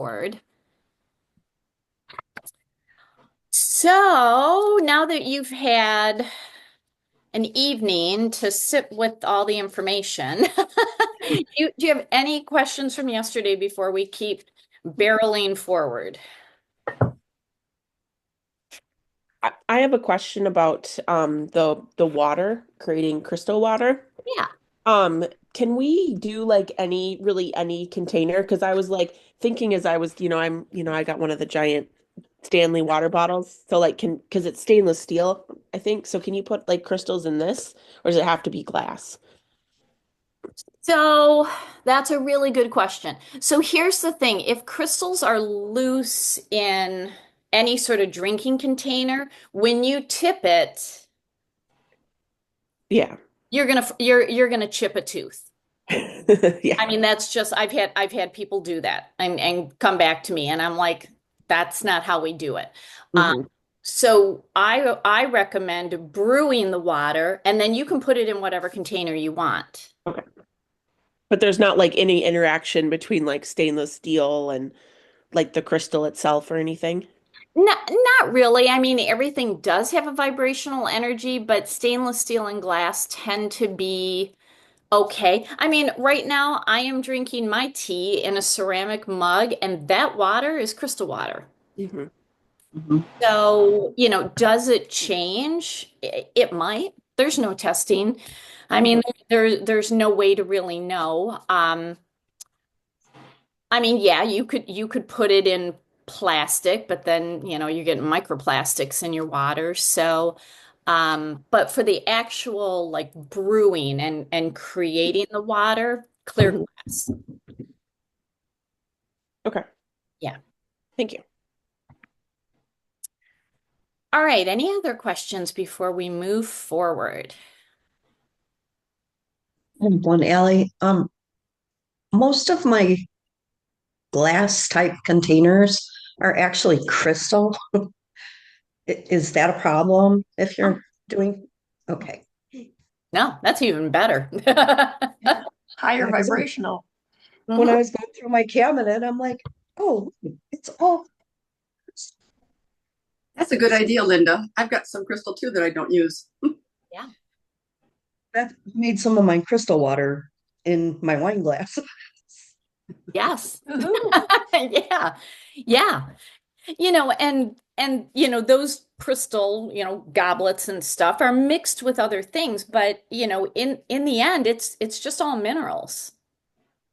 board. So now that you've had an evening to sit with all the information, do you have any questions from yesterday before we keep barreling forward? I have a question about the water, creating crystal water. Yeah. Um, can we do like any container? Because I was like thinking as I was, I got one of the giant Stanley water bottles. So like because it's stainless steel, I think. So can you put like crystals in this, or does it have to be glass? So that's a really good question. So here's the thing. If crystals are loose in any sort of drinking container, when you tip it, Yeah. you're gonna chip a tooth. Yeah. I mean, that's just I've had people do that and come back to me, and I'm like, that's not how we do it. Um, hmm so I recommend brewing the water, and then you can put it in whatever container you want. Okay. But there's not like any interaction between like stainless steel and like the crystal itself or anything. Not really. I mean, everything does have a vibrational energy, but stainless steel and glass tend to be okay. I mean, right now I am drinking my tea in a ceramic mug, and that water is crystal water. hmm Mhm. So, does it change? It might. There's no testing. I mean, there's no way to really know. I mean, yeah, you could put it in plastic, but then, you get microplastics in your water. So, but for the actual like brewing and creating the water, clear hmm glass. Okay. Yeah. Thank you. All right. Any other questions before we move forward? And one alley. Most of my glass type containers are actually crystal. Is that a problem if Oh, you're doing? Okay. no, that's even better. Higher Yeah, because vibrational. when I Mhm. was going through my cabinet, I'm like, oh, it's all That's a good idea, Linda. I've got some crystal too that I don't use. Yeah. that made some of my crystal water in my wine glass. Yes. Woohoo. Yeah. Yeah. And those crystal, goblets and stuff are mixed with other things, but in the end it's just all minerals.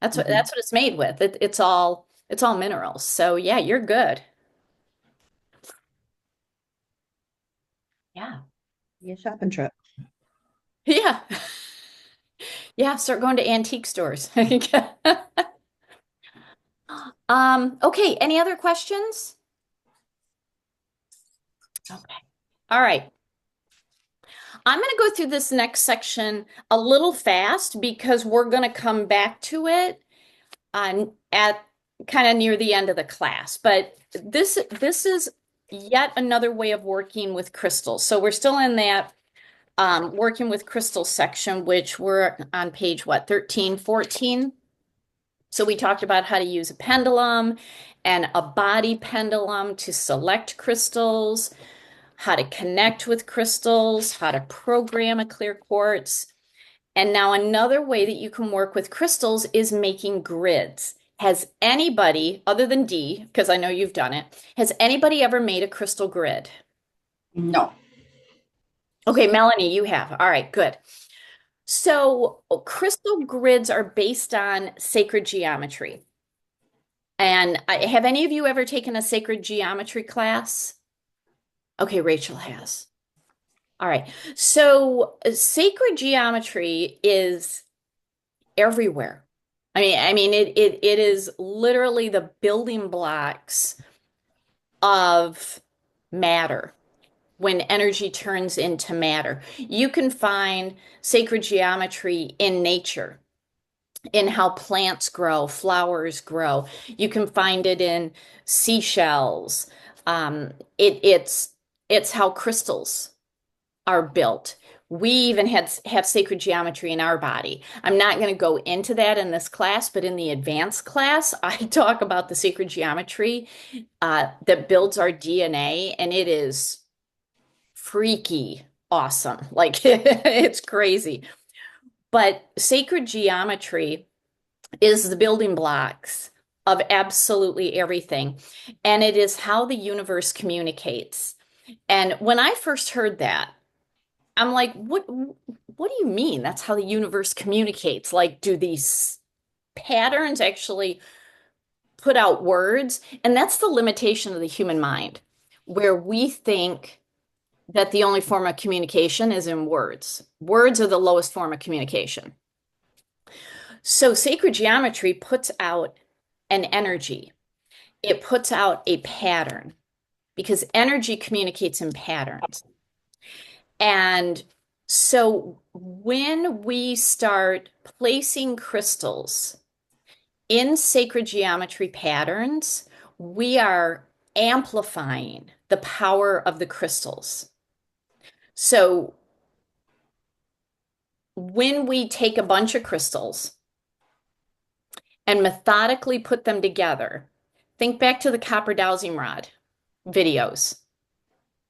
That's what Mhm. that's what it's made with. It's all minerals. So yeah, you're good. Yeah. Yeah, shopping trip. Yeah. Yeah, start going to antique stores. Okay, any other questions? Okay. All right. I'm going to go through this next section a little fast because we're going to come back to it at kind of near the end of the class. But this is yet another way of working with crystals. So we're still in that working with crystals section, which we're on page what, 13, 14. So we talked about how to use a pendulum and a body pendulum to select crystals, how to connect with crystals, how to program a clear quartz. And now another way that you can work with crystals is making grids. Has anybody, other than Dee, because I know you've done it, has anybody ever made a crystal grid? No. Okay, Melanie, you have. All right, good. So crystal grids are based on sacred geometry. And have any of you ever taken a sacred geometry class? Okay, Rachel has. All right. So sacred geometry is everywhere. I mean it is literally the building blocks of matter when energy turns into matter. You can find sacred geometry in nature, in how plants grow, flowers grow. You can find it in seashells. It's how crystals are built. We even have sacred geometry in our body. I'm not going to go into that in this class, but in the advanced class, I talk about the sacred geometry that builds our DNA, and it is freaky awesome. Like it's crazy. But sacred geometry is the building blocks of absolutely everything. And it is how the universe communicates. And when I first heard that, I'm like, what do you mean? That's how the universe communicates? Like, do these patterns actually put out words? And that's the limitation of the human mind, where we think that the only form of communication is in words. Words are the lowest form of communication. So sacred geometry puts out an energy. It puts out a pattern because energy communicates in patterns. And so when we start placing crystals in sacred geometry patterns, we are amplifying the power of the crystals. So when we take a bunch of crystals and methodically put them together, think back to the copper dowsing rod videos.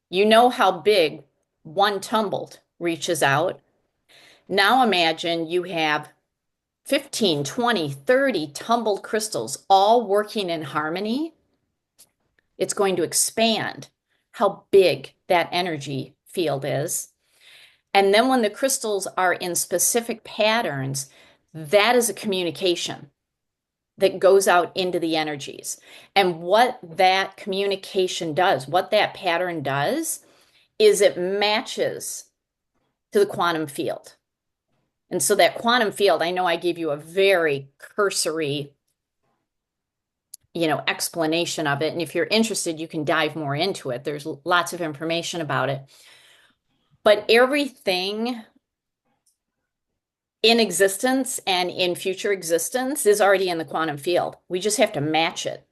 You know how big one tumbled reaches out. Now imagine you have 15, 20, 30 tumbled crystals all working in harmony. It's going to expand how big that energy field is. And then when the crystals are in specific patterns, that is a communication that goes out into the energies. And what that communication does, what that pattern does, is it matches to the quantum field. And so that quantum field, I know I gave you a very cursory, explanation of it. And if you're interested, you can dive more into it. There's lots of information about it. But everything in existence and in future existence is already in the quantum field. We just have to match it.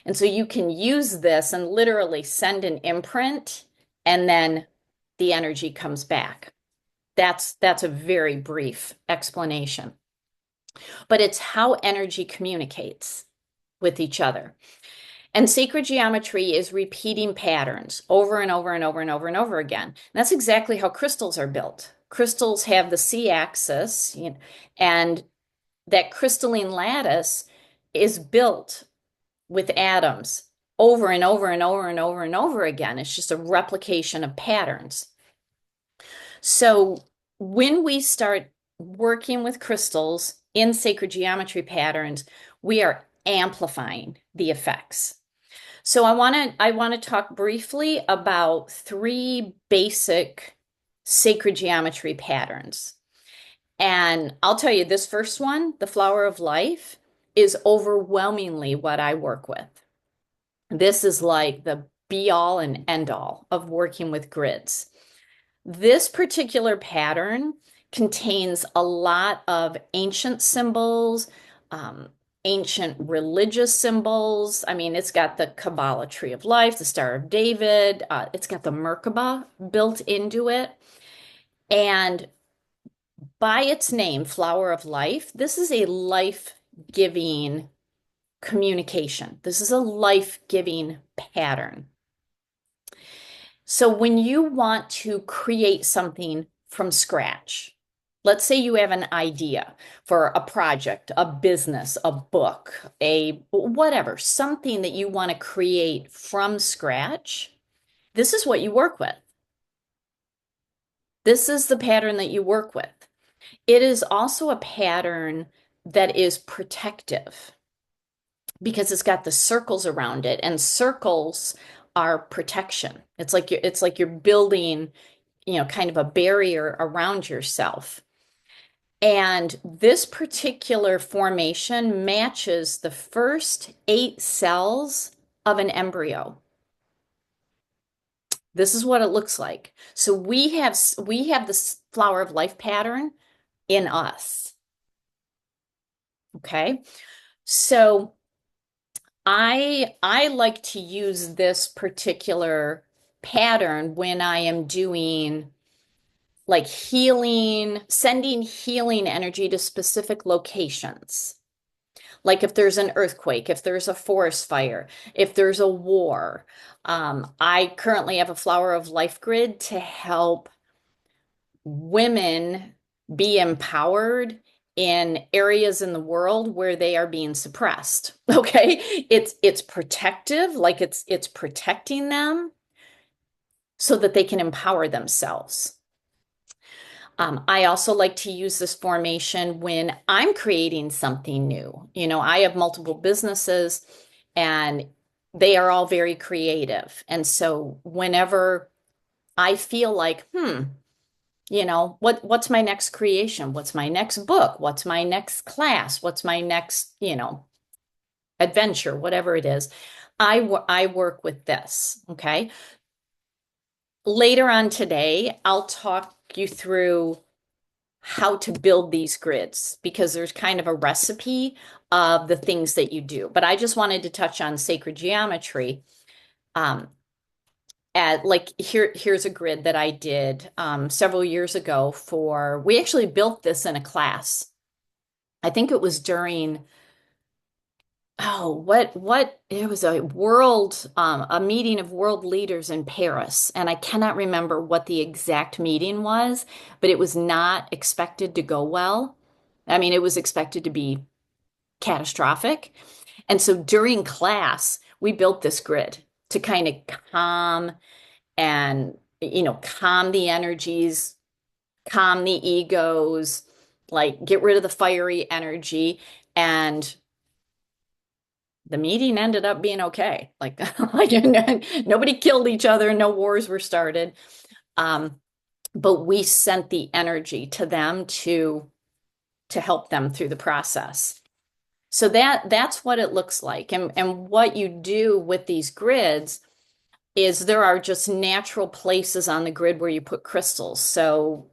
And so you can use this and literally send an imprint, and then the energy comes back. That's a very brief explanation. But it's how energy communicates with each other. And sacred geometry is repeating patterns over and over and over and over and over again. And that's exactly how crystals are built. Crystals have the C-axis, and that crystalline lattice is built with atoms over and over and over and over and over again. It's just a replication of patterns. So when we start working with crystals in sacred geometry patterns, we are amplifying the effects. So I want to talk briefly about 3 basic sacred geometry patterns. And I'll tell you, this first one, the flower of life, is overwhelmingly what I work with. This is like the be all and end all of working with grids. This particular pattern contains a lot of ancient symbols, ancient religious symbols. I mean, it's got the Kabbalah tree of life, the Star of David. It's got the Merkaba built into it. And by its name, flower of life, this is a life-giving communication. This is a life-giving pattern. So when you want to create something from scratch, let's say you have an idea for a project, a business, a book, a whatever, something that you want to create from scratch, this is what you work with. This is the pattern that you work with. It is also a pattern that is protective because it's got the circles around it, and circles are protection. It's like you're building, kind of a barrier around yourself. And this particular formation matches the first 8 cells of an embryo. This is what it looks like. So we have this flower of life pattern in us. Okay. So I like to use this particular pattern when I am doing like healing, sending healing energy to specific locations. Like if there's an earthquake, if there's a forest fire, if there's a war. I currently have a Flower of Life grid to help women be empowered in areas in the world where they are being suppressed. Okay? It's protective, like it's protecting them so that they can empower themselves. I also like to use this formation when I'm creating something new. You know, I have multiple businesses and they are all very creative. And so whenever I feel like, you know, what's my next creation? What's my next book? What's my next class? What's my next, you know, adventure, whatever it is, I work with this, okay? Later on today, I'll talk you through how to build these grids because there's kind of a recipe of the things that you do. But I just wanted to touch on sacred geometry. At like here's a grid that I did several years ago for, we actually built this in a class. I think it was during, what it was a meeting of world leaders in Paris, and I cannot remember what the exact meeting was, but it was not expected to go well. I mean, it was expected to be catastrophic. And so during class, we built this grid to kind of calm and, you know, calm the energies, calm the egos, like get rid of the fiery energy. And the meeting ended up being okay. Like, like nobody killed each other, no wars were started. But we sent the energy to them to help them through the process. So that's what it looks like. And what you do with these grids is there are just natural places on the grid where you put crystals. So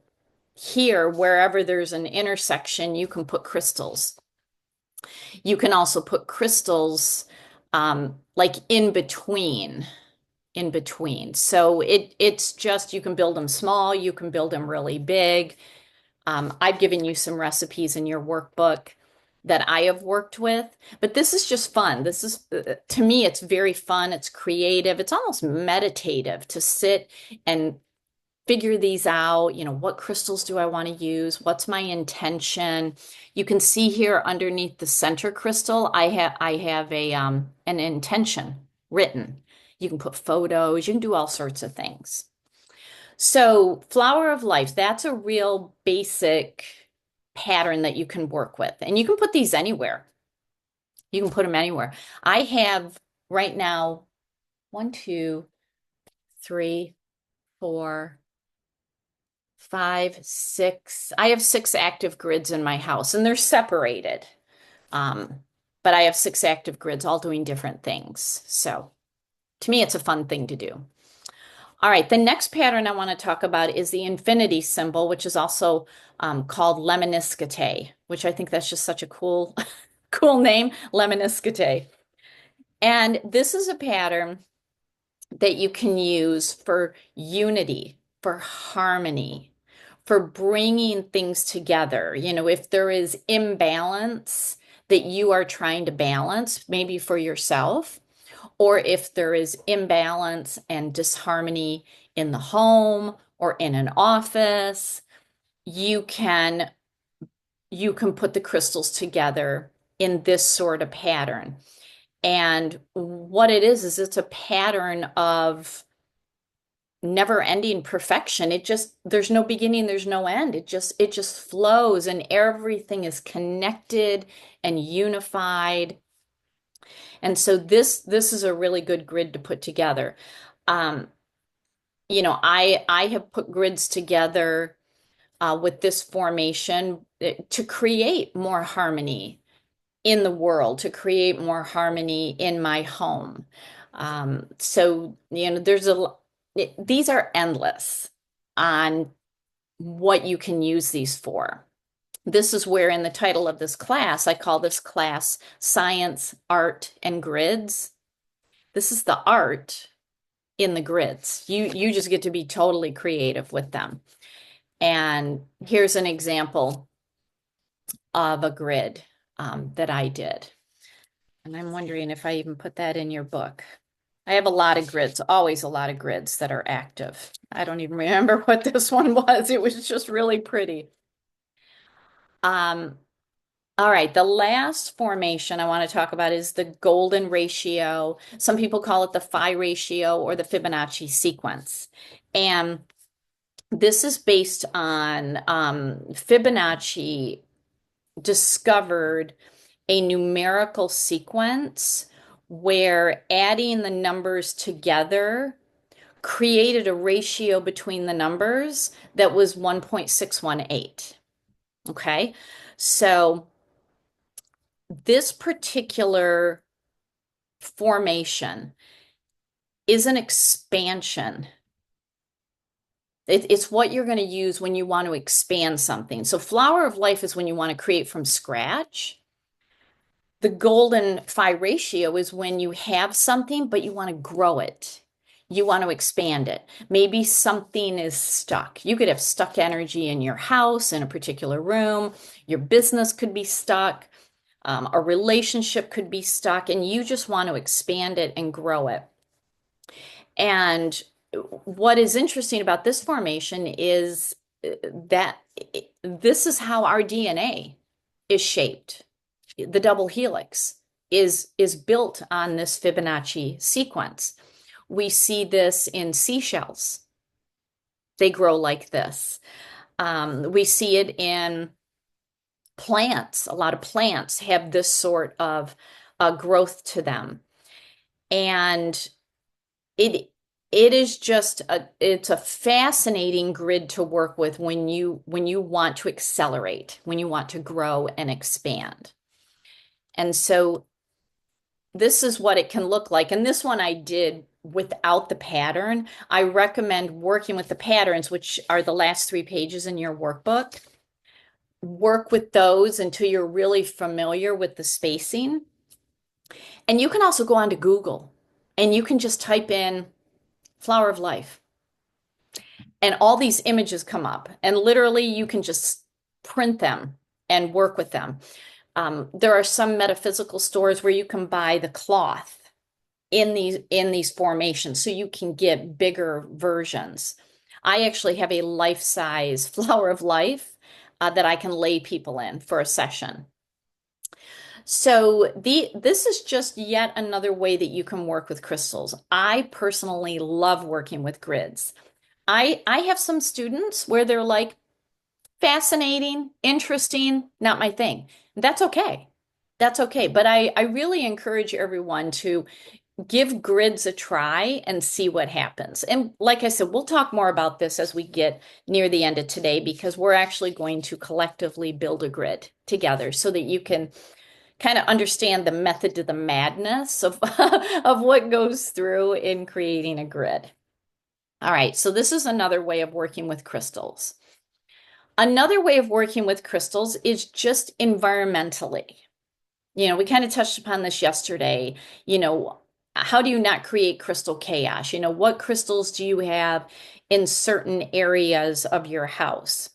here, wherever there's an intersection, you can put crystals. You can also put crystals like in between. So it's just, you can build them small, you can build them really big. I've given you some recipes in your workbook that I have worked with, but this is just fun. This is, to me, it's very fun. It's creative. It's almost meditative to sit and figure these out. You know, what crystals do I want to use? What's my intention? You can see here underneath the center crystal, I have an intention written. You can put photos, you can do all sorts of things. So, Flower of Life, that's a real basic pattern that you can work with. And you can put these anywhere. You can put them anywhere. I have right now 1, 2, 3, 4, 5, 6. I have 6 active grids in my house, and they're separated. But I have 6 active grids all doing different things. So, to me, it's a fun thing to do. All right, the next pattern I want to talk about is the infinity symbol, which is also called lemniscate, which I think that's just such a cool, cool name, lemniscate. And this is a pattern that you can use for unity, for harmony, for bringing things together. You know, if there is imbalance that you are trying to balance, maybe for yourself, or if there is imbalance and disharmony in the home or in an office, you can put the crystals together in this sort of pattern. And what it is it's a pattern of never-ending perfection. There's no beginning, there's no end. It just flows and everything is connected and unified. And so this is a really good grid to put together. You know, I have put grids together with this formation to create more harmony in the world, to create more harmony in my home. So, you know, these are endless on what you can use these for. This is where in the title of this class, I call this class Science, Art, and Grids. This is the art in the grids. You just get to be totally creative with them. And here's an example of a grid that I did. And I'm wondering if I even put that in your book. I have a lot of grids, always a lot of grids that are active. I don't even remember what this one was. It was just really pretty. All right, the last formation I want to talk about is the golden ratio. Some people call it the phi ratio or the Fibonacci sequence. And this is based on Fibonacci discovered a numerical sequence where adding the numbers together created a ratio between the numbers that was 1.618. Okay, so this particular formation is an expansion. It's what you're going to use when you want to expand something. So flower of life is when you want to create from scratch. The golden phi ratio is when you have something, but you want to grow it. You want to expand it. Maybe something is stuck. You could have stuck energy in your house, in a particular room. Your business could be stuck. A relationship could be stuck, and you just want to expand it and grow it. And what is interesting about this formation is that this is how our DNA is shaped. The double helix is built on this Fibonacci sequence. We see this in seashells. They grow like this. We see it in plants. A lot of plants have this sort of growth to them. And it is just it's a fascinating grid to work with when you want to accelerate, when you want to grow and expand. And so this is what it can look like. And this one I did without the pattern. I recommend working with the patterns, which are the last 3 pages in your workbook. Work with those until you're really familiar with the spacing. And you can also go onto Google and you can just type in flower of life. And all these images come up. And literally you can just print them and work with them. There are some metaphysical stores where you can buy the cloth in these formations so you can get bigger versions. I actually have a life-size flower of life that I can lay people in for a session. So this is just yet another way that you can work with crystals. I personally love working with grids. I have some students where they're like, fascinating, interesting, not my thing. That's okay. That's okay. But I really encourage everyone to give grids a try and see what happens. And like I said, we'll talk more about this as we get near the end of today, because we're actually going to collectively build a grid together so that you can kind of understand the method to the madness of, of what goes through in creating a grid. All right, so this is another way of working with crystals. Another way of working with crystals is just environmentally. You know, we kind of touched upon this yesterday. You know, how do you not create crystal chaos? You know, what crystals do you have in certain areas of your house?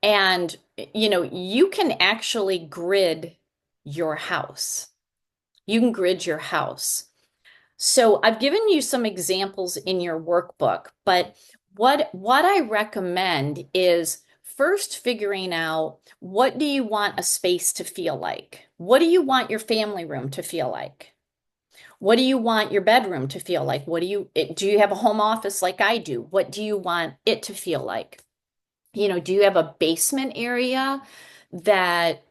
And, you know, you can actually grid your house. You can grid your house. So I've given you some examples in your workbook, but what I recommend is first figuring out, what do you want a space to feel like? What do you want your family room to feel like? What do you want your bedroom to feel like? Do you have a home office like I do? What do you want it to feel like? You know, do you have a basement area that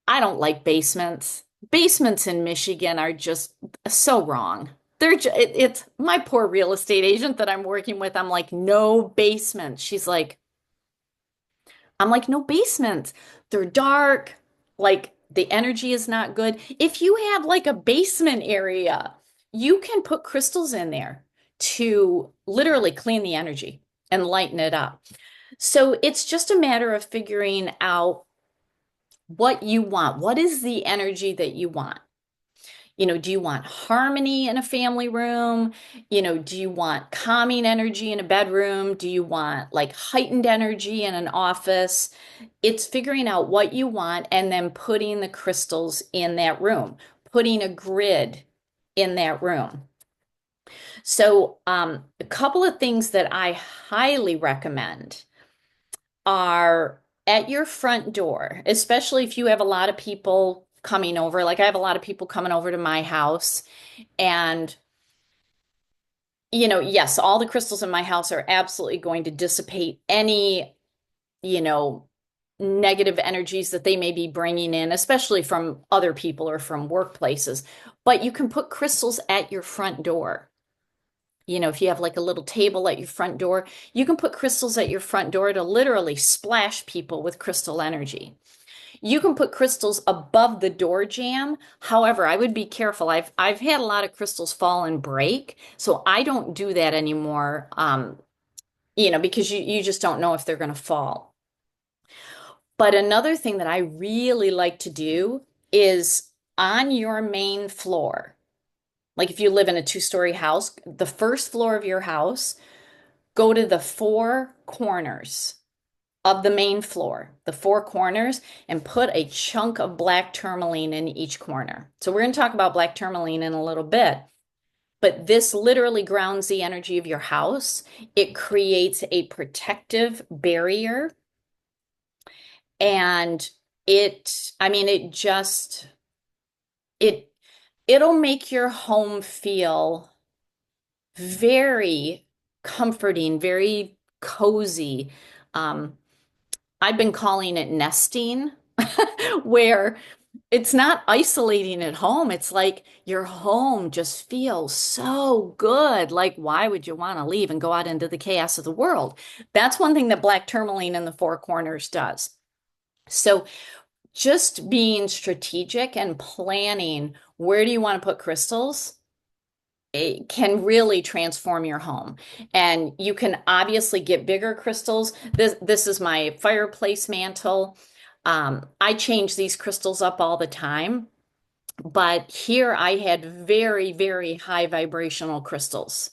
I don't like basements. Basements in Michigan are just so wrong. It's my poor real estate agent that I'm working with. I'm like, no basements. I'm like, no basements. They're dark. Like the energy is not good. If you have like a basement area, you can put crystals in there to literally clean the energy and lighten it up. So it's just a matter of figuring out what you want. What is the energy that you want? Do you want harmony in a family room? Do you want calming energy in a bedroom? Do you want like heightened energy in an office? It's figuring out what you want and then putting the crystals in that room, putting a grid in that room. So, a couple of things that I highly recommend are at your front door, especially if you have a lot of people coming over. Like I have a lot of people coming over to my house, and yes, all the crystals in my house are absolutely going to dissipate any, you know, negative energies that they may be bringing in, especially from other people or from workplaces. But you can put crystals at your front door. If you have like a little table at your front door, you can put crystals at your front door to literally splash people with crystal energy. You can put crystals above the door jamb. However, I would be careful. I've had a lot of crystals fall and break, so I don't do that anymore. Because you just don't know if they're going to fall. But another thing that I really like to do is on your main floor. Like if you live in a two-story house, the first floor of your house, go to the four corners of the main floor, the four corners, and put a chunk of black tourmaline in each corner. So we're going to talk about black tourmaline in a little bit, but this literally grounds the energy of your house. It creates a protective barrier, and I mean, it'll make your home feel very comforting, very cozy. Um, I've been calling it nesting, where it's not isolating at home. It's like your home just feels so good. Like, why would you want to leave and go out into the chaos of the world? That's one thing that black tourmaline in the four corners does. So, just being strategic and planning where do you want to put crystals, it can really transform your home. And you can obviously get bigger crystals. This is my fireplace mantle. I change these crystals up all the time, but here I had very, very high vibrational crystals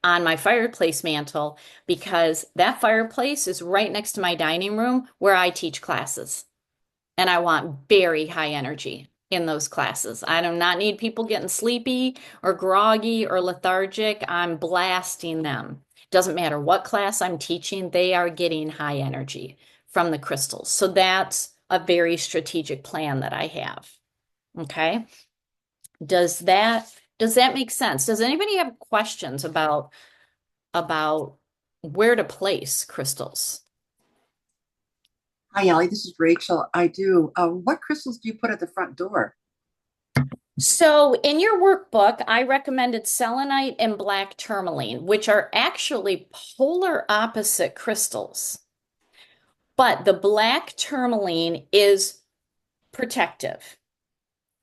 on my fireplace mantle because that fireplace is right next to my dining room where I teach classes. And I want very high energy in those classes. I do not need people getting sleepy or groggy or lethargic. I'm blasting them. Doesn't matter what class I'm teaching, they are getting high energy from the crystals. So that's a very strategic plan that I have. Okay. Does that make sense? Does anybody have questions about where to place crystals? Hi, Allie. This is Rachel. I do. What crystals do you put at the front door? So in your workbook, I recommended selenite and black tourmaline, which are actually polar opposite crystals. But the black tourmaline is protective.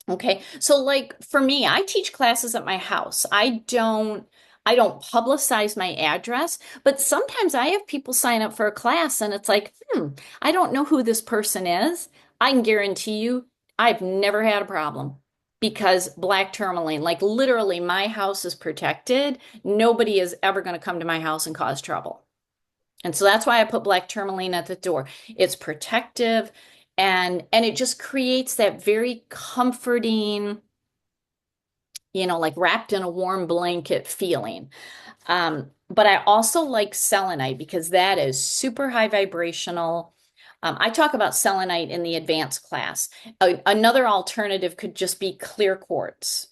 Okay. So like for me, I teach classes at my house. I don't publicize my address, but sometimes I have people sign up for a class and it's like, I don't know who this person is. I can guarantee you I've never had a problem because black tourmaline, like literally my house is protected. Nobody is ever going to come to my house and cause trouble. And so that's why I put black tourmaline at the door. It's protective and it just creates that very comforting, like wrapped in a warm blanket feeling. But I also like selenite because that is super high vibrational. I talk about selenite in the advanced class. Another alternative could just be clear quartz.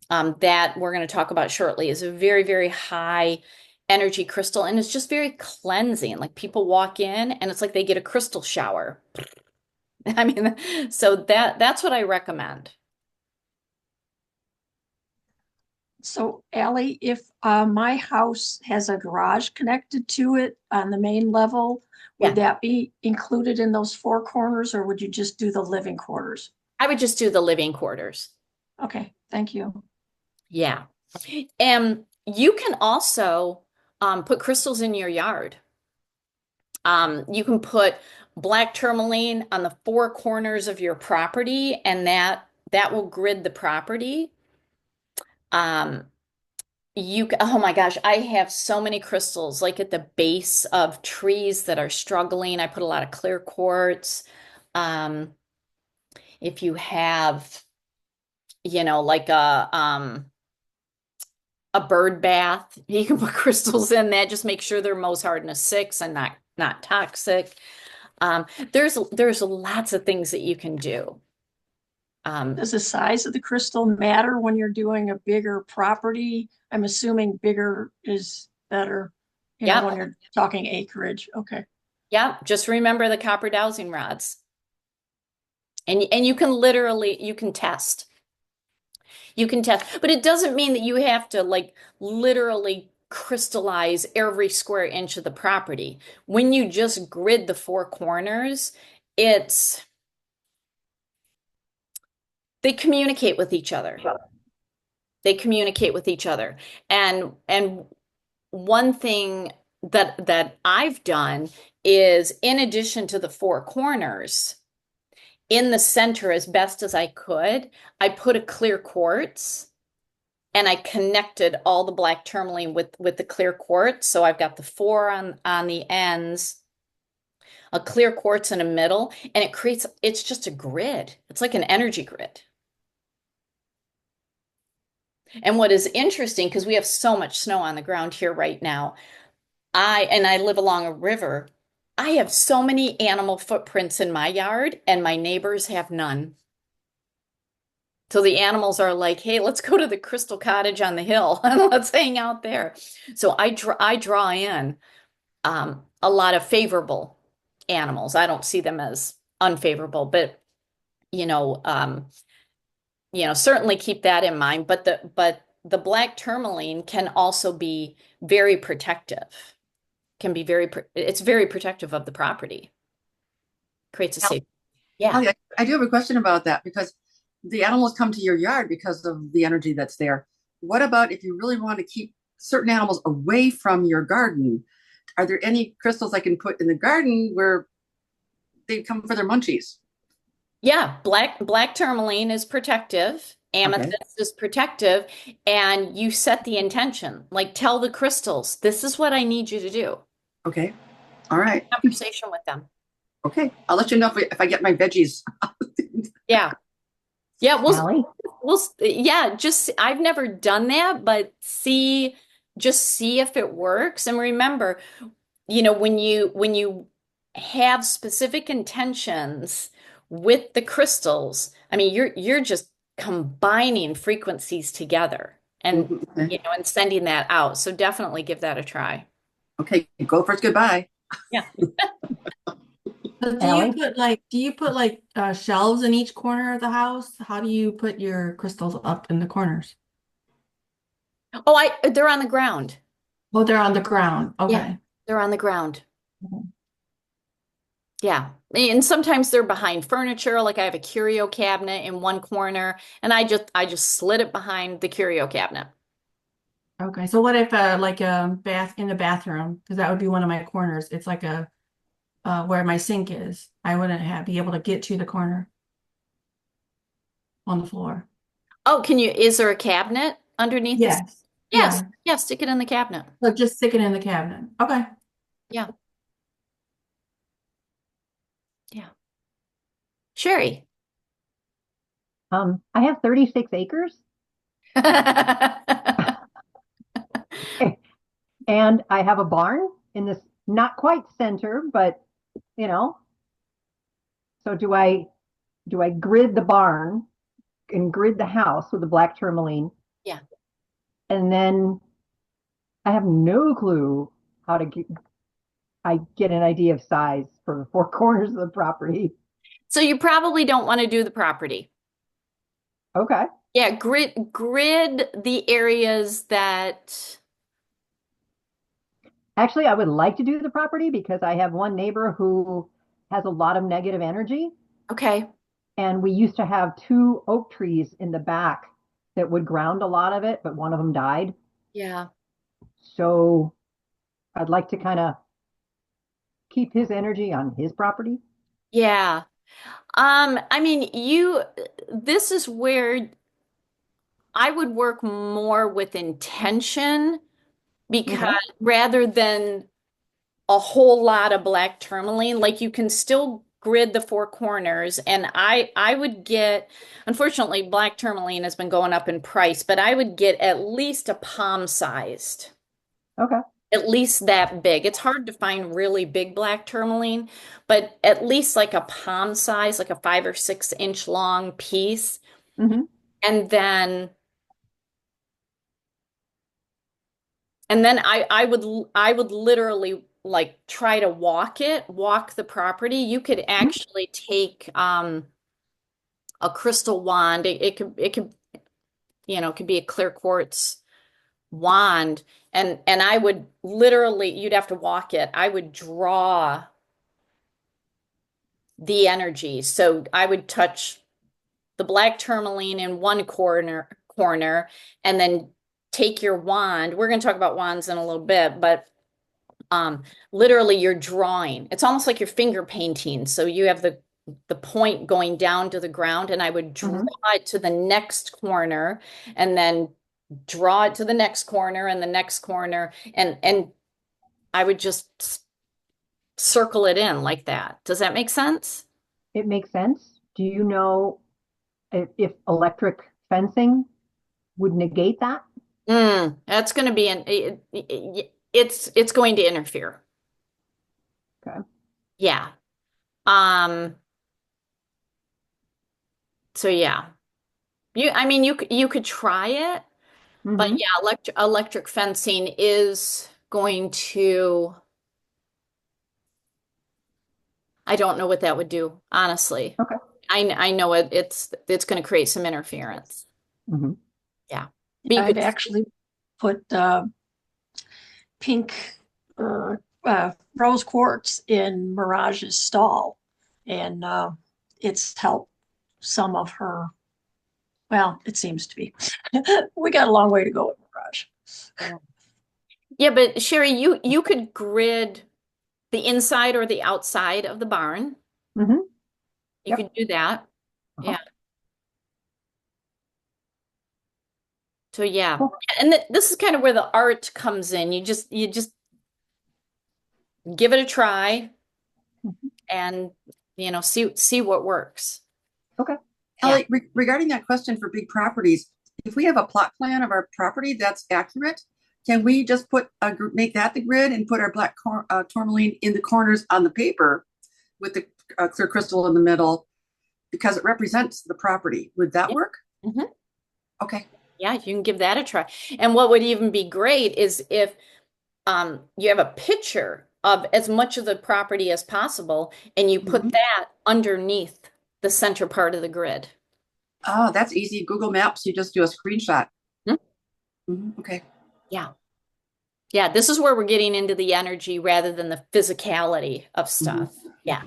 That we're going to talk about shortly is a very, very high energy crystal and it's just very cleansing. Like people walk in and it's like they get a crystal shower. I mean, so that's what I recommend. So, Allie, if my house has a garage connected to it on the main level, Yeah. would that be included in those four corners, or would you just do the living quarters? I would just do the living quarters. Okay, thank you. Yeah. And you can also put crystals in your yard. You can put black tourmaline on the four corners of your property, and that that will grid the property. Um, oh my gosh, I have so many crystals like at the base of trees that are struggling. I put a lot of clear quartz. Um, if you have, like a bird bath, you can put crystals in that. Just make sure they're Mohs hardness 6 and not toxic. There's lots of things that you can do. Does the size of the crystal matter when you're doing a bigger property? I'm assuming bigger is better, Yeah. when you're talking acreage. Okay. Yeah, just remember the copper dowsing rods. And you can test. You can test, but it doesn't mean that you have to like literally crystallize every square inch of the property. When you just grid the four corners, they communicate with each other. They communicate with each other. And one thing that I've done is, in addition to the four corners, in the center as best as I could, I put a clear quartz and I connected all the black tourmaline with the clear quartz. So I've got the four on the ends, a clear quartz in the middle, and it's just a grid. It's like an energy grid. And what is interesting, because we have so much snow on the ground here right now, I live along a river. I have so many animal footprints in my yard, and my neighbors have none. So the animals are like, hey, let's go to the Crystal Cottage on the hill and let's hang out there. So I draw in a lot of favorable animals. I don't see them as unfavorable, but you know, um, certainly keep that in mind. But the black tourmaline can also be very protective. It's very protective of the property. Creates a safe. Yeah. Holly, I do have a question about that because the animals come to your yard because of the energy that's there. What about if you really want to keep certain animals away from your garden? Are there any crystals I can put in the garden where they come for their munchies? Yeah, black tourmaline is protective, amethyst is protective, and you set the intention. Like tell the crystals, this is what I need you to do. Okay. All right. Conversation with them. Okay. I'll let you know if I get my veggies. Yeah. Yeah, Allie? yeah, just I've never done that, but just see if it works. And remember, when you have specific intentions with the crystals, I mean, you're just combining frequencies together and Okay. and sending that out. So definitely give that a try. Okay. Go first. Goodbye. Yeah. So Do you put like shelves in each corner of the house? How do you put your crystals up in the corners? Oh, they're on the ground. Oh, they're on the ground. Yeah. Okay. They're on the ground. Mhm. Yeah. And sometimes they're behind furniture. Like I have a curio cabinet in one corner, and I just slid it behind the curio cabinet. Okay. So what if like a bath in the bathroom? Because that would be one of my corners. It's like a where my sink is. I wouldn't be able to get to the corner on the floor. Oh, is there a cabinet underneath the Yes. Yes. Yeah. Yeah, stick it in the cabinet. So just stick it in the cabinet. Okay. Yeah. Yeah. Sherry. I have 36 acres and I have a barn in this not quite center, but you know, so do I grid the barn and grid the house with the black tourmaline? Yeah. And then I have no clue how to get an idea of size for the four corners of the property. So you probably don't want to do the property. Okay. Yeah, grid the areas that Actually, I would like to do the property because I have one neighbor who has a lot of negative energy. okay. And we used to have two oak trees in the back that would ground a lot of it, but one of them died. Yeah. So I'd like to kind of keep his energy on his property. Yeah. I mean, this is where I would work more with intention because Okay. rather than a whole lot of black tourmaline, like you can still grid the four corners and I would get, unfortunately, black tourmaline has been going up in price, but I would get at least a palm sized. Okay. At least that big. It's hard to find really big black tourmaline, but at least like a palm size, like a 5 or 6 inch long piece. Hmm. And then I would literally like try to walk the property. You could actually take a crystal wand. It could be a clear quartz wand and I would literally you'd have to walk it. I would draw the energy. So I would touch the black tourmaline in one corner and then take your wand. We're going to talk about wands in a little bit, but literally you're drawing. It's almost like you're finger painting. So you have the point going down to the ground and I would draw it to the next corner and then draw it to the next corner and the next corner and I would just circle it in like that. Does that make sense? It makes sense. Do you know if electric fencing would negate that? That's going to be it's going to interfere. Okay. Yeah. Um, so yeah. I mean you could try it, but Hmm. yeah, electric fencing is going to I don't know what that would do, honestly. Okay. I know it's going to create some interference. Hmm. Yeah. But you I'd could actually put pink rose quartz in Mirage's stall, and it's helped some of her. Well, it seems to be. We got a long way to go with Mirage. Yeah, but Sherry, you could grid the inside or the outside of the barn. Hmm. You Yep. could do that. Uh-huh. Yeah. So yeah. Cool. And this is kind of where the art comes in. You just give it a try Mhm. and see what works. Okay. Ellie, regarding that question for big properties, if we have a plot plan of our property that's accurate, can we just make that the grid and put our black tourmaline in the corners on the paper with the clear crystal in the middle because it represents the property? Would that work? Mhm. Okay. Yeah, you can give that a try. And what would even be great is if you have a picture of as much of the property as possible and you put Mhm. that underneath the center part of the grid. Oh, that's easy. Google Maps, you just do a screenshot. Hmm? Okay. Yeah. Yeah, this is where we're getting into the energy rather than the physicality of stuff. Yeah.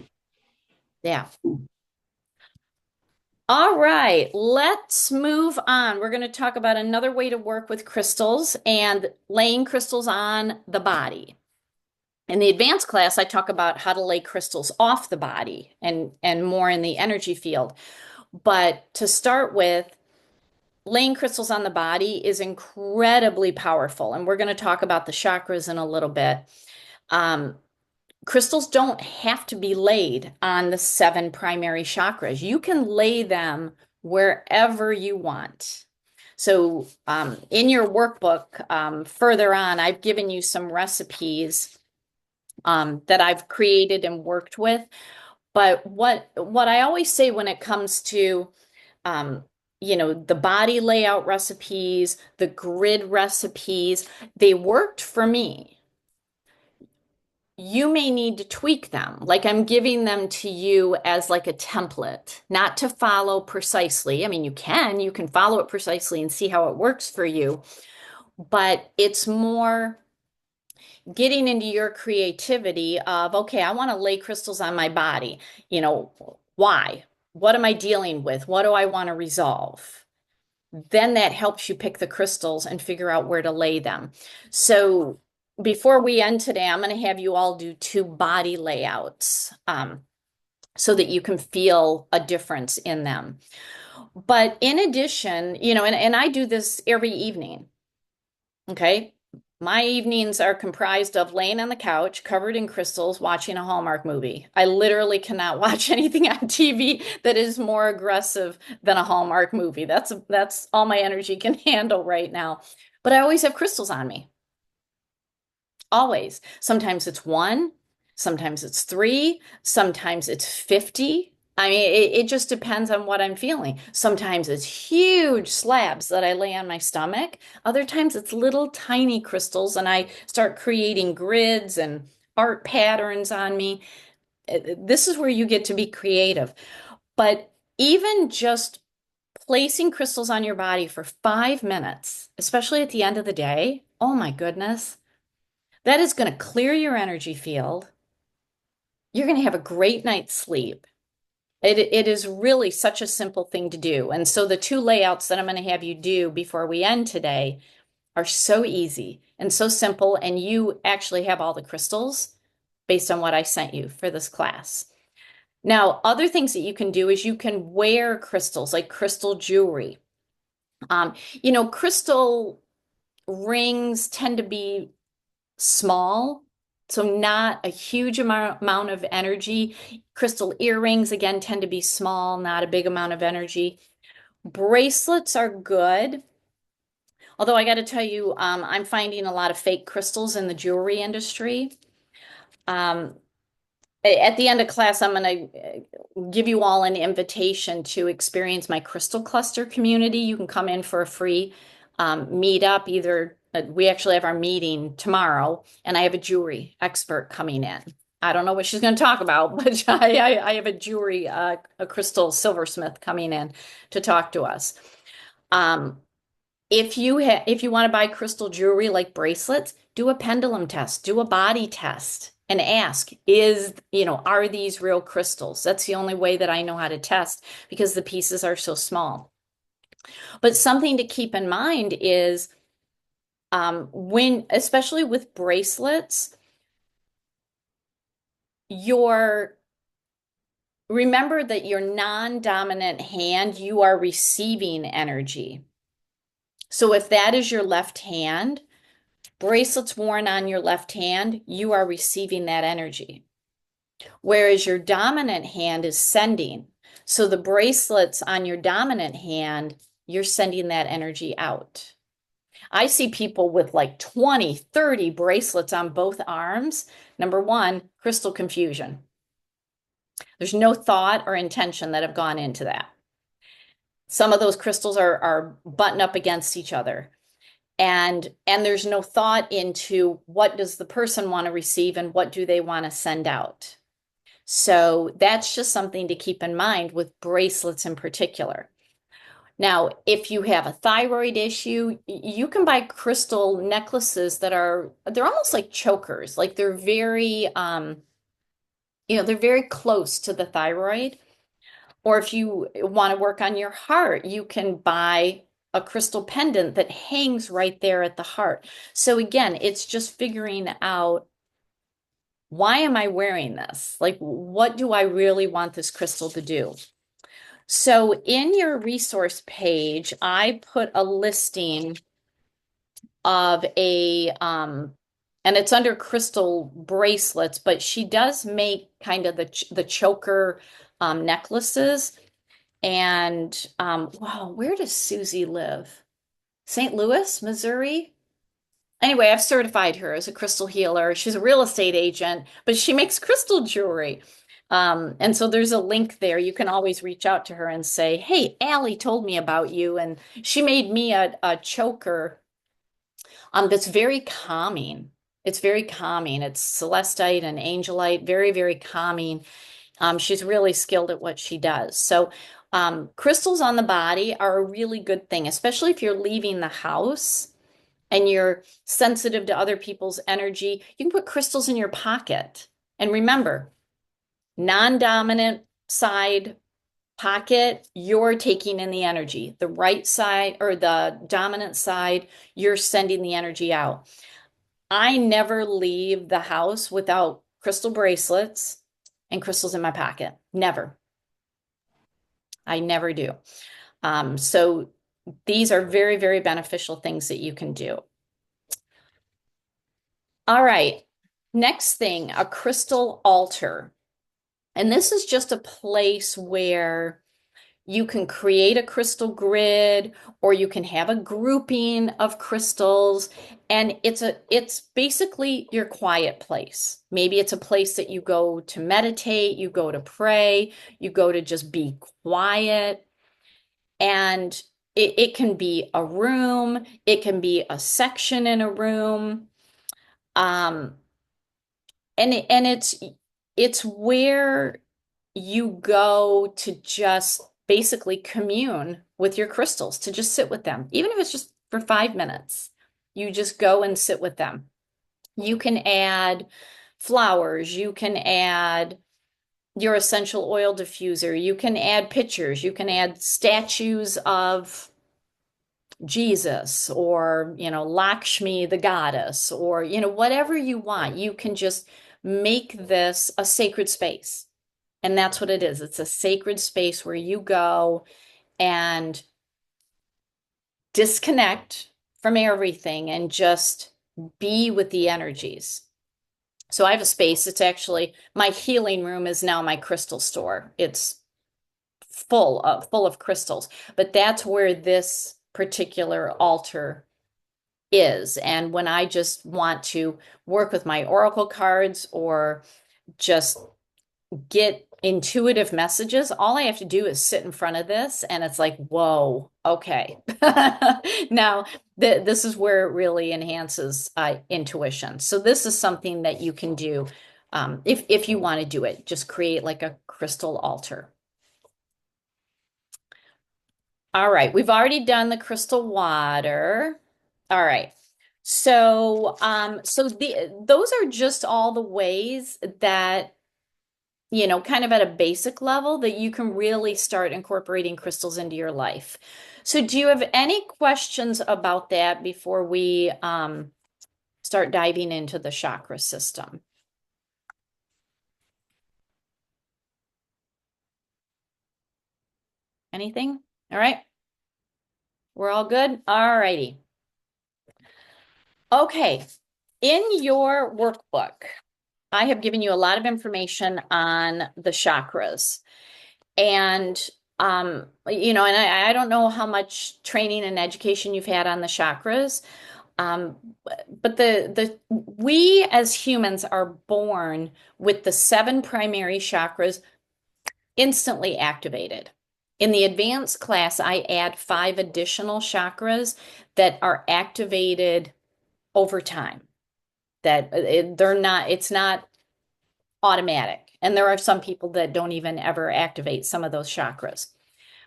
Yeah. All right, let's move on. We're going to talk about another way to work with crystals and laying crystals on the body. In the advanced class, I talk about how to lay crystals off the body and more in the energy field. But to start with, laying crystals on the body is incredibly powerful. And we're going to talk about the chakras in a little bit. Crystals don't have to be laid on the 7 primary chakras. You can lay them wherever you want. So in your workbook, further on, I've given you some recipes that I've created and worked with. But what I always say when it comes to the body layout recipes, the grid recipes, they worked for me. You may need to tweak them. Like I'm giving them to you as like a template, not to follow precisely. I mean, you can follow it precisely and see how it works for you, but it's more getting into your creativity of, okay, I want to lay crystals on my body. Why? What am I dealing with? What do I want to resolve? Then that helps you pick the crystals and figure out where to lay them. So before we end today, I'm going to have you all do 2 body layouts. so that you can feel a difference in them. But in addition, and I do this every evening. Okay. My evenings are comprised of laying on the couch, covered in crystals, watching a Hallmark movie. I literally cannot watch anything on TV that is more aggressive than a Hallmark movie. That's all my energy can handle right now. But I always have crystals on me. Always. Sometimes it's one, sometimes it's three, sometimes it's 50. I mean, it just depends on what I'm feeling. Sometimes it's huge slabs that I lay on my stomach. Other times it's little tiny crystals, and I start creating grids and art patterns on me. This is where you get to be creative. But even just placing crystals on your body for 5 minutes, especially at the end of the day, oh my goodness, that is going to clear your energy field. You're going to have a great night's sleep. It is really such a simple thing to do. And so the two layouts that I'm going to have you do before we end today are so easy and so simple. And you actually have all the crystals based on what I sent you for this class. Now, other things that you can do is you can wear crystals, like crystal jewelry. Crystal rings tend to be small, so not a huge amount of energy. Crystal earrings, again, tend to be small, not a big amount of energy. Bracelets are good. Although I got to tell you, I'm finding a lot of fake crystals in the jewelry industry. At the end of class, I'm going to give you all an invitation to experience my crystal cluster community. You can come in for a free meetup. We actually have our meeting tomorrow, and I have a jewelry expert coming in. I don't know what she's going to talk about, but I have a jewelry, a crystal silversmith coming in to talk to us. If you want to buy crystal jewelry like bracelets, do a pendulum test, do a body test, and ask, are these real crystals? That's the only way that I know how to test because the pieces are so small. But something to keep in mind is especially with bracelets, remember that your non-dominant hand, you are receiving energy. So if that is your left hand, bracelets worn on your left hand, you are receiving that energy. Whereas your dominant hand is sending. So the bracelets on your dominant hand, you're sending that energy out. I see people with like 20, 30 bracelets on both arms. Number one, crystal confusion. There's no thought or intention that have gone into that. Some of those crystals are buttoned up against each other. And there's no thought into what does the person want to receive and what do they want to send out. So that's just something to keep in mind with bracelets in particular. Now, if you have a thyroid issue, you can buy crystal necklaces they're almost like chokers. Like they're very, they're very close to the thyroid. Or if you want to work on your heart, you can buy a crystal pendant that hangs right there at the heart. So again, it's just figuring out, why am I wearing this? Like, what do I really want this crystal to do? So in your resource page, I put a listing of and it's under crystal bracelets, but she does make kind of the choker necklaces. And wow, where does Susie live? St. Louis, Missouri? Anyway, I've certified her as a crystal healer. She's a real estate agent, but she makes crystal jewelry. And so there's a link there. You can always reach out to her and say, hey, Allie told me about you. And she made me a choker that's very calming. It's very calming. It's celestite and angelite, very, very calming. She's really skilled at what she does. So crystals on the body are a really good thing, especially if you're leaving the house and you're sensitive to other people's energy. You can put crystals in your pocket. And remember, non-dominant side pocket, you're taking in the energy. The right side or the dominant side, you're sending the energy out. I never leave the house without crystal bracelets and crystals in my pocket. Never. I never do. So these are very, very beneficial things that you can do. All right. Next thing, a crystal altar. And this is just a place where you can create a crystal grid, or you can have a grouping of crystals, and it's basically your quiet place. Maybe it's a place that you go to meditate, you go to pray, you go to just be quiet. And it can be a room, it can be a section in a room. Um, and it's where you go to just basically commune with your crystals, to just sit with them, even if it's just for 5 minutes. You just go and sit with them. You can add flowers, you can add your essential oil diffuser, you can add pictures, you can add statues of Jesus, or, Lakshmi, the goddess, or, whatever you want. You can just make this a sacred space. And that's what it is. It's a sacred space where you go and disconnect from everything and just be with the energies. So I have a space. It's actually, my healing room is now my crystal store. It's full of crystals, but that's where this particular altar is. And when I just want to work with my oracle cards or just get intuitive messages, all I have to do is sit in front of this, and it's like, whoa, okay. Now, this is where it really enhances intuition. So this is something that you can do if you want to do it. Just create like a crystal altar. All right, we've already done the crystal water. All right. So, those are just all the ways that, kind of at a basic level, that you can really start incorporating crystals into your life. So do you have any questions about that before we start diving into the chakra system? Anything? All right. We're all good? All righty. Okay. In your workbook, I have given you a lot of information on the chakras. And, and I don't know how much training and education you've had on the chakras. But we as humans are born with the 7 primary chakras instantly activated. In the advanced class, I add 5 additional chakras that are activated over time. It's not automatic. And there are some people that don't even ever activate some of those chakras.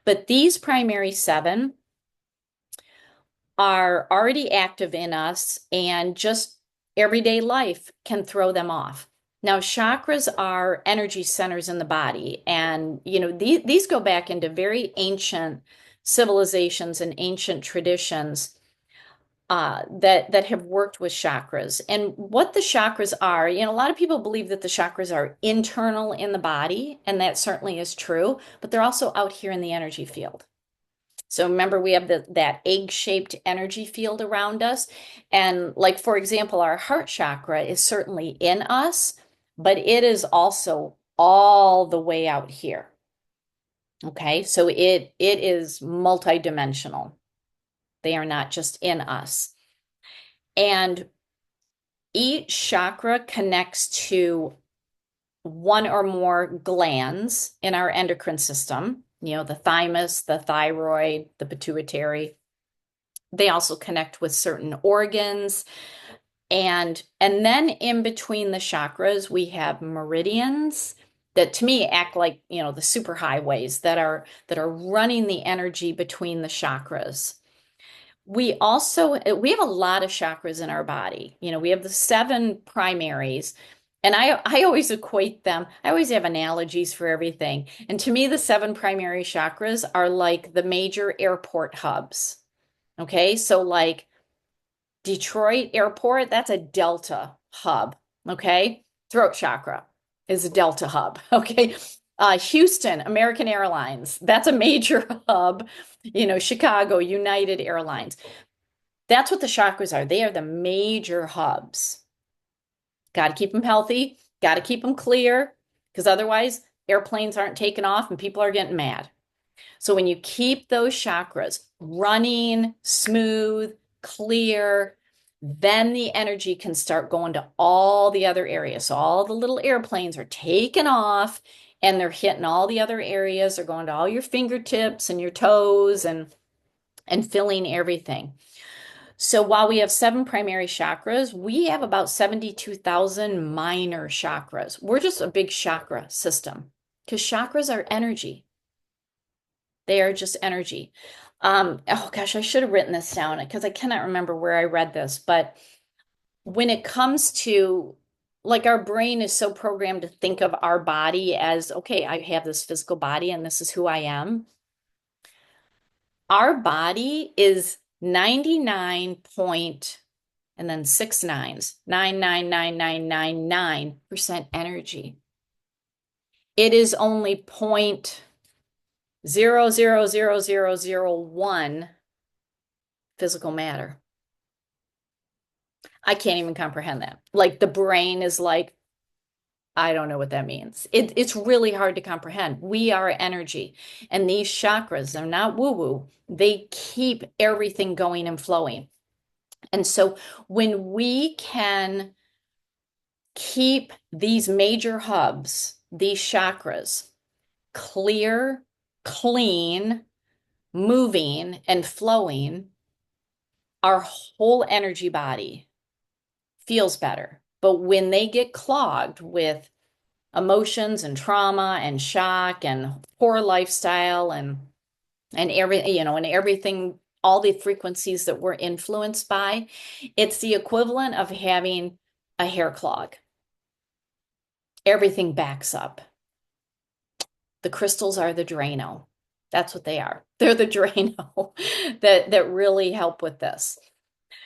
But these primary 7 are already active in us, and just everyday life can throw them off. Now, chakras are energy centers in the body, and these go back into very ancient civilizations and ancient traditions that have worked with chakras. And what the chakras are, a lot of people believe that the chakras are internal in the body, and that certainly is true, but they're also out here in the energy field. So remember, we have that egg-shaped energy field around us. And like, for example, our heart chakra is certainly in us, but it is also all the way out here. Okay, so it is multidimensional. They are not just in us. And each chakra connects to one or more glands in our endocrine system, the thymus, the thyroid, the pituitary. They also connect with certain organs. And then in between the chakras, we have meridians that to me act like, the superhighways that are running the energy between the chakras. We have a lot of chakras in our body. We have the 7 primaries, and I always equate them. I always have analogies for everything. And to me, the 7 primary chakras are like the major airport hubs. Okay, so like Detroit Airport, that's a delta hub. Okay, throat chakra. is a Delta hub. Okay. Houston, American Airlines, that's a major hub. Chicago, United Airlines. That's what the chakras are. They are the major hubs. Got to keep them healthy, got to keep them clear, because otherwise airplanes aren't taking off and people are getting mad. So when you keep those chakras running, smooth, clear, then the energy can start going to all the other areas. So all the little airplanes are taking off and they're hitting all the other areas. They're going to all your fingertips and your toes and filling everything. So while we have 7 primary chakras, we have about 72,000 minor chakras. We're just a big chakra system because chakras are energy. They are just energy. Oh gosh, I should have written this down because I cannot remember where I read this, but when it comes to like our brain is so programmed to think of our body as, okay, I have this physical body and this is who I am. Our body is 99 point and then 6 nines, 9999999% energy. It is only 0.000001 physical matter. I can't even comprehend that. Like the brain is like, I don't know what that means. It's really hard to comprehend. We are energy, and these chakras, they're not woo-woo. They keep everything going and flowing. And so when we can keep these major hubs, these chakras, clear, clean, moving, and flowing, our whole energy body feels better. But when they get clogged with emotions and trauma and shock and poor lifestyle and everything, all the frequencies that we're influenced by, it's the equivalent of having a hair clog. Everything backs up. The crystals are the Drano. That's what they are. They're the Drano that really help with this.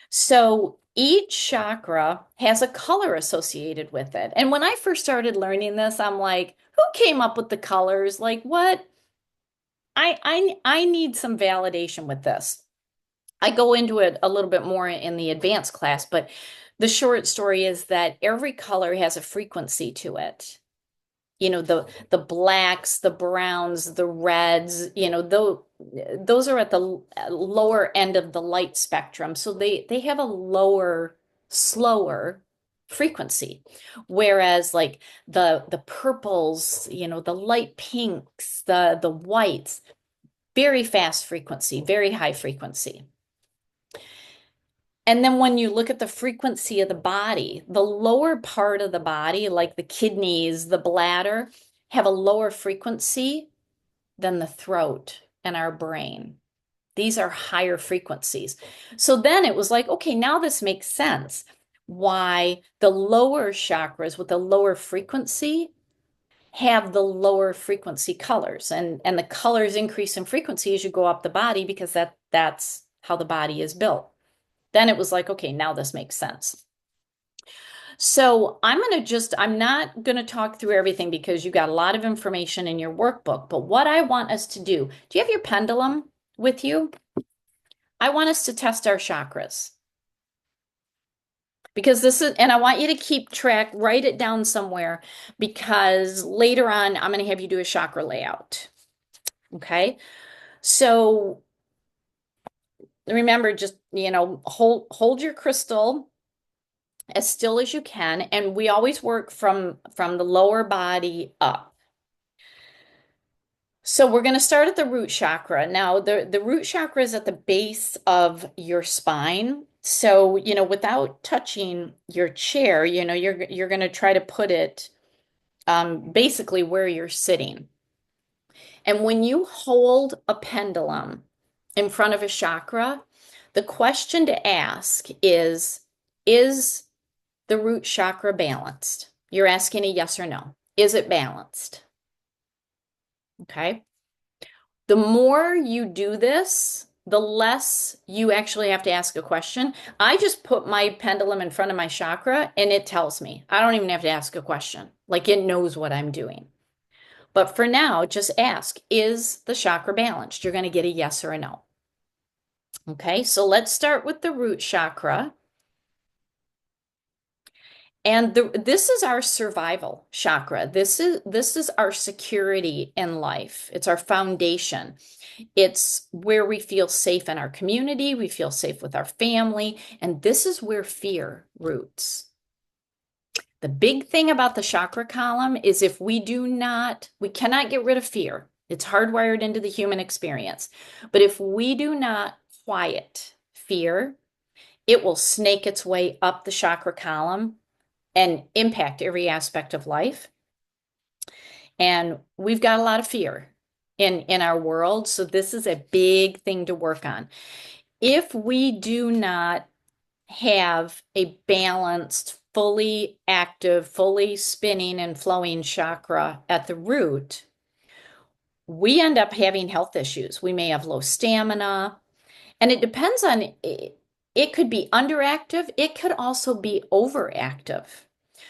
So each chakra has a color associated with it. And when I first started learning this, I'm like, who came up with the colors? Like what? I need some validation with this. I go into it a little bit more in the advanced class, but the short story is that every color has a frequency to it. The blacks, the browns, the reds, those are at the lower end of the light spectrum. So they have a lower, slower frequency. Whereas like the purples, the light pinks, the whites, very fast frequency, very high frequency. And then when you look at the frequency of the body, the lower part of the body, like the kidneys, the bladder, have a lower frequency than the throat and our brain. These are higher frequencies. So then it was like, okay, now this makes sense. Why the lower chakras with the lower frequency have the lower frequency colors. And the colors increase in frequency as you go up the body because that's how the body is built. Then it was like, okay, now this makes sense. So I'm not going to talk through everything because you got a lot of information in your workbook. But what I want us to do you have your pendulum with you? I want us to test our chakras. Because and I want you to keep track, write it down somewhere, because later on, I'm going to have you do a chakra layout. Okay? So remember, just, hold your crystal as still as you can. And we always work from the lower body up. So we're going to start at the root chakra. Now, the root chakra is at the base of your spine. So, without touching your chair, you're going to try to put it basically where you're sitting. And when you hold a pendulum in front of a chakra, the question to ask is the root chakra balanced? You're asking a yes or no. Is it balanced? Okay. The more you do this, the less you actually have to ask a question. I just put my pendulum in front of my chakra and it tells me. I don't even have to ask a question. Like it knows what I'm doing. But for now, just ask, is the chakra balanced? You're going to get a yes or a no. Okay, so let's start with the root chakra. And this is our survival chakra. This is our security in life. It's our foundation. It's where we feel safe in our community, we feel safe with our family, and this is where fear roots. The big thing about the chakra column is if we cannot get rid of fear. It's hardwired into the human experience. But if we do not quiet fear, it will snake its way up the chakra column and impact every aspect of life. And we've got a lot of fear in our world, so this is a big thing to work on. If we do not have a balanced, fully active, fully spinning and flowing chakra at the root, we end up having health issues. We may have low stamina, and it depends on, it could be underactive, it could also be overactive.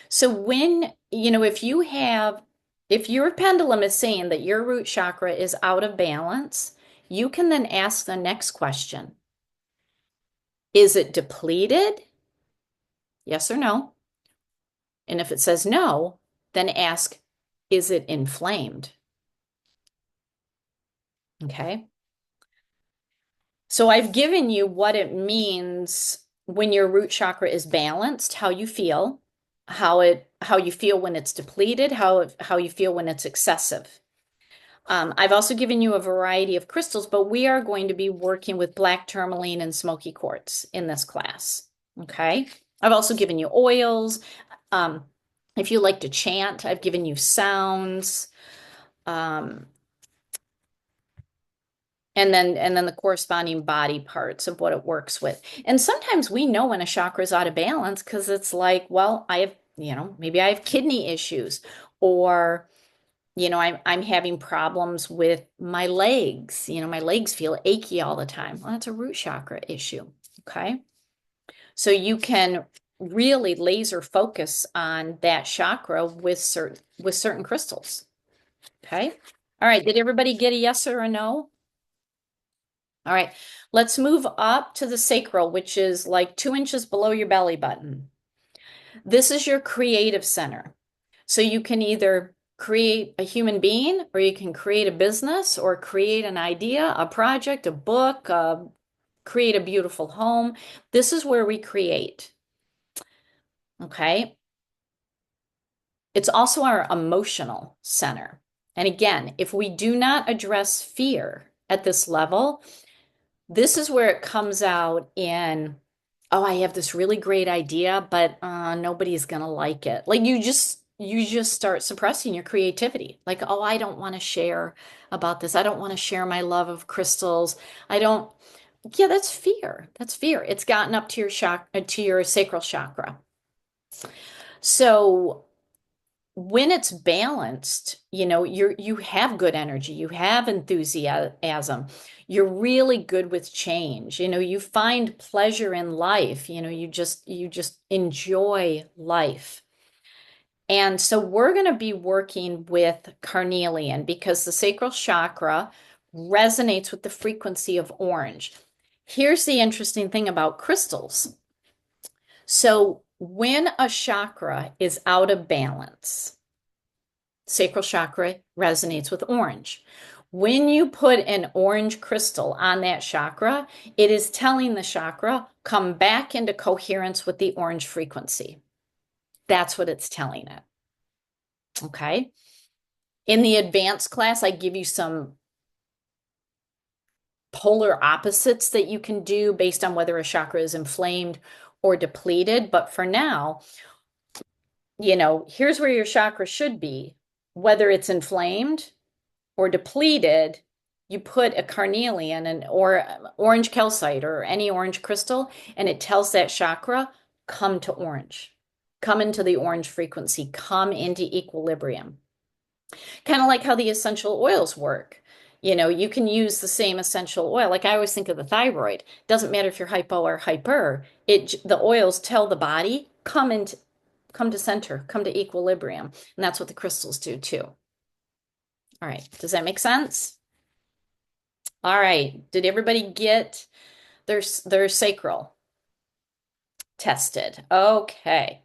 So when, if your pendulum is saying that your root chakra is out of balance, you can then ask the next question. Is it depleted? Yes or no? And if it says no, then ask, is it inflamed? Okay. So I've given you what it means when your root chakra is balanced, how you feel, how you feel when it's depleted, how you feel when it's excessive. I've also given you a variety of crystals, but we are going to be working with black tourmaline and smoky quartz in this class. Okay. I've also given you oils. If you like to chant, I've given you sounds. And then the corresponding body parts of what it works with. And sometimes we know when a chakra is out of balance because it's like, well, I have, maybe I have kidney issues, or, I'm having problems with my legs. My legs feel achy all the time. Well, that's a root chakra issue. Okay. So you can really laser focus on that chakra with certain crystals. Okay. All right. Did everybody get a yes or a no? All right, let's move up to the sacral, which is like 2 inches below your belly button. This is your creative center. So you can either create a human being, or you can create a business, or create an idea, a project, a book, create a beautiful home. This is where we create. Okay. It's also our emotional center. And again, if we do not address fear at this level, this is where it comes out in, oh, I have this really great idea, but nobody's gonna like it. Like you just start suppressing your creativity. Like, oh, I don't want to share about this. I don't want to share my love of crystals. Yeah, that's fear. That's fear. It's gotten up to your sacral chakra. So when it's balanced, you have good energy, you have enthusiasm, you're really good with change, you find pleasure in life, you just enjoy life. And so we're going to be working with carnelian because the sacral chakra resonates with the frequency of orange. Here's the interesting thing about crystals. So when a chakra is out of balance, sacral chakra resonates with orange. When you put an orange crystal on that chakra, it is telling the chakra, come back into coherence with the orange frequency. That's what it's telling it. Okay. In the advanced class, I give you some polar opposites that you can do based on whether a chakra is inflamed or depleted. But for now, here's where your chakra should be. Whether it's inflamed or depleted, you put a carnelian or orange calcite or any orange crystal, and it tells that chakra, come to orange, come into the orange frequency, come into equilibrium. Kind of like how the essential oils work. You can use the same essential oil. Like I always think of the thyroid. Doesn't matter if you're hypo or hyper. The oils tell the body, come come to center, come to equilibrium. And that's what the crystals do too. All right, does that make sense? All right, did everybody get their sacral tested? Okay.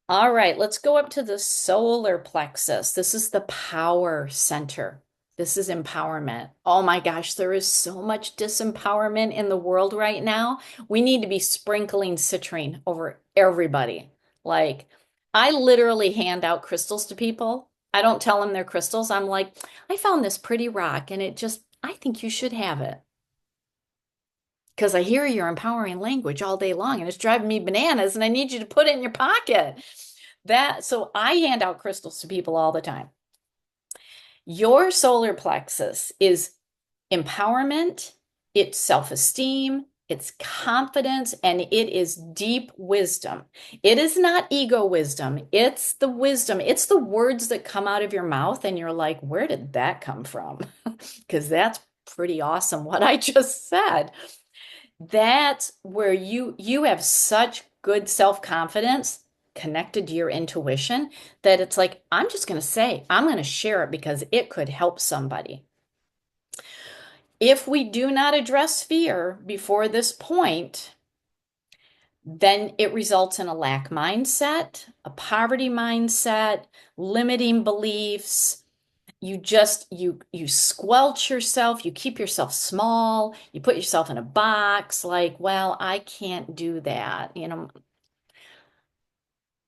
All right, let's go up to the solar plexus. This is the power center. This is empowerment. Oh my gosh, there is so much disempowerment in the world right now. We need to be sprinkling citrine over everybody. Like, I literally hand out crystals to people. I don't tell them they're crystals. I'm like, I found this pretty rock and I think you should have it. Because I hear your empowering language all day long and it's driving me bananas and I need you to put it in your pocket. So I hand out crystals to people all the time. Your solar plexus is empowerment, it's self-esteem, it's confidence, and it is deep wisdom. It is not ego wisdom. It's the wisdom. It's the words that come out of your mouth and you're like, where did that come from? Because that's pretty awesome what I just said. That's where you have such good self-confidence connected to your intuition that it's like, I'm just going to say, I'm going to share it because it could help somebody. If we do not address fear before this point, then it results in a lack mindset, a poverty mindset, limiting beliefs. You squelch yourself, you keep yourself small, you put yourself in a box like, well, I can't do that.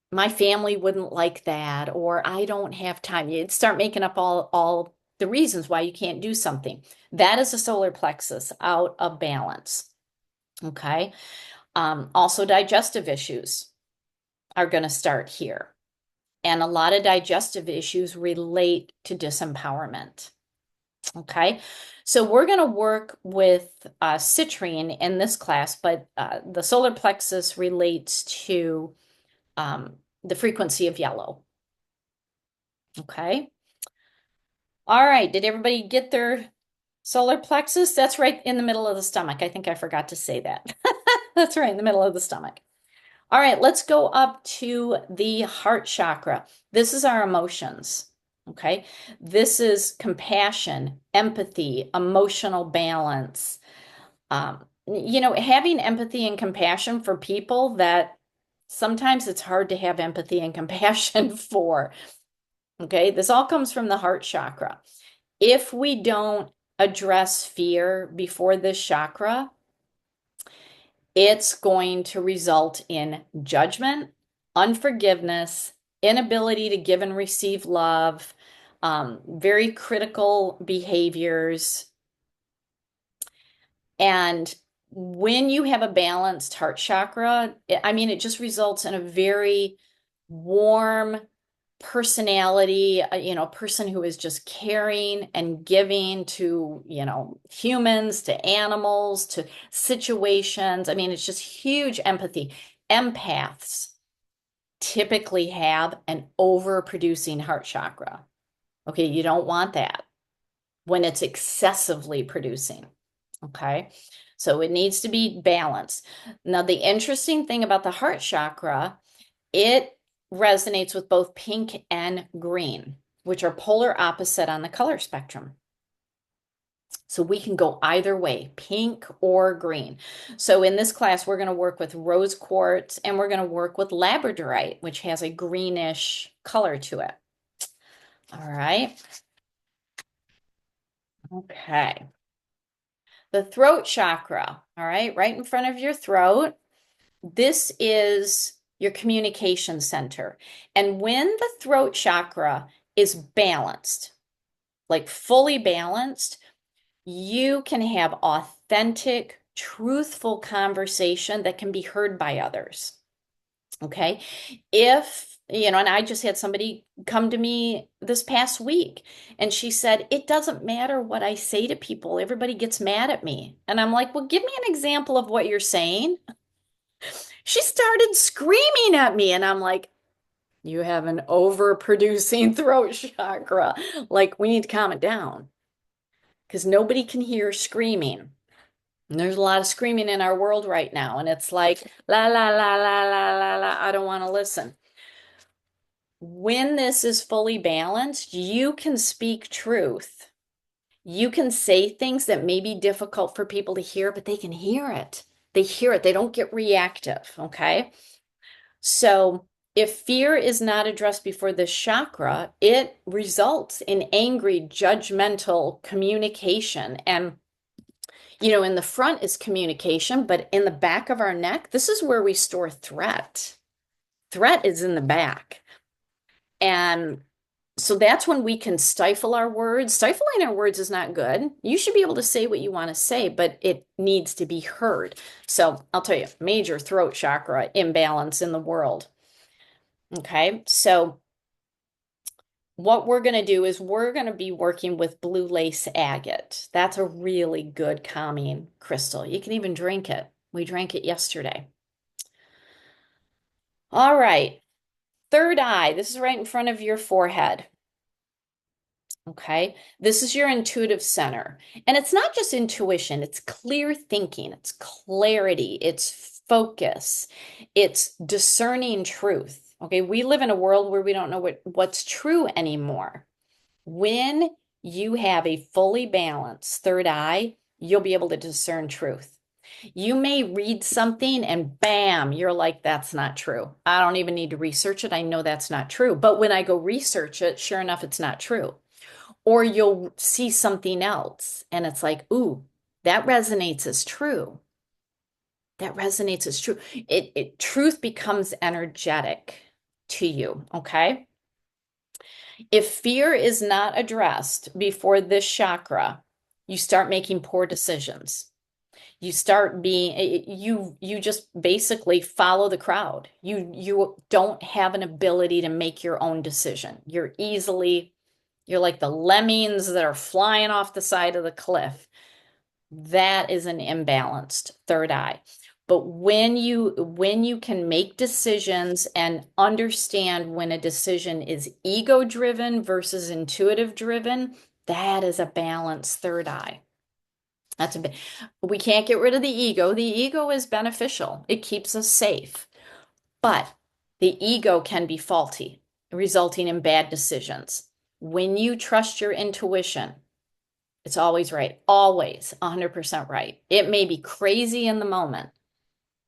My family wouldn't like that, or I don't have time. You'd start making up all the reasons why you can't do something. That is a solar plexus out of balance. Okay. Also, digestive issues are going to start here. And a lot of digestive issues relate to disempowerment. Okay. So we're going to work with citrine in this class, but the solar plexus relates to the frequency of yellow. Okay. All right. Did everybody get their solar plexus? That's right in the middle of the stomach. I think I forgot to say that. That's right in the middle of the stomach. All right. Let's go up to the heart chakra. This is our emotions. Okay. This is compassion, empathy, emotional balance. Having empathy and compassion for people that sometimes it's hard to have empathy and compassion for. Okay, this all comes from the heart chakra. If we don't address fear before this chakra, it's going to result in judgment, unforgiveness, inability to give and receive love, very critical behaviors. And when you have a balanced heart chakra, it just results in a very warm personality, a person who is just caring and giving to, humans, to animals, to situations. It's just huge empathy. Empaths typically have an overproducing heart chakra. Okay, you don't want that when it's excessively producing. Okay, so it needs to be balanced. Now, the interesting thing about the heart chakra, it resonates with both pink and green, which are polar opposite on the color spectrum. So we can go either way, pink or green. So in this class, we're going to work with rose quartz and we're going to work with labradorite, which has a greenish color to it. All right. Okay. The throat chakra, all right, right in front of your throat. This is your communication center. And when the throat chakra is balanced, like fully balanced, you can have authentic, truthful conversation that can be heard by others. Okay. And I just had somebody come to me this past week and she said, it doesn't matter what I say to people. Everybody gets mad at me. And I'm like, well, give me an example of what you're saying. She started screaming at me and I'm like, you have an overproducing throat chakra. Like, we need to calm it down because nobody can hear screaming. And there's a lot of screaming in our world right now. And it's like, la, la, la, la, la, la, la, I don't want to listen. when this is fully balanced, you can speak truth. You can say things that may be difficult for people to hear, but they can hear it. They hear it. They don't get reactive. Okay. So if fear is not addressed before this chakra, it results in angry, judgmental communication. And, in the front is communication, but in the back of our neck, this is where we store threat. Threat is in the back. And so that's when we can stifle our words. Stifling our words is not good. You should be able to say what you want to say, but it needs to be heard. So I'll tell you, major throat chakra imbalance in the world. Okay, so what we're going to do is we're going to be working with blue lace agate. That's a really good calming crystal. You can even drink it. We drank it yesterday. All right, third eye. This is right in front of your forehead. Okay, this is your intuitive center. And it's not just intuition, it's clear thinking, it's clarity, it's focus, it's discerning truth. Okay, we live in a world where we don't know what's true anymore. When you have a fully balanced third eye, you'll be able to discern truth. You may read something and bam, you're like, that's not true. I don't even need to research it. I know that's not true. But when I go research it, sure enough, it's not true. Or you'll see something else and it's like, ooh, that resonates as true. That resonates as true. Truth becomes energetic to you, okay? If fear is not addressed before this chakra, you start making poor decisions. You start being, you just basically follow the crowd. You don't have an ability to make your own decision. You're like the lemmings that are flying off the side of the cliff. That is an imbalanced third eye. But when you can make decisions and understand when a decision is ego driven versus intuitive driven, that is a balanced third eye. We can't get rid of the ego. The ego is beneficial. It keeps us safe. But the ego can be faulty, resulting in bad decisions. When you trust your intuition, it's always right, always 100% right. It may be crazy in the moment.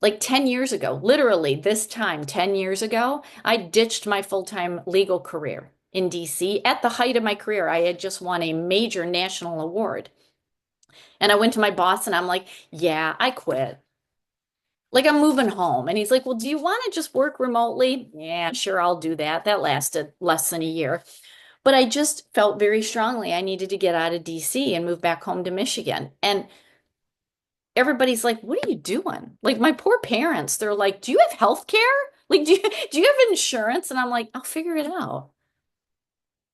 Like 10 years ago, literally this time, 10 years ago, I ditched my full-time legal career in DC. At the height of my career, I had just won a major national award. And I went to my boss and I'm like, yeah, I quit. Like I'm moving home. And he's like, well, do you want to just work remotely? Yeah, sure, I'll do that. That lasted less than a year. But I just felt very strongly I needed to get out of DC and move back home to Michigan. And everybody's like, what are you doing? Like my poor parents, they're like, do you have health care? Like, do you have insurance? And I'm like, I'll figure it out.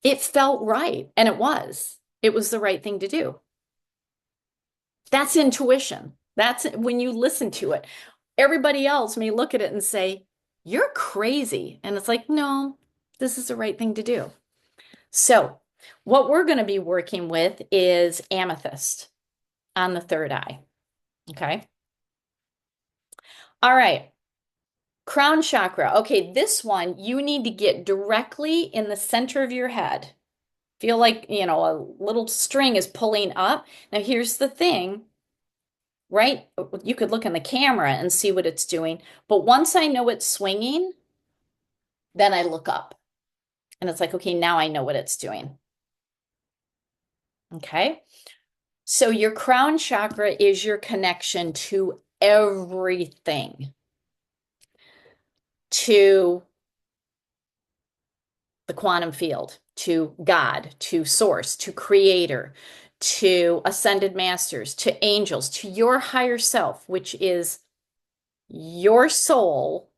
It felt right. And it was. It was the right thing to do. That's intuition. That's when you listen to it. Everybody else may look at it and say, you're crazy. And it's like, no, this is the right thing to do. So what we're going to be working with is amethyst on the third eye. Okay. All right. Crown chakra. Okay, this one you need to get directly in the center of your head. Feel like, a little string is pulling up. Now, here's the thing, right? You could look in the camera and see what it's doing. But once I know it's swinging, then I look up. And it's like, okay, now I know what it's doing. Okay. So your crown chakra is your connection to everything, to the quantum field, to God, to source, to creator, to ascended masters, to angels, to your higher self, which is your soul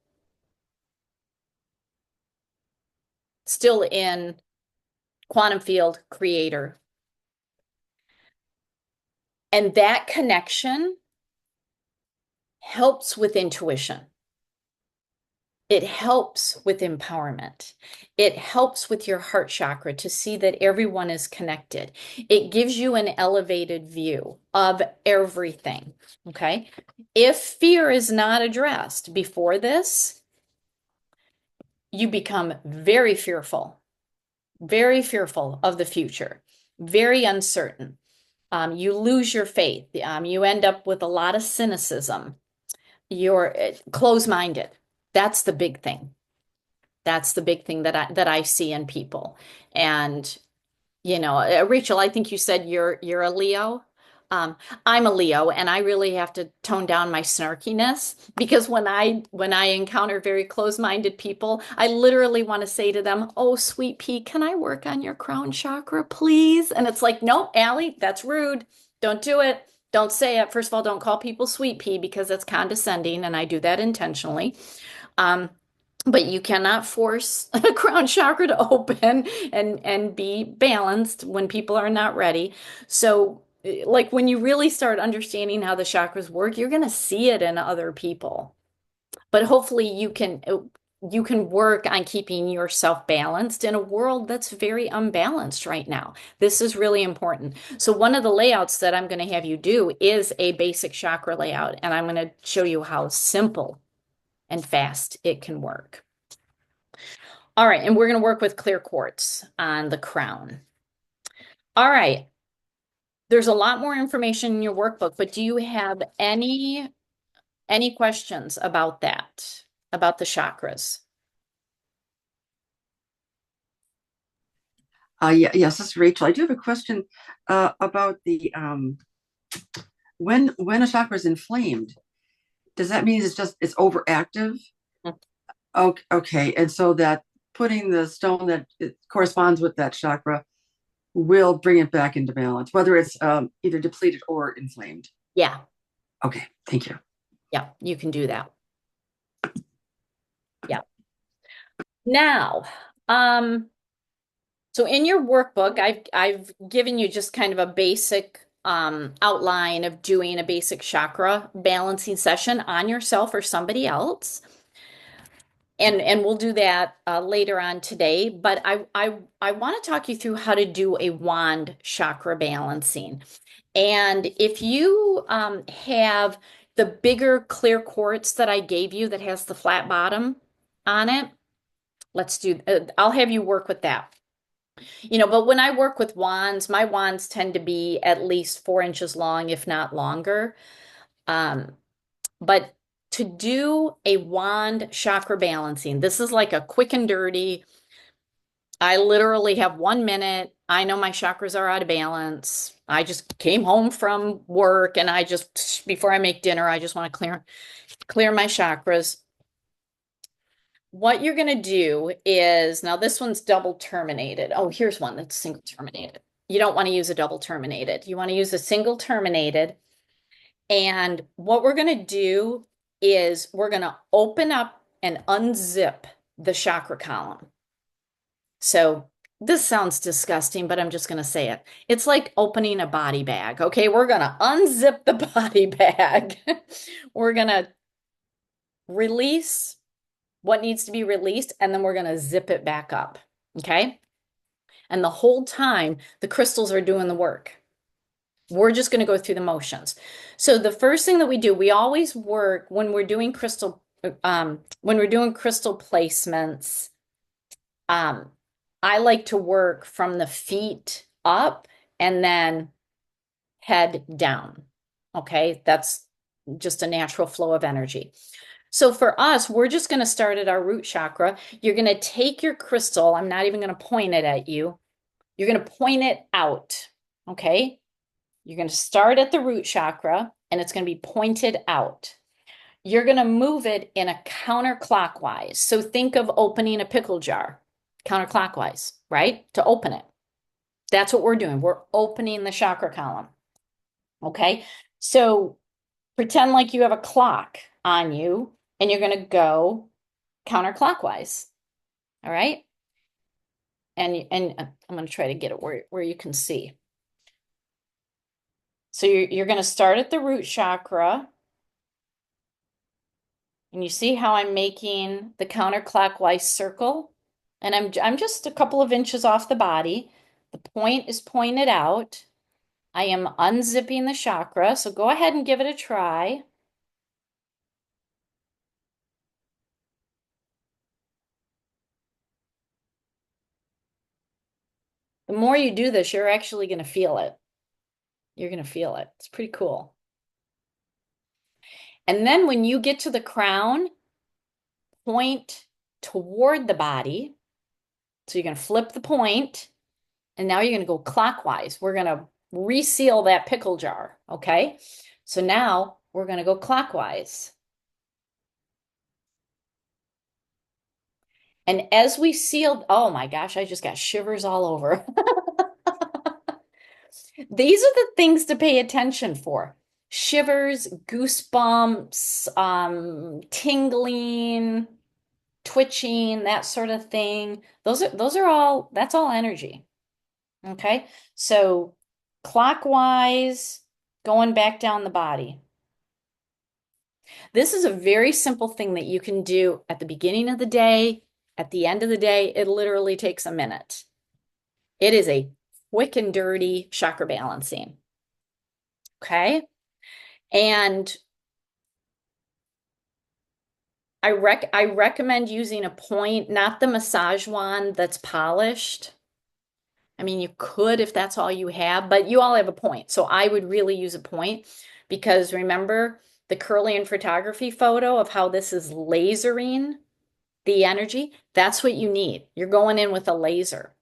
still in quantum field creator. And that connection helps with intuition. It helps with empowerment. It helps with your heart chakra to see that everyone is connected. It gives you an elevated view of everything, okay? If fear is not addressed before this, you become very fearful of the future, very uncertain. You lose your faith. You end up with a lot of cynicism. You're closed-minded. That's the big thing. That's the big thing that I see in people. And Rachel, I think you said you're a Leo. Um, I'm a Leo, and I really have to tone down my snarkiness because when I encounter very close-minded people, I literally want to say to them, "Oh, sweet pea, can I work on your crown chakra, please?" And it's like, "No, Allie, that's rude. Don't do it. Don't say it. First of all, don't call people sweet pea because that's condescending, and I do that intentionally." Um, but you cannot force a crown chakra to open and be balanced when people are not ready. So, like when you really start understanding how the chakras work, you're going to see it in other people. But hopefully you can work on keeping yourself balanced in a world that's very unbalanced right now. This is really important. So one of the layouts that I'm going to have you do is a basic chakra layout, and I'm going to show you how simple and fast it can work. All right, and we're going to work with clear quartz on the crown. All right, there's a lot more information in your workbook, but do you have any questions about that, about the chakras? Yes, this is Rachel. I do have a question about the when a chakra is inflamed, does that mean it's overactive? Okay, okay, and so that putting the stone that it corresponds with that chakra will bring it back into balance, whether it's either depleted or inflamed. Yeah, Okay, thank you. yeah, you can do that. Yeah. Now, so in your workbook, I've given you just kind of a basic outline of doing a basic chakra balancing session on yourself or somebody else. And we'll do that later on today, but I want to talk you through how to do a wand chakra balancing. And if you have the bigger clear quartz that I gave you that has the flat bottom on it, I'll have you work with that. But when I work with wands, my wands tend to be at least 4 inches long, if not longer. But to do a wand chakra balancing, this is like a quick and dirty. I literally have 1 minute. I know my chakras are out of balance. I just came home from work and before I make dinner, I just want to clear my chakras. What you're going to do is, now this one's double terminated. Oh, here's one that's single terminated. You don't want to use a double terminated. You want to use a single terminated. And what we're going to do is we're going to open up and unzip the chakra column. So this sounds disgusting, but I'm just going to say it. It's like opening a body bag. Okay, we're going to unzip the body bag. We're going to release what needs to be released, and then we're going to zip it back up. Okay? And the whole time, the crystals are doing the work. We're just going to go through the motions. So the first thing that we do, we always work when we're doing crystal placements. I like to work from the feet up and then head down. Okay, that's just a natural flow of energy. So for us, we're just going to start at our root chakra. You're going to take your crystal. I'm not even going to point it at you. You're going to point it out. Okay. You're going to start at the root chakra and it's going to be pointed out. You're going to move it in a counterclockwise. So think of opening a pickle jar counterclockwise, right? To open it. That's what we're doing. We're opening the chakra column. Okay. So pretend like you have a clock on you and you're going to go counterclockwise. All right. And I'm going to try to get it where you can see. So you're going to start at the root chakra. And you see how I'm making the counterclockwise circle? And I'm just a couple of inches off the body. The point is pointed out. I am unzipping the chakra. So go ahead and give it a try. The more you do this, you're actually going to feel it. You're going to feel it. It's pretty cool. And then when you get to the crown, point toward the body. So you're going to flip the point, and now you're going to go clockwise. We're going to reseal that pickle jar, okay? So now we're going to go clockwise. And as we sealed, oh my gosh, I just got shivers all over. These are the things to pay attention for. Shivers, goosebumps, tingling, twitching, that sort of thing. Those are all, that's all energy. Okay? So clockwise, going back down the body. This is a very simple thing that you can do at the beginning of the day, at the end of the day. It literally takes a minute. It is a quick and dirty chakra balancing. Okay? And I recommend using a point, not the massage wand that's polished. I mean, you could if that's all you have, but you all have a point. So I would really use a point because remember the Kirlian photography photo of how this is lasering the energy? That's what you need. You're going in with a laser.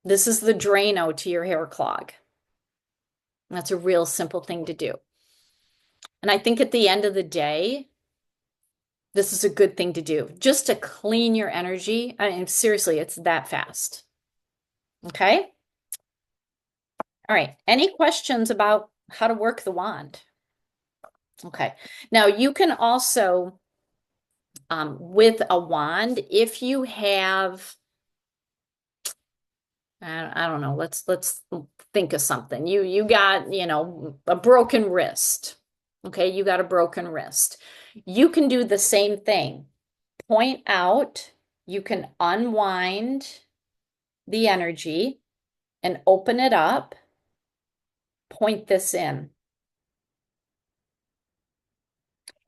This is the Drano to your hair clog. That's a real simple thing to do. And I think at the end of the day, this is a good thing to do just to clean your energy. I mean, seriously, it's that fast. Okay? All right. Any questions about how to work the wand? Okay. Now you can also, with a wand, if you have, I don't know, let's think of something. You got, a broken wrist. Okay, you got a broken wrist. You can do the same thing. Point out, you can unwind the energy and open it up. Point this in.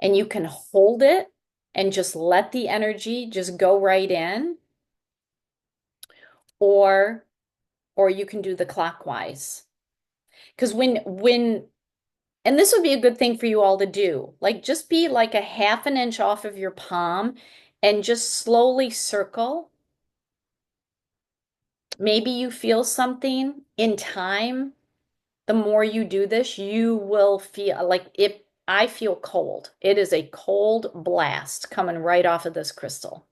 And you can hold it and just let the energy just go right in. Or you can do the clockwise. Because and this would be a good thing for you all to do. Like just be like a half an inch off of your palm and just slowly circle. Maybe you feel something in time. The more you do this, you will feel like if I feel cold. It is a cold blast coming right off of this crystal.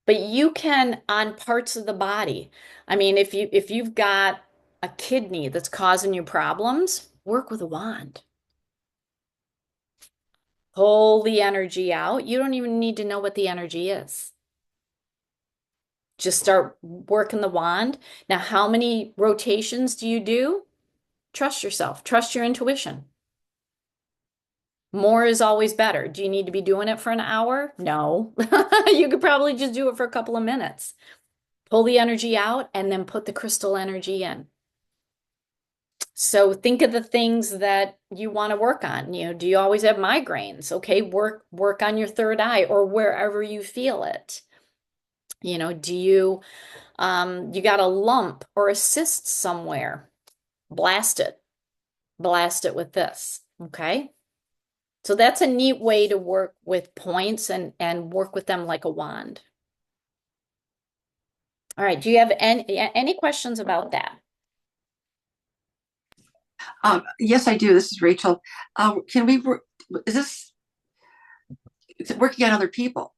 But you can on parts of the body. I mean, if you've got a kidney that's causing you problems, work with a wand. Pull the energy out. You don't even need to know what the energy is. Just start working the wand. Now, how many rotations do you do? Trust yourself. Trust your intuition. More is always better. Do you need to be doing it for an hour? No. You could probably just do it for a couple of minutes. Pull the energy out and then put the crystal energy in. So think of the things that you want to work on. Do you always have migraines? Okay, work on your third eye or wherever you feel it. Do you got a lump or a cyst somewhere? Blast it. Blast it with this. Okay. So that's a neat way to work with points and work with them like a wand. All right. Do you have any questions about that? Yes, I do. This is Rachel. Can we work? Is this working on other people?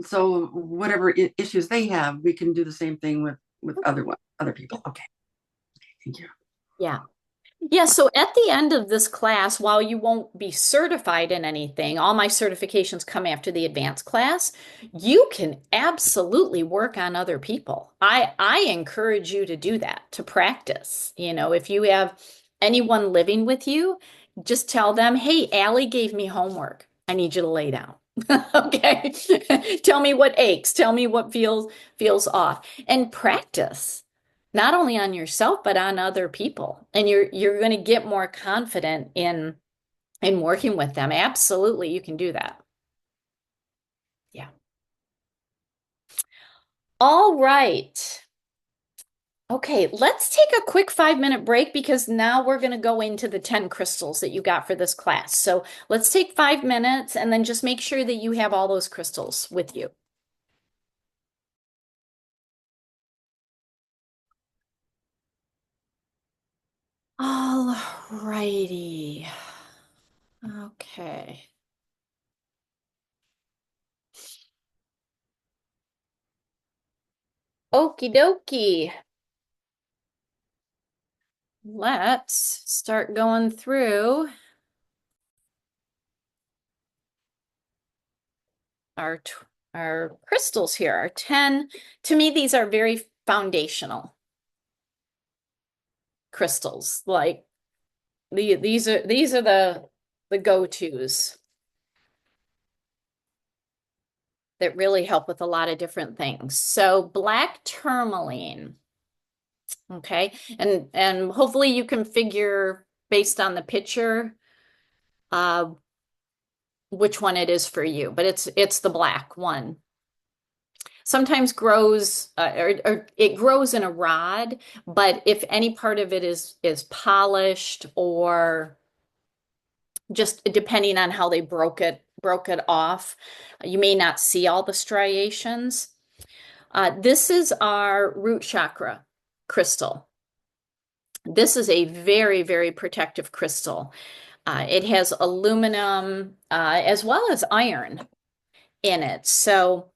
So whatever issues they have, we can do the same thing with other people. Okay. Thank you. Yeah. Yeah, so at the end of this class, while you won't be certified in anything, all my certifications come after the advanced class, you can absolutely work on other people. I encourage you to do that, to practice. If you have anyone living with you, just tell them, hey, Allie gave me homework. I need you to lay down. Okay. Tell me what aches. Tell me what feels off. And practice. Not only on yourself, but on other people. And you're going to get more confident in working with them. Absolutely, you can do that. Yeah. All right. Okay, let's take a quick 5-minute break because now we're going to go into the 10 crystals that you got for this class. So let's take 5 minutes and then just make sure that you have all those crystals with you. All righty. Okay. Okie dokie. Let's start going through our our crystals here. Our 10. To me, these are very foundational crystals. Like these are the go-tos that really help with a lot of different things. So black tourmaline. Okay. And hopefully you can figure based on the picture uh which one it is for you, but it's the black one. Sometimes grows or it grows in a rod, but if any part of it is polished or just depending on how they broke it off, you may not see all the striations. This is our root chakra crystal. This is a very, very protective crystal. It has aluminum as well as iron in it. So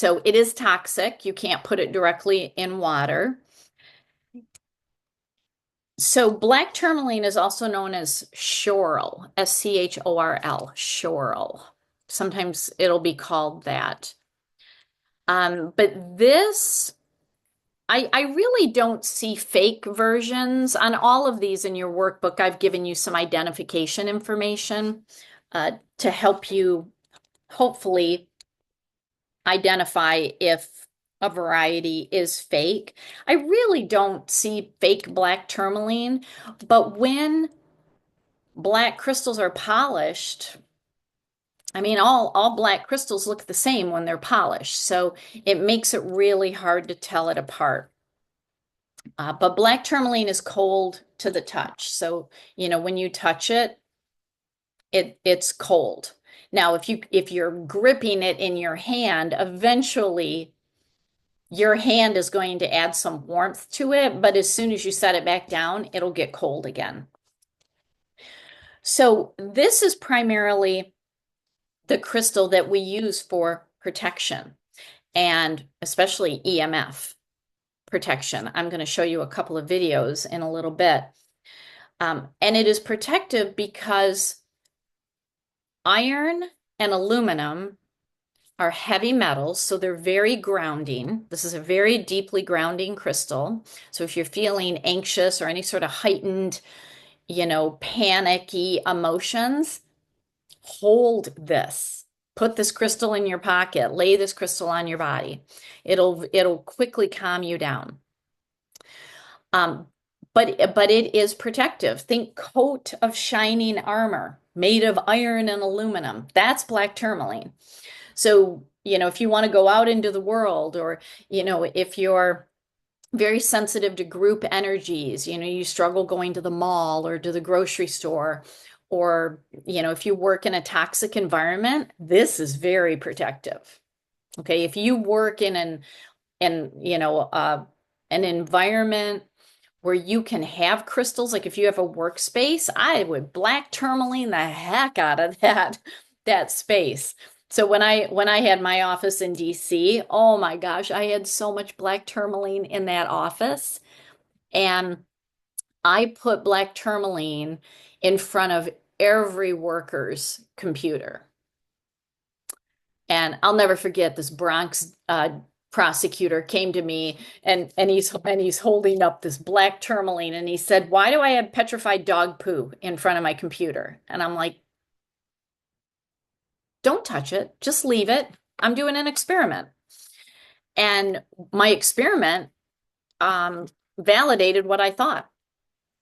it is toxic. You can't put it directly in water. So black tourmaline is also known as schorl, schorl, schorl. Sometimes it'll be called that. But this, I really don't see fake versions. On all of these in your workbook, I've given you some identification information to help you hopefully identify if a variety is fake. I really don't see fake black tourmaline, but when black crystals are polished, I mean, all black crystals look the same when they're polished, so it makes it really hard to tell it apart. But black tourmaline is cold to the touch, so when you touch it, it's cold. Now, if you're gripping it in your hand, eventually your hand is going to add some warmth to it, but as soon as you set it back down, it'll get cold again. So this is primarily the crystal that we use for protection and especially EMF protection. I'm going to show you a couple of videos in a little bit. And it is protective because iron and aluminum are heavy metals, so they're very grounding. This is a very deeply grounding crystal. So if you're feeling anxious or any sort of heightened, panicky emotions, hold this. Put this crystal in your pocket. Lay this crystal on your body. It'll quickly calm you down. But it is protective. Think coat of shining armor made of iron and aluminum. That's black tourmaline. So, if you want to go out into the world or, if you're very sensitive to group energies, you struggle going to the mall or to the grocery store, or, if you work in a toxic environment, this is very protective. Okay. If you work in an environment where you can have crystals, like if you have a workspace, I would black tourmaline the heck out of that space. So when I had my office in DC, oh my gosh, I had so much black tourmaline in that office. And I put black tourmaline in front of every worker's computer. And I'll never forget this Bronx prosecutor came to me and he's holding up this black tourmaline and he said, "Why do I have petrified dog poo in front of my computer?" And I'm like, "Don't touch it. Just leave it. I'm doing an experiment." And my experiment validated what I thought.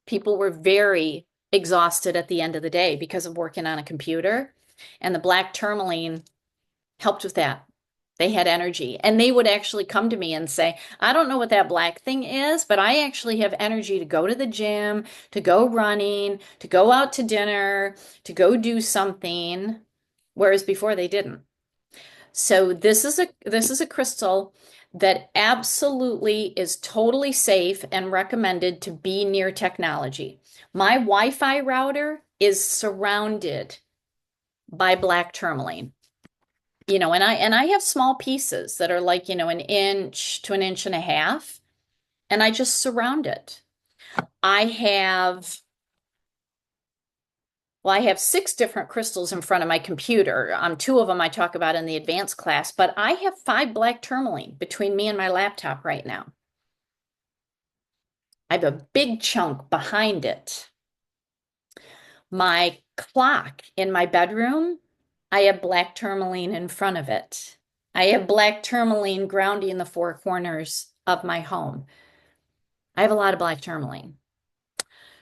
People were very exhausted at the end of the day because of working on a computer, and the black tourmaline helped with that. They had energy. And they would actually come to me and say, I don't know what that black thing is, but I actually have energy to go to the gym, to go running, to go out to dinner, to go do something, whereas before they didn't. So this is a crystal that absolutely is totally safe and recommended to be near technology. My Wi-Fi router is surrounded by black tourmaline. And I have small pieces that are like, an inch to an inch and a half, and I just surround it. I have Well, I have 6 different crystals in front of my computer. 2 of them I talk about in the advanced class, but I have 5 black tourmaline between me and my laptop right now. I have a big chunk behind it. My clock in my bedroom, I have black tourmaline in front of it. I have black tourmaline grounding the 4 corners of my home. I have a lot of black tourmaline.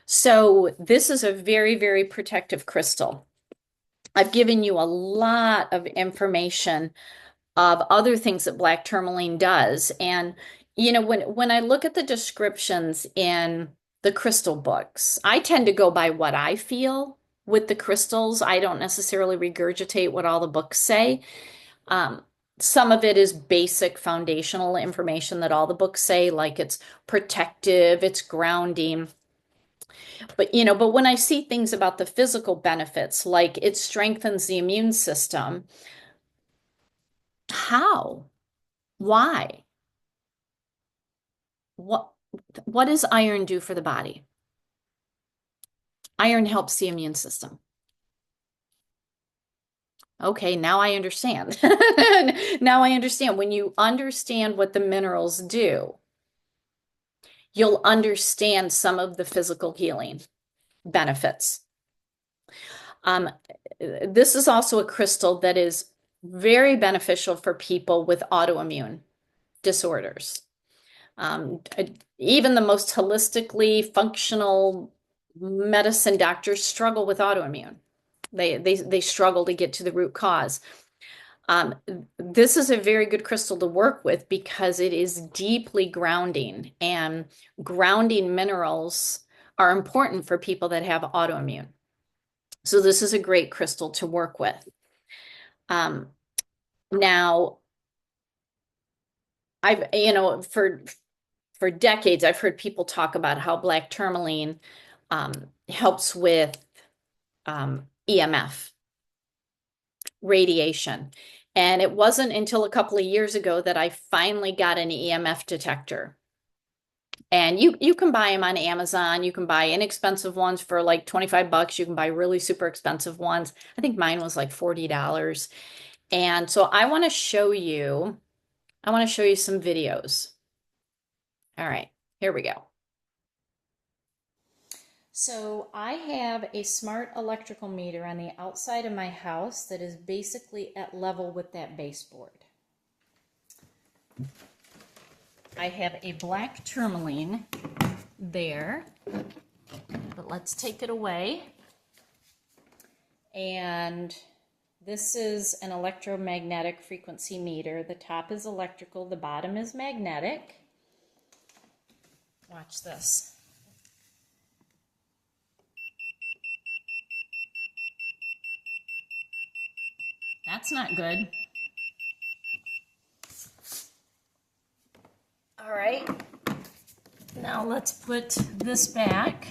So this is a very, very protective crystal. I've given you a lot of information of other things that black tourmaline does. And when I look at the descriptions in the crystal books, I tend to go by what I feel with the crystals. I don't necessarily regurgitate what all the books say. Some of it is basic foundational information that all the books say, like it's protective, it's grounding. But when I see things about the physical benefits, like it strengthens the immune system, how? Why? What does iron do for the body? Iron helps the immune system. Okay, now I understand. Now I understand. When you understand what the minerals do, you'll understand some of the physical healing benefits. This is also a crystal that is very beneficial for people with autoimmune disorders. Even the most holistically functional medicine doctors struggle with autoimmune. They struggle to get to the root cause. This is a very good crystal to work with because it is deeply grounding, and grounding minerals are important for people that have autoimmune. So this is a great crystal to work with. Now, for decades, I've heard people talk about how black tourmaline helps with EMF radiation. And it wasn't until a couple of years ago that I finally got an EMF detector. And you can buy them on Amazon. You can buy inexpensive ones for like 25 bucks. You can buy really super expensive ones. I think mine was like $40. And so I want to show you some videos. All right, here we go. So I have a smart electrical meter on the outside of my house that is basically at level with that baseboard. I have a black tourmaline there, but let's take it away. And this is an electromagnetic frequency meter. The top is electrical, the bottom is magnetic. Watch this. That's not good. All right, now let's put this back.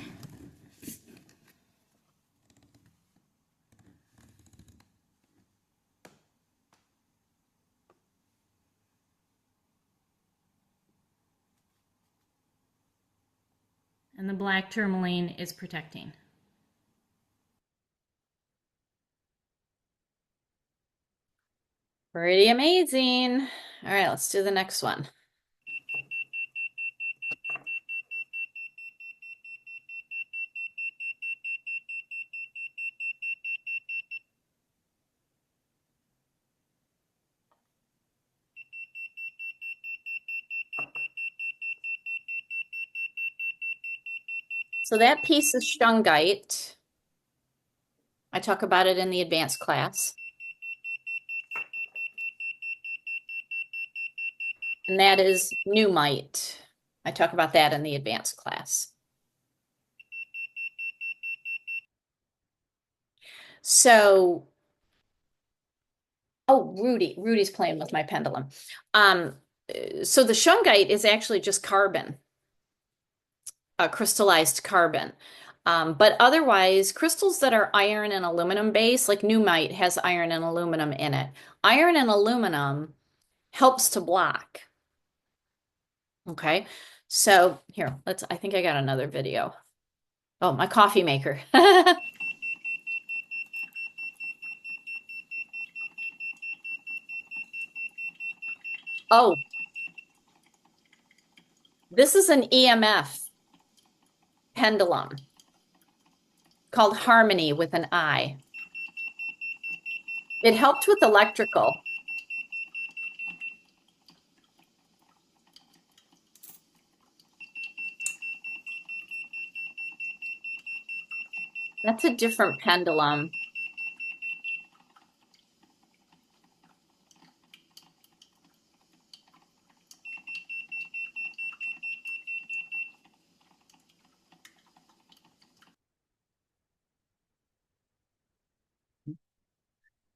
And the black tourmaline is protecting. Pretty amazing. All right, let's do the next one. So that piece is shungite. I talk about it in the advanced class. and that is Newmite. I talk about that in the advanced class. So, oh, Rudy's playing with my pendulum. So the shungite is actually just carbon, crystallized carbon. But otherwise, crystals that are iron and aluminum based, like Newmite has iron and aluminum in it. Iron and aluminum helps to block. Okay, so here, I think I got another video. Oh, my coffee maker. Oh, this is an EMF pendulum called Harmony with an I. It helped with electrical. That's a different pendulum.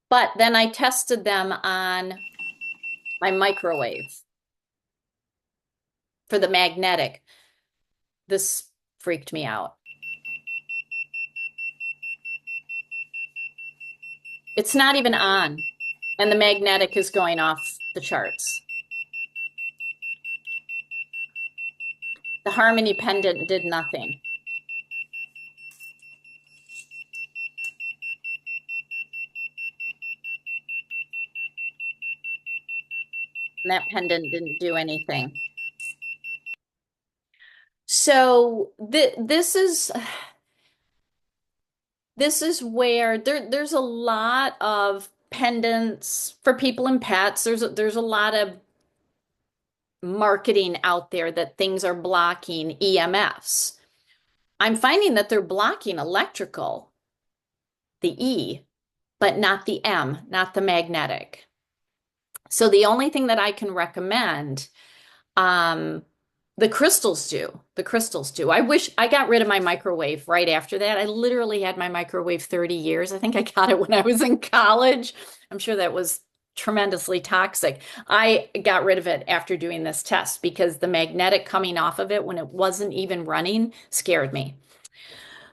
But then I tested them on my microwave for the magnetic. This freaked me out. It's not even on, and the magnetic is going off the charts. The Harmony pendant did nothing. And that pendant didn't do anything. So this is where there's a lot of pendants for people and pets. There's a lot of marketing out there that things are blocking EMFs. I'm finding that they're blocking electrical, the E, but not the M, not the magnetic. So the only thing that I can recommend, the crystals do. The crystals do. I wish I got rid of my microwave right after that. I literally had my microwave 30 years. I think I got it when I was in college. I'm sure that was tremendously toxic. I got rid of it after doing this test because the magnetic coming off of it when it wasn't even running scared me.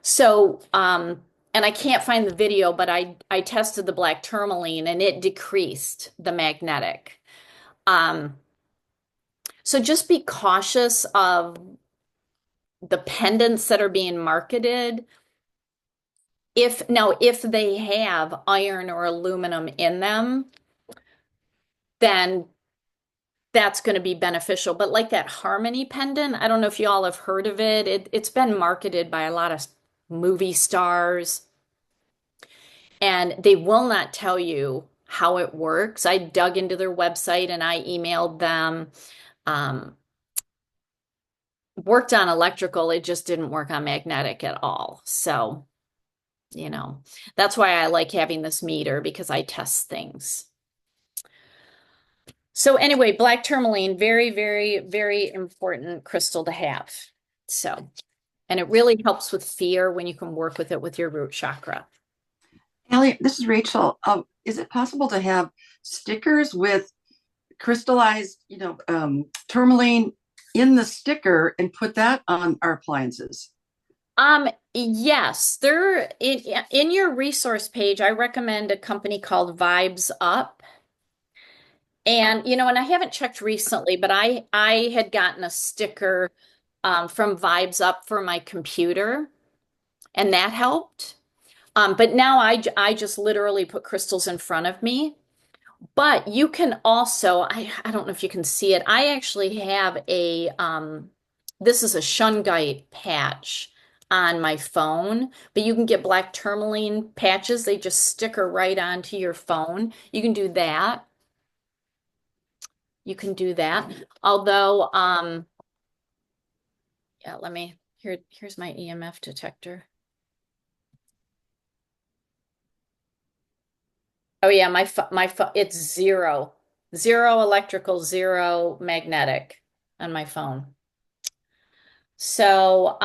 So, and I can't find the video, but I tested the black tourmaline and it decreased the magnetic. So just be cautious of the pendants that are being marketed. If they have iron or aluminum in them, then that's going to be beneficial. But like that Harmony pendant, I don't know if you all have heard of it. It's been marketed by a lot of movie stars, and they will not tell you how it works. I dug into their website and I emailed them. Worked on electrical, it just didn't work on magnetic at all. So, that's why I like having this meter because I test things. So anyway, black tourmaline, very, very, very important crystal to have. So, and it really helps with fear when you can work with it with your root chakra. Allie, this is Rachel. Is it possible to have stickers with crystallized, tourmaline in the sticker and put that on our appliances? Yes, there in your resource page, I recommend a company called Vibes Up. And and I haven't checked recently, but I had gotten a sticker from Vibes Up for my computer, and that helped. But now I just literally put crystals in front of me. But you can also, I don't know if you can see it. I actually have this is a shungite patch on my phone, but you can get black tourmaline patches. They just sticker right onto your phone. You can do that. You can do that. Although, yeah, here's my EMF detector. Oh yeah, my phone, it's 0. Zero electrical, zero magnetic on my phone. So,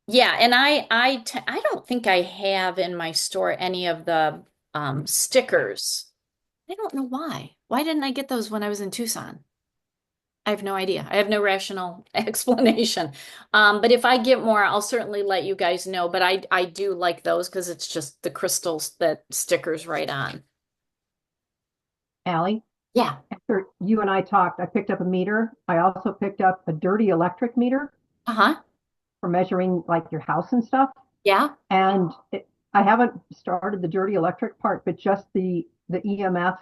yeah, and I don't think I have in my store any of the stickers. I don't know why. Why didn't I get those when I was in Tucson? I have no idea. I have no rational explanation. But if I get more, I'll certainly let you guys know. But I do like those because it's just the crystals that stickers right on. Allie, Yeah. after you and I talked, I picked up a meter. I also picked up a dirty electric meter Uh-huh. for measuring like your house and stuff. Yeah. And I haven't started the dirty electric part, but just the EMF.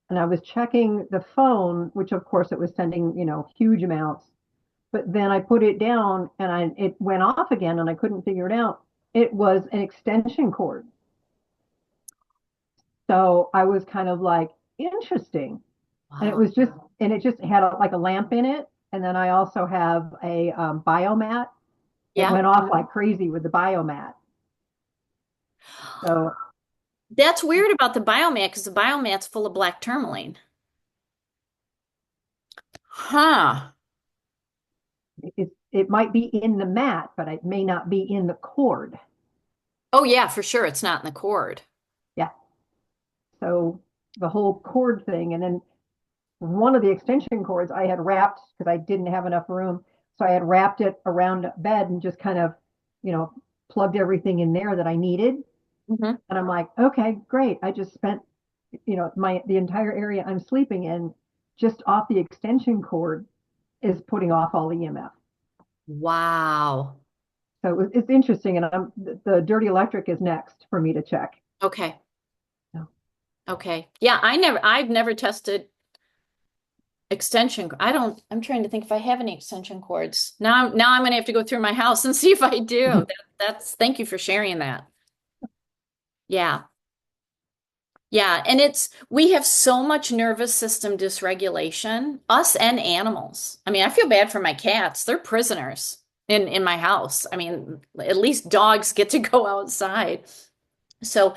And I was checking the phone, which of course it was sending, huge amounts. But then I put it down and it went off again and I couldn't figure it out. It was an extension cord. So I was kind of like, interesting. And Wow. it just had like a lamp in it. And then I also have a biomat. It Yeah. went off like crazy with the biomat. So That's weird about the biomat because the biomat's full of black tourmaline. Huh. it might be in the mat, but it may not be in the cord. Oh yeah, for sure. It's not in the cord. Yeah. So the whole cord thing. And then one of the extension cords I had wrapped because I didn't have enough room. So I had wrapped it around bed and just kind of, plugged everything in there that I needed. Mhm. And I'm like, okay, great. I just spent, the entire area I'm sleeping in just off the extension cord is putting off all the EMF. Wow. So it's interesting. And the dirty electric is next for me to check. Okay. So, Okay. Yeah, I've never tested extension. I'm trying to think if I have any extension cords. Now I'm gonna have to go through my house and see if I do. Thank you for sharing that. Yeah. Yeah, and we have so much nervous system dysregulation, us and animals. I mean, I feel bad for my cats. They're prisoners in my house. I mean, at least dogs get to go outside. So,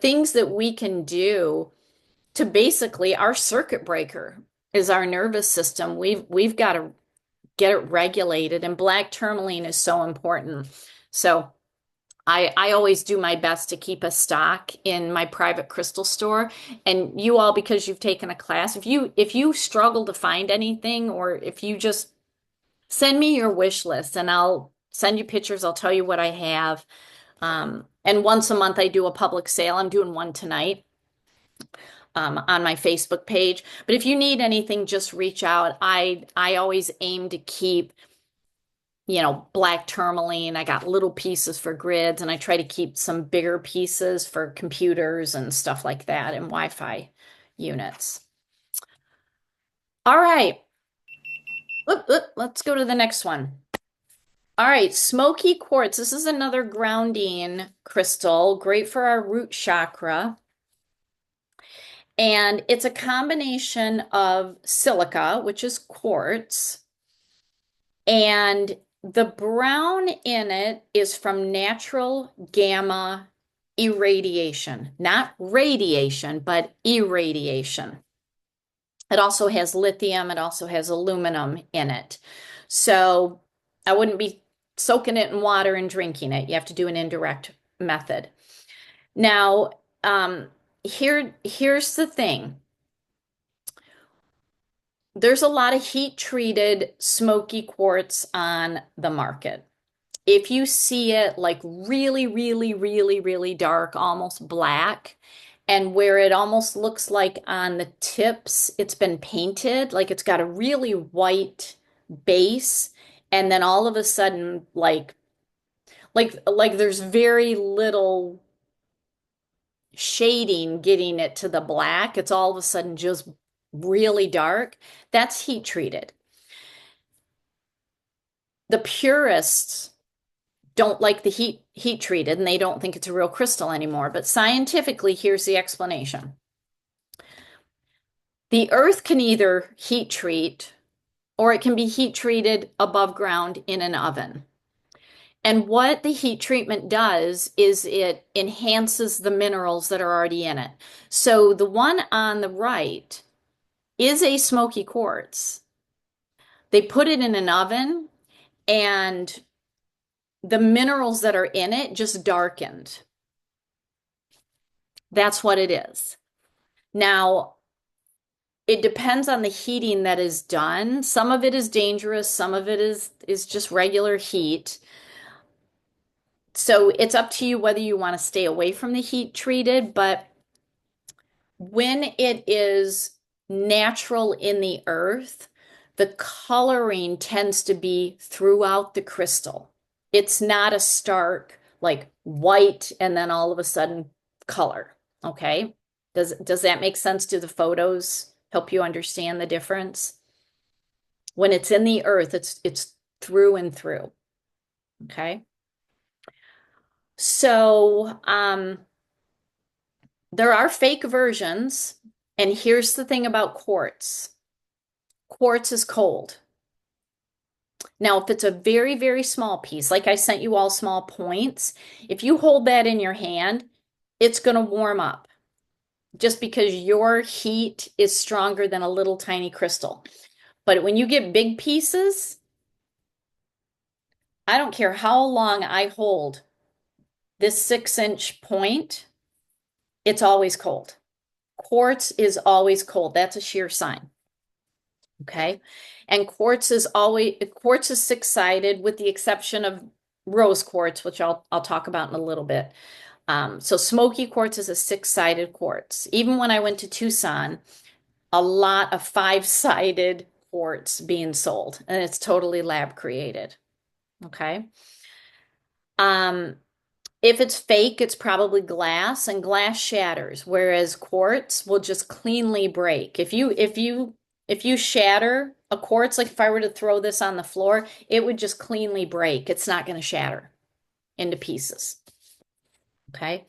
things that we can do to basically our circuit breaker is our nervous system. We've got to get it regulated, and black tourmaline is so important. So I always do my best to keep a stock in my private crystal store. And you all, because you've taken a class, if you struggle to find anything, or if you just send me your wish list and I'll send you pictures, I'll tell you what I have. And once a month I do a public sale. I'm doing one tonight on my Facebook page. But if you need anything, just reach out. I always aim to keep black tourmaline. I got little pieces for grids, and I try to keep some bigger pieces for computers and stuff like that and Wi-Fi units. All right. Let's go to the next one. All right, smoky quartz. This is another grounding crystal, great for our root chakra. And it's a combination of silica, which is quartz, and the brown in it is from natural gamma irradiation, not radiation, but irradiation. It also has lithium, it also has aluminum in it. So I wouldn't be soaking it in water and drinking it. You have to do an indirect method. Now, here's the thing. There's a lot of heat treated smoky quartz on the market. If you see it like really, really, really, really dark, almost black, and where it almost looks like on the tips, it's been painted, like it's got a really white base, and then all of a sudden, like there's very little shading getting it to the black. It's all of a sudden just really dark. That's heat treated. The purists don't like the heat treated, and they don't think it's a real crystal anymore. But scientifically, here's the explanation. The earth can either heat treat, or it can be heat treated above ground in an oven. And what the heat treatment does is it enhances the minerals that are already in it. So the one on the right is a smoky quartz. They put it in an oven and the minerals that are in it just darkened. That's what it is. Now, it depends on the heating that is done. Some of it is dangerous, some of it is just regular heat. So it's up to you whether you want to stay away from the heat treated, but when it is natural in the earth, the coloring tends to be throughout the crystal. It's not a stark, like white and then all of a sudden color. Okay? Does that make sense? Do the photos help you understand the difference? When it's in the earth, it's through and through. Okay? So, there are fake versions, and here's the thing about quartz. Quartz is cold. Now, if it's a very, very small piece, like I sent you all small points, if you hold that in your hand, it's going to warm up just because your heat is stronger than a little tiny crystal. But when you get big pieces, I don't care how long I hold this 6-inch point, it's always cold. Quartz is always cold. That's a shear sign. Okay. And quartz is six-sided with the exception of rose quartz, which I'll talk about in a little bit. So smoky quartz is a six-sided quartz. Even when I went to Tucson, a lot of 5-sided quartz being sold, and it's totally lab created. Okay. If it's fake, it's probably glass, and glass shatters, whereas quartz will just cleanly break. If you shatter a quartz, like if I were to throw this on the floor, it would just cleanly break. It's not going to shatter into pieces. Okay.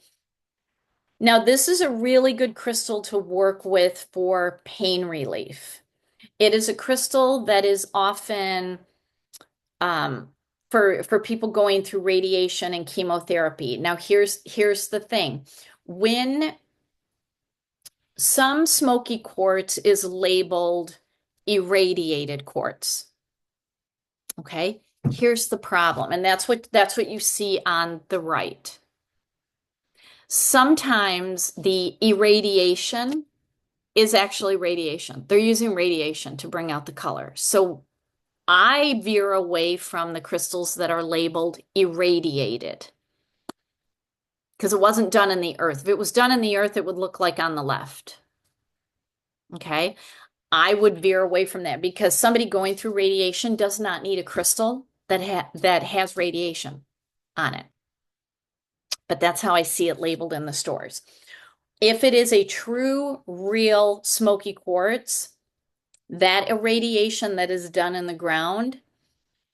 Now, this is a really good crystal to work with for pain relief. It is a crystal that is often for people going through radiation and chemotherapy. Now, here's the thing. When some smoky quartz is labeled irradiated quartz, okay? Here's the problem, and that's what you see on the right. Sometimes the irradiation is actually radiation. They're using radiation to bring out the color. So I veer away from the crystals that are labeled irradiated because it wasn't done in the earth. If it was done in the earth, it would look like on the left. Okay. I would veer away from that because somebody going through radiation does not need a crystal that has radiation on it. But that's how I see it labeled in the stores. If it is a true, real smoky quartz, that irradiation that is done in the ground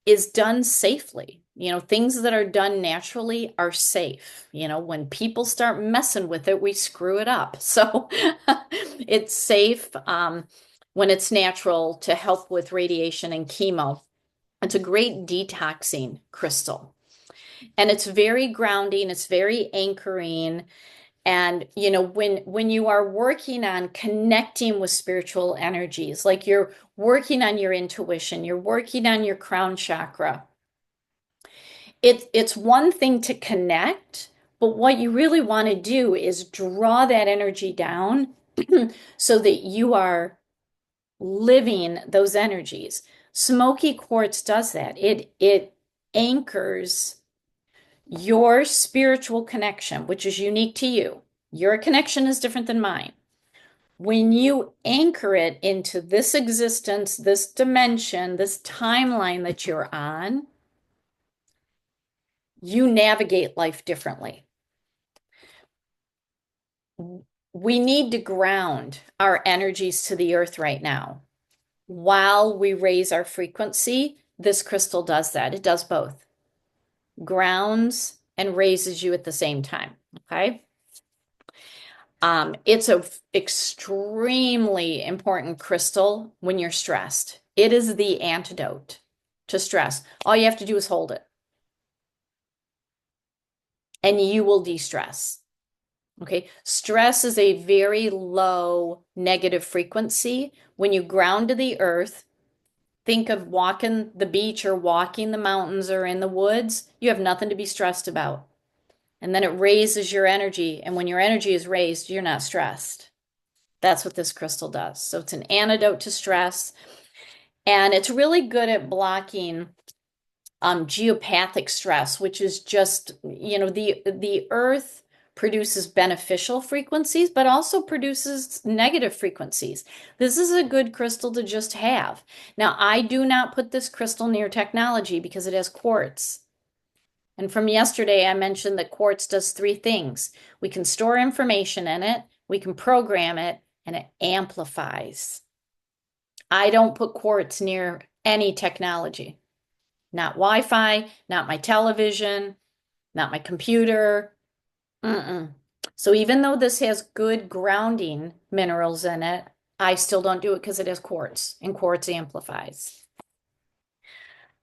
is done safely. You know, things that are done naturally are safe. You know, when people start messing with it, we screw it up. So it's safe when it's natural to help with radiation and chemo. It's a great detoxing crystal. And it's very grounding, it's very anchoring. And, you know, when you are working on connecting with spiritual energies, like you're working on your intuition, you're working on your crown chakra, it's one thing to connect, but what you really want to do is draw that energy down so that you are living those energies. Smoky quartz does that. It anchors your spiritual connection, which is unique to you. Your connection is different than mine. When you anchor it into this existence, this dimension, this timeline that you're on, you navigate life differently. We need to ground our energies to the earth right now. While we raise our frequency, this crystal does that. It does both. Grounds and raises you at the same time. Okay. It's an extremely important crystal when you're stressed. It is the antidote to stress. All you have to do is hold it. and you will de-stress. Okay, stress is a very low negative frequency. When you ground to the earth, think of walking the beach or walking the mountains or in the woods. You have nothing to be stressed about. And then it raises your energy. And when your energy is raised, you're not stressed. That's what this crystal does. So it's an antidote to stress. And it's really good at blocking geopathic stress, which is just, the earth produces beneficial frequencies, but also produces negative frequencies. This is a good crystal to just have. Now, I do not put this crystal near technology because it has quartz. And from yesterday, I mentioned that quartz does three things. We can store information in it, we can program it, and it amplifies. I don't put quartz near any technology. Not Wi-Fi, not my television, not my computer. So even though this has good grounding minerals in it, I still don't do it because it has quartz, and quartz amplifies.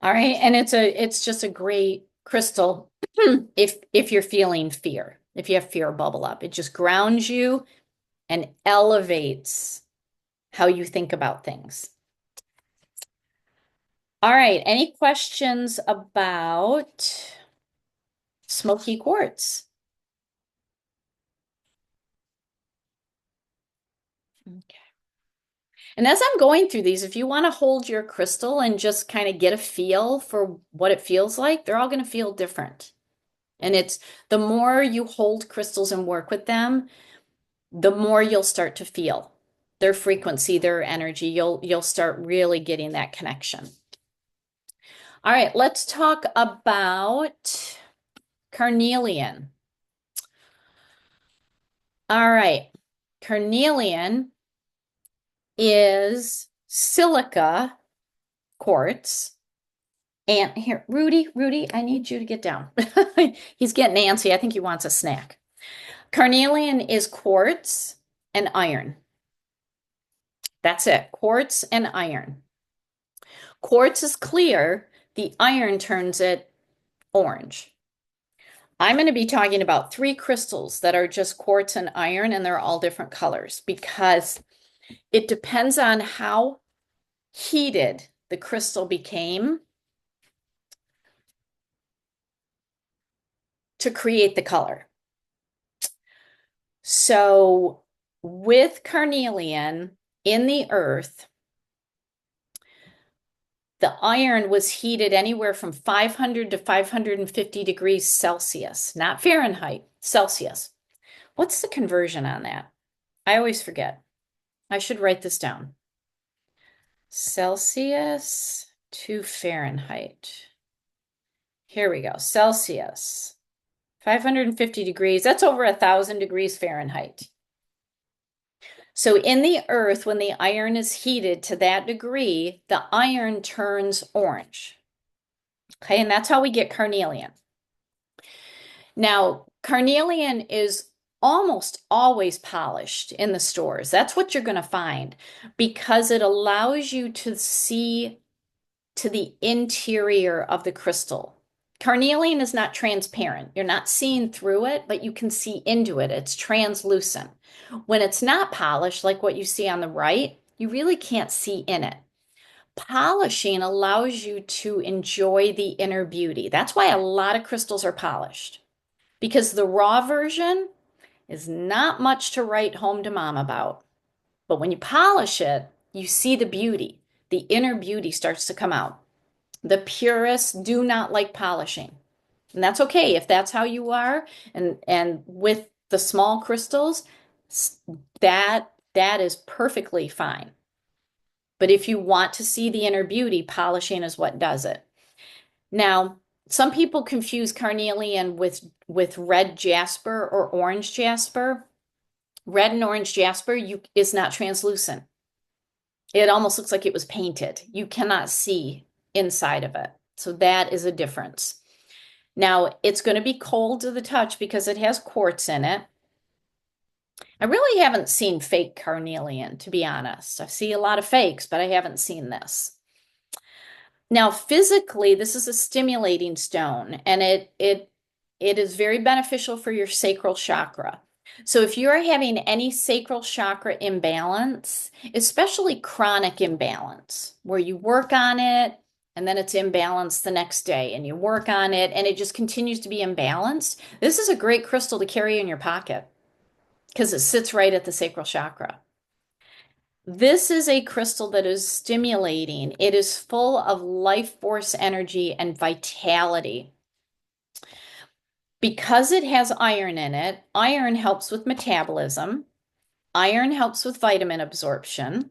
All right, and it's just a great crystal if you're feeling fear, if you have fear bubble up. It just grounds you and elevates how you think about things. All right, any questions about smoky quartz? Okay. And as I'm going through these, if you want to hold your crystal and just kind of get a feel for what it feels like, they're all going to feel different. And it's the more you hold crystals and work with them, the more you'll start to feel their frequency, their energy. You'll start really getting that connection. All right, let's talk about carnelian. All right, carnelian is silica quartz. And here, Rudy, I need you to get down. He's getting antsy. I think he wants a snack. Carnelian is quartz and iron. That's it, quartz and iron. Quartz is clear, the iron turns it orange. I'm going to be talking about 3 crystals that are just quartz and iron, and they're all different colors because it depends on how heated the crystal became to create the color. So with carnelian in the earth, the iron was heated anywhere from 500 to 550 degrees Celsius, not Fahrenheit, Celsius. What's the conversion on that? I always forget. I should write this down. Celsius to Fahrenheit. Here we go. Celsius. 550 degrees. That's over 1,000 degrees Fahrenheit. So in the earth, when the iron is heated to that degree, the iron turns orange. Okay, and that's how we get carnelian. Now, carnelian is almost always polished in the stores. That's what you're going to find because it allows you to see to the interior of the crystal. Carnelian is not transparent. You're not seeing through it, but you can see into it. It's translucent. When it's not polished, like what you see on the right, you really can't see in it. Polishing allows you to enjoy the inner beauty. That's why a lot of crystals are polished, because the raw version is not much to write home to mom about. But when you polish it, you see the beauty. The inner beauty starts to come out. The purists do not like polishing. And that's okay if that's how you are. And with the small crystals, that is perfectly fine. But if you want to see the inner beauty, polishing is what does it. Now, some people confuse carnelian with red jasper or orange jasper. Red and orange jasper is not translucent. It almost looks like it was painted. You cannot see inside of it. So that is a difference. Now, it's going to be cold to the touch because it has quartz in it. I really haven't seen fake carnelian, to be honest. I see a lot of fakes, but I haven't seen this. Now, physically, this is a stimulating stone, and it It is very beneficial for your sacral chakra. So if you're having any sacral chakra imbalance, especially chronic imbalance, where you work on it and then it's imbalanced the next day, and you work on it and it just continues to be imbalanced, this is a great crystal to carry in your pocket because it sits right at the sacral chakra. This is a crystal that is stimulating. It is full of life force energy and vitality. Because it has iron in it, iron helps with metabolism. Iron helps with vitamin absorption.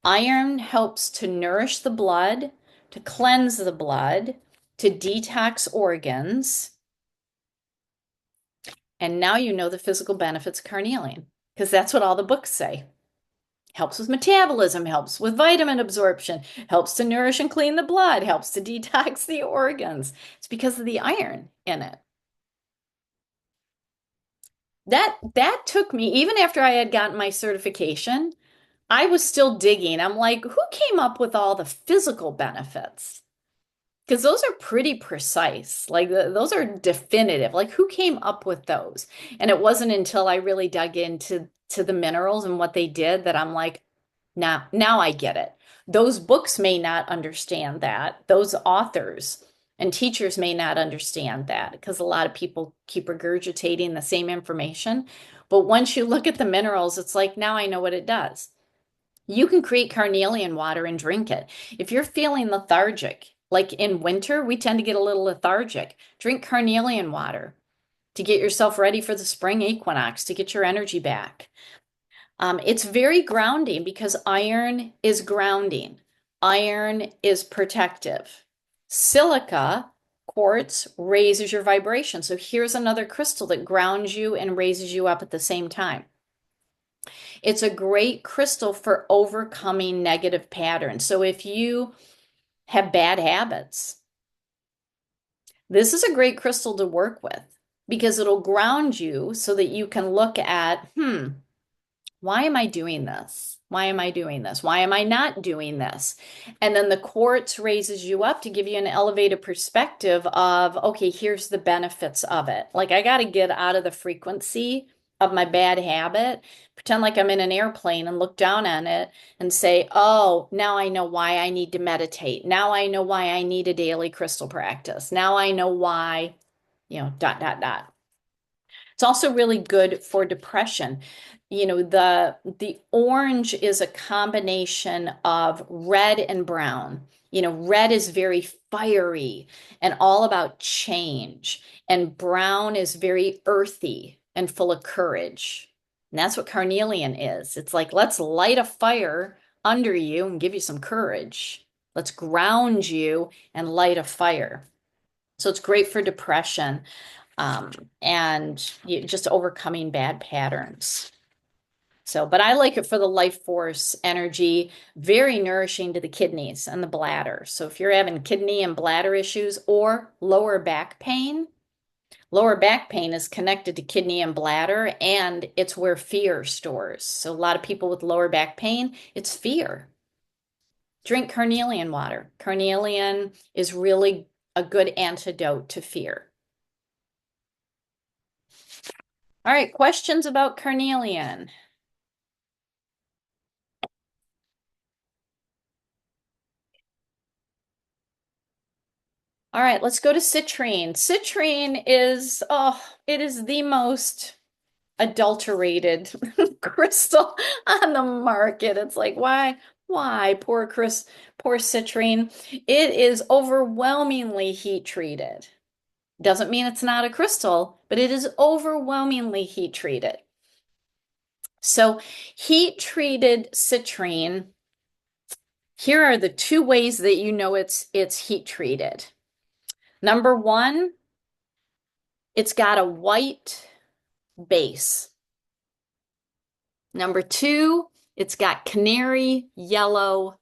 Iron helps to nourish the blood, to cleanse the blood, to detox organs. And now you know the physical benefits of carnelian, because that's what all the books say. Helps with metabolism, helps with vitamin absorption, helps to nourish and clean the blood, helps to detox the organs. It's because of the iron in it. That took me, even after I had gotten my certification, I was still digging. I'm like, who came up with all the physical benefits? Because those are pretty precise. Like those are definitive. Like who came up with those? And it wasn't until I really dug into the minerals and what they did that I'm like, now I get it. Those books may not understand that. Those authors and teachers may not understand that because a lot of people keep regurgitating the same information. But once you look at the minerals, it's like, now I know what it does. You can create carnelian water and drink it. If you're feeling lethargic, like in winter, we tend to get a little lethargic. Drink carnelian water to get yourself ready for the spring equinox, to get your energy back. It's very grounding because iron is grounding. Iron is protective. Silica, quartz, raises your vibration. So here's another crystal that grounds you and raises you up at the same time. It's a great crystal for overcoming negative patterns. So if you have bad habits, this is a great crystal to work with because it'll ground you so that you can look at, why am I doing this? Why am I doing this? Why am I not doing this? And then the quartz raises you up to give you an elevated perspective of, okay, here's the benefits of it. Like I got to get out of the frequency of my bad habit, pretend like I'm in an airplane and look down on it and say, oh, now I know why I need to meditate. Now I know why I need a daily crystal practice. Now I know why, dot, dot, dot. It's also really good for depression. The orange is a combination of red and brown. Red is very fiery and all about change, and brown is very earthy and full of courage. And that's what carnelian is. It's like, let's light a fire under you and give you some courage. Let's ground you and light a fire. So it's great for depression. And just overcoming bad patterns. So, but I like it for the life force energy, very nourishing to the kidneys and the bladder. So if you're having kidney and bladder issues or lower back pain is connected to kidney and bladder, and it's where fear stores. So a lot of people with lower back pain, it's fear. Drink carnelian water. Carnelian is really a good antidote to fear. All right, questions about carnelian? All right, let's go to citrine. Citrine is, it is the most adulterated crystal on the market. It's like, why? Poor citrine. It is overwhelmingly heat treated. Doesn't mean it's not a crystal, but it is overwhelmingly heat treated. So heat treated citrine, here are the two ways that you know it's heat treated. Number one, it's got a white base. Number two, it's got canary yellow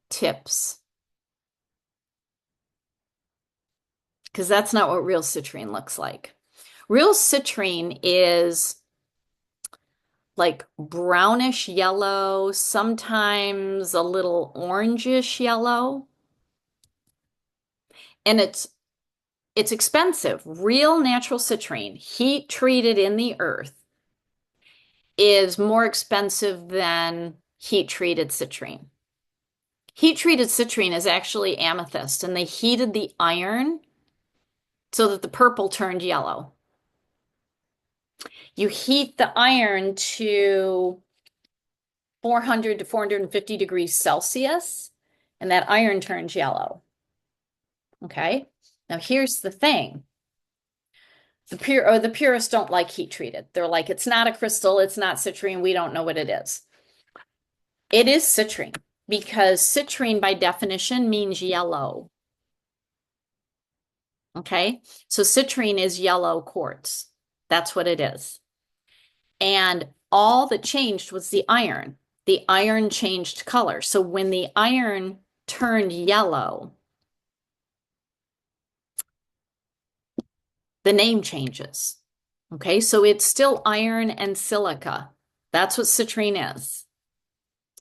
tips. Because that's not what real citrine looks like. Real citrine is like brownish yellow, sometimes a little orangish yellow. And it's it's expensive. Real natural citrine, heat treated in the earth, is more expensive than heat treated citrine. Heat treated citrine is actually amethyst, and they heated the iron so that the purple turned yellow. You heat the iron to 400 to 450 degrees Celsius, and that iron turns yellow. Okay? Now here's the thing. The purists don't like heat treated. They're like, it's not a crystal, it's not citrine, we don't know what it is. It is citrine because citrine by definition means yellow. Okay? So citrine is yellow quartz. That's what it is. And all that changed was the iron. The iron changed color. So when the iron turned yellow, the name changes. Okay, so it's still iron and silica. That's what citrine is.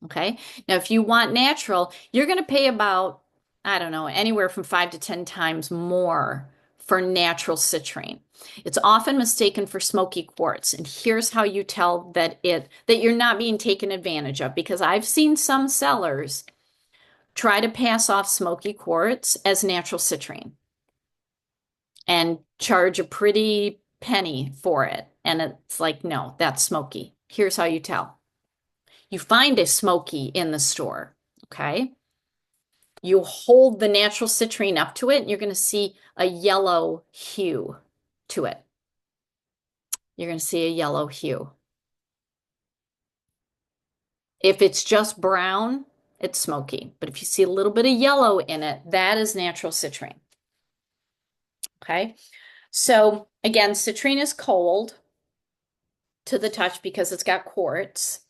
Okay, now if you want natural, you're going to pay about, I don't know, anywhere from 5 to 10 times more for natural citrine. It's often mistaken for smoky quartz, and here's how you tell that you're not being taken advantage of, because I've seen some sellers try to pass off smoky quartz as natural citrine and charge a pretty penny for it. And it's like, no, that's smoky. Here's how you tell. You find a smoky in the store, okay? You hold the natural citrine up to it, and you're going to see a yellow hue to it. You're going to see a yellow hue. If it's just brown, it's smoky. But if you see a little bit of yellow in it, that is natural citrine. Okay? So again, citrine is cold to the touch because it's got quartz.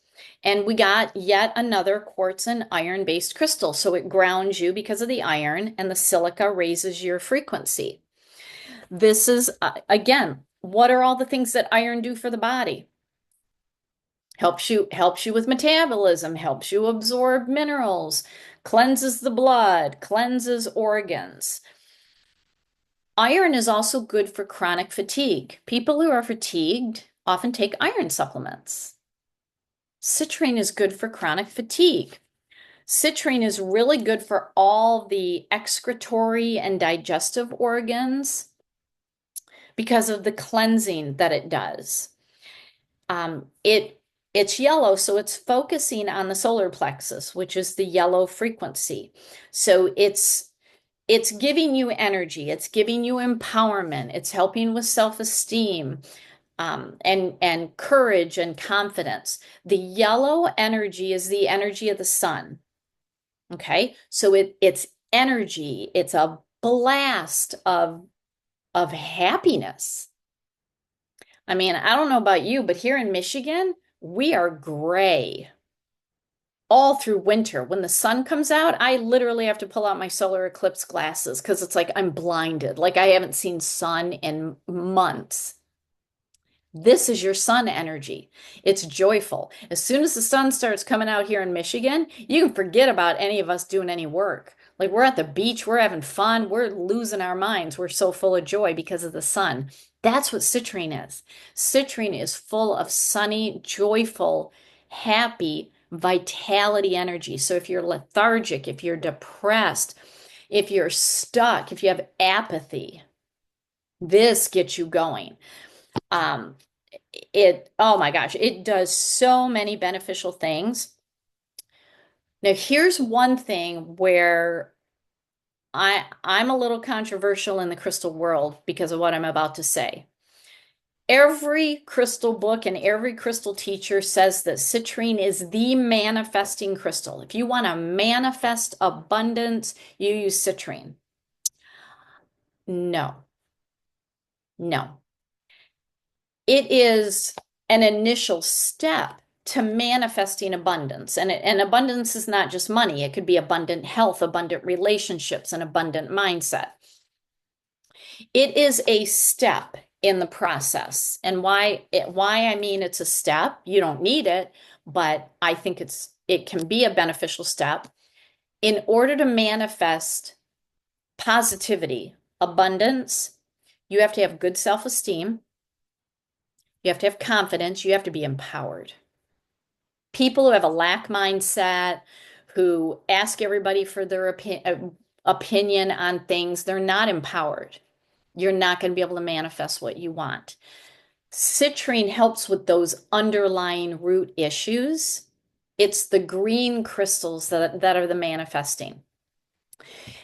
And we got yet another quartz and iron-based crystal. So it grounds you because of the iron, and the silica raises your frequency. This is, again, what are all the things that iron do for the body? Helps you with metabolism, helps you absorb minerals, cleanses the blood, cleanses organs. Iron is also good for chronic fatigue. People who are fatigued often take iron supplements. Citrine is good for chronic fatigue. Citrine is really good for all the excretory and digestive organs because of the cleansing that it does. It's yellow, so it's focusing on the solar plexus, which is the yellow frequency. So it's giving you energy, it's giving you empowerment, it's helping with self-esteem, and courage and confidence. The yellow energy is the energy of the sun. Okay, so it's energy, it's a blast of happiness. I mean, I don't know about you, but here in Michigan, we are gray all through winter. When the sun comes out, I literally have to pull out my solar eclipse glasses because it's like I'm blinded. Like I haven't seen sun in months. This is your sun energy. It's joyful. As soon as the sun starts coming out here in Michigan, you can forget about any of us doing any work. Like we're at the beach, we're having fun, we're losing our minds. We're so full of joy because of the sun. That's what citrine is. Citrine is full of sunny, joyful, happy, vitality energy. So if you're lethargic, if you're depressed, if you're stuck, if you have apathy, this gets you going. Oh my gosh, it does so many beneficial things. Now, here's one thing where I'm a little controversial in the crystal world because of what I'm about to say. Every crystal book and every crystal teacher says that citrine is the manifesting crystal. If you want to manifest abundance, you use citrine. No. No. It is an initial step to manifesting abundance. And abundance is not just money. It could be abundant health, abundant relationships, and abundant mindset. It is a step in the process. And why I mean it's a step, you don't need it, but I think it can be a beneficial step in order to manifest positivity, abundance, you have to have good self-esteem. You have to have confidence. You have to be empowered. People who have a lack mindset, who ask everybody for their opinion on things, they're not empowered. You're not going to be able to manifest what you want. Citrine helps with those underlying root issues. It's the green crystals that are the manifesting.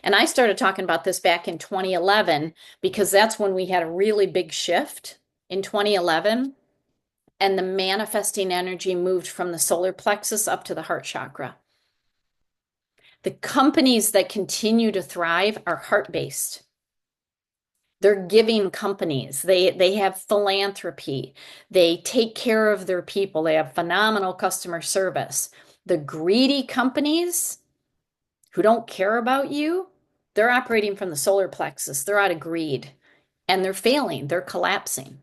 And I started talking about this back in 2011 because that's when we had a really big shift in 2011. And the manifesting energy moved from the solar plexus up to the heart chakra. The companies that continue to thrive are heart-based. They're giving companies. They have philanthropy. They take care of their people. They have phenomenal customer service. The greedy companies who don't care about you, they're operating from the solar plexus. They're out of greed and they're failing. They're collapsing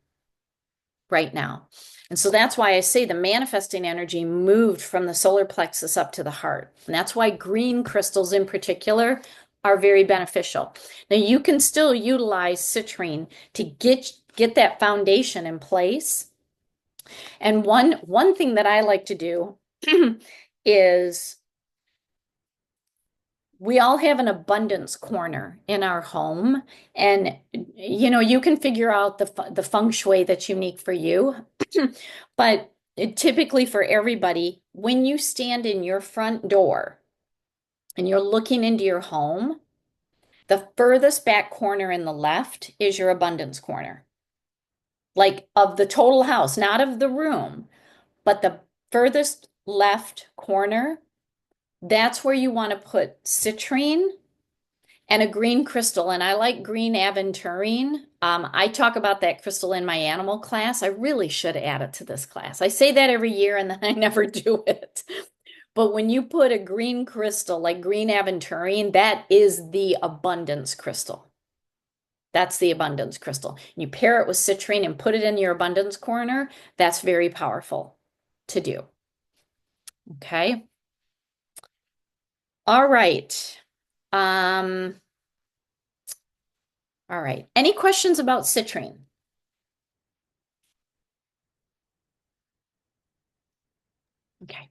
right now. And so that's why I say the manifesting energy moved from the solar plexus up to the heart. And that's why green crystals in particular are very beneficial. Now you can still utilize citrine to get that foundation in place. And one thing that I like to do is we all have an abundance corner in our home, and you can figure out the feng shui that's unique for you. But typically for everybody, when you stand in your front door and you're looking into your home, the furthest back corner in the left is your abundance corner. Like of the total house, not of the room, but the furthest left corner. That's where you want to put citrine and a green crystal. And I like green aventurine. I talk about that crystal in my animal class. I really should add it to this class. I say that every year and then I never do it. But when you put a green crystal like green aventurine, that is the abundance crystal. That's the abundance crystal. You pair it with citrine and put it in your abundance corner. That's very powerful to do. Okay. All right. All right. Any questions about citrine? Okay.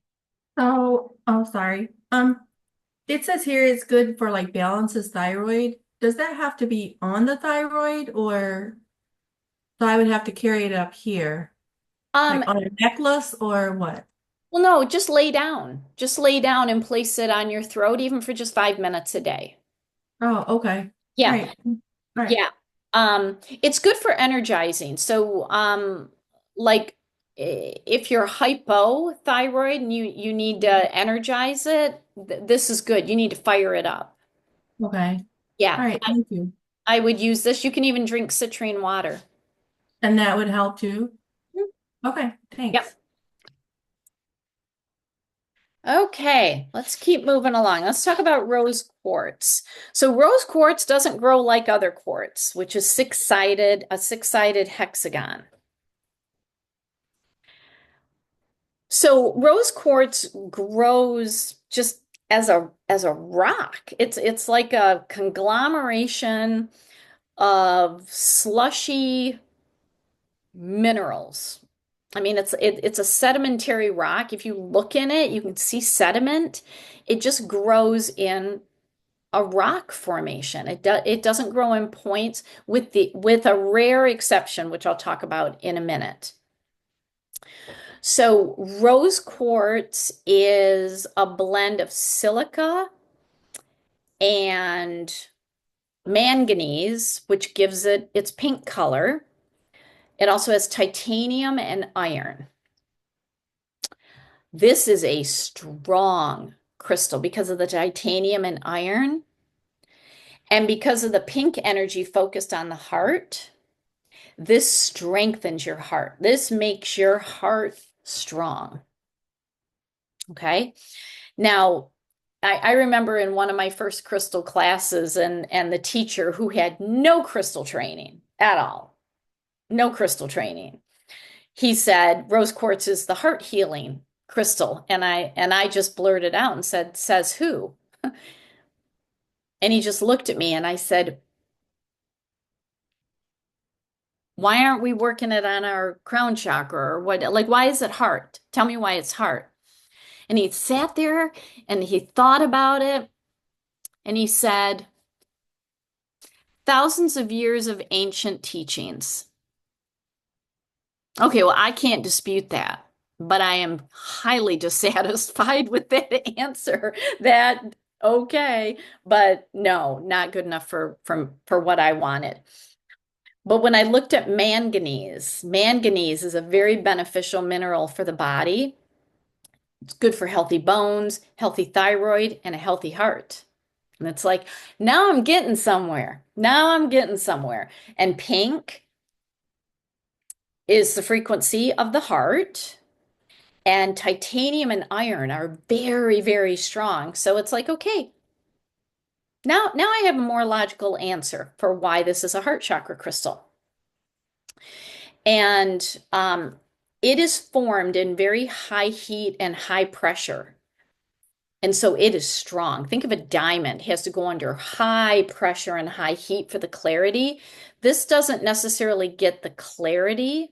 Oh, sorry. It says here it's good for like balances thyroid. Does that have to be on the thyroid, or so I would have to carry it up here, like on a necklace or what? Well, no, just lay down. Just lay down and place it on your throat, even for just 5 minutes a day. Oh, okay. Yeah. Right. Right. Yeah. It's good for energizing. So, like if you're hypothyroid and you need to energize it, this is good. You need to fire it up. Okay. All Yeah. right. Thank you. I would use this. You can even drink citrine water. And that would help too? Mhm. Okay. Thanks. Yep. Okay, let's keep moving along. Let's talk about rose quartz. So rose quartz doesn't grow like other quartz, which is a six-sided hexagon. So rose quartz grows just as a rock. It's like a conglomeration of slushy minerals. I mean, it's a sedimentary rock. If you look in it, you can see sediment. It just grows in a rock formation. It doesn't grow in points with a rare exception, which I'll talk about in a minute. So rose quartz is a blend of silica and manganese, which gives it its pink color. It also has titanium and iron. This is a strong crystal because of the titanium and iron, and because of the pink energy focused on the heart. This strengthens your heart. This makes your heart strong. Okay. Now, I remember in one of my first crystal classes and the teacher who had no crystal training at all, no crystal training. He said, rose quartz is the heart healing crystal. And I just blurted out and said, says who? And he just looked at me and I said, Why aren't we working it on our crown chakra or what? Like, why is it heart? Tell me why it's heart. And he sat there and he thought about it and he said, thousands of years of ancient teachings. Okay, well, I can't dispute that, but I am highly dissatisfied with that answer. That okay, but no, not good enough for what I wanted. But when I looked at manganese, manganese is a very beneficial mineral for the body. It's good for healthy bones, healthy thyroid, and a healthy heart. And it's like, now I'm getting somewhere. Now I'm getting somewhere. And pink is the frequency of the heart. And titanium and iron are very, very strong. So it's like, okay, now I have a more logical answer for why this is a heart chakra crystal. And it is formed in very high heat and high pressure. And so it is strong. Think of a diamond. It has to go under high pressure and high heat for the clarity. This doesn't necessarily get the clarity,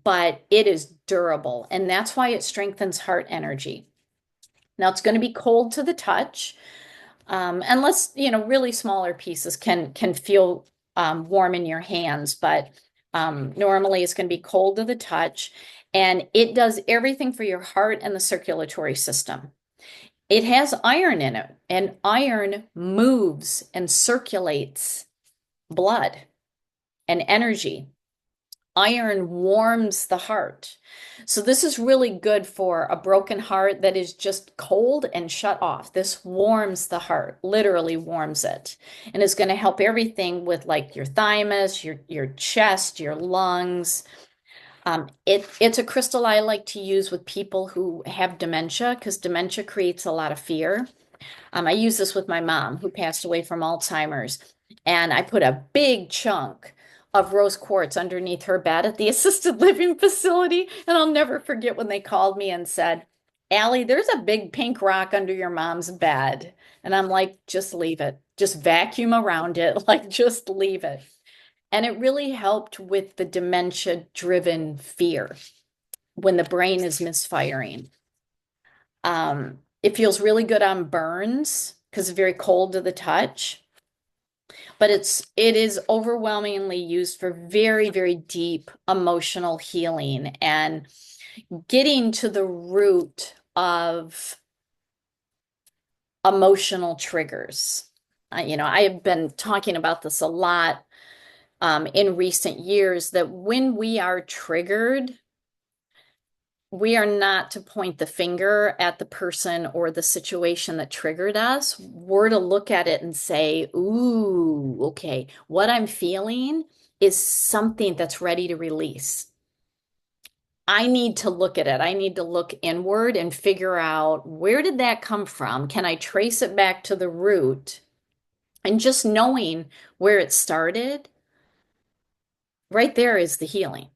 but it is durable. And that's why it strengthens heart energy. Now it's going to be cold to the touch. Unless, really smaller pieces can feel warm in your hands, but normally it's going to be cold to the touch. And it does everything for your heart and the circulatory system. It has iron in it, and iron moves and circulates blood and energy. Iron warms the heart. So this is really good for a broken heart that is just cold and shut off. This warms the heart, literally warms it, and is going to help everything with like your thymus, your chest, your lungs. It's a crystal I like to use with people who have dementia because dementia creates a lot of fear. I use this with my mom who passed away from Alzheimer's, and I put a big chunk of rose quartz underneath her bed at the assisted living facility. And I'll never forget when they called me and said, Allie, there's a big pink rock under your mom's bed. And I'm like, just leave it. Just vacuum around it. Like, just leave it. And it really helped with the dementia-driven fear when the brain is misfiring. It feels really good on burns because it's very cold to the touch. But it is overwhelmingly used for very, very deep emotional healing and getting to the root of emotional triggers. I have been talking about this a lot in recent years, that when we are triggered, we are not to point the finger at the person or the situation that triggered us. We're to look at it and say, ooh, okay, what I'm feeling is something that's ready to release. I need to look at it. I need to look inward and figure out, where did that come from? Can I trace it back to the root? And just knowing where it started, right there is the healing.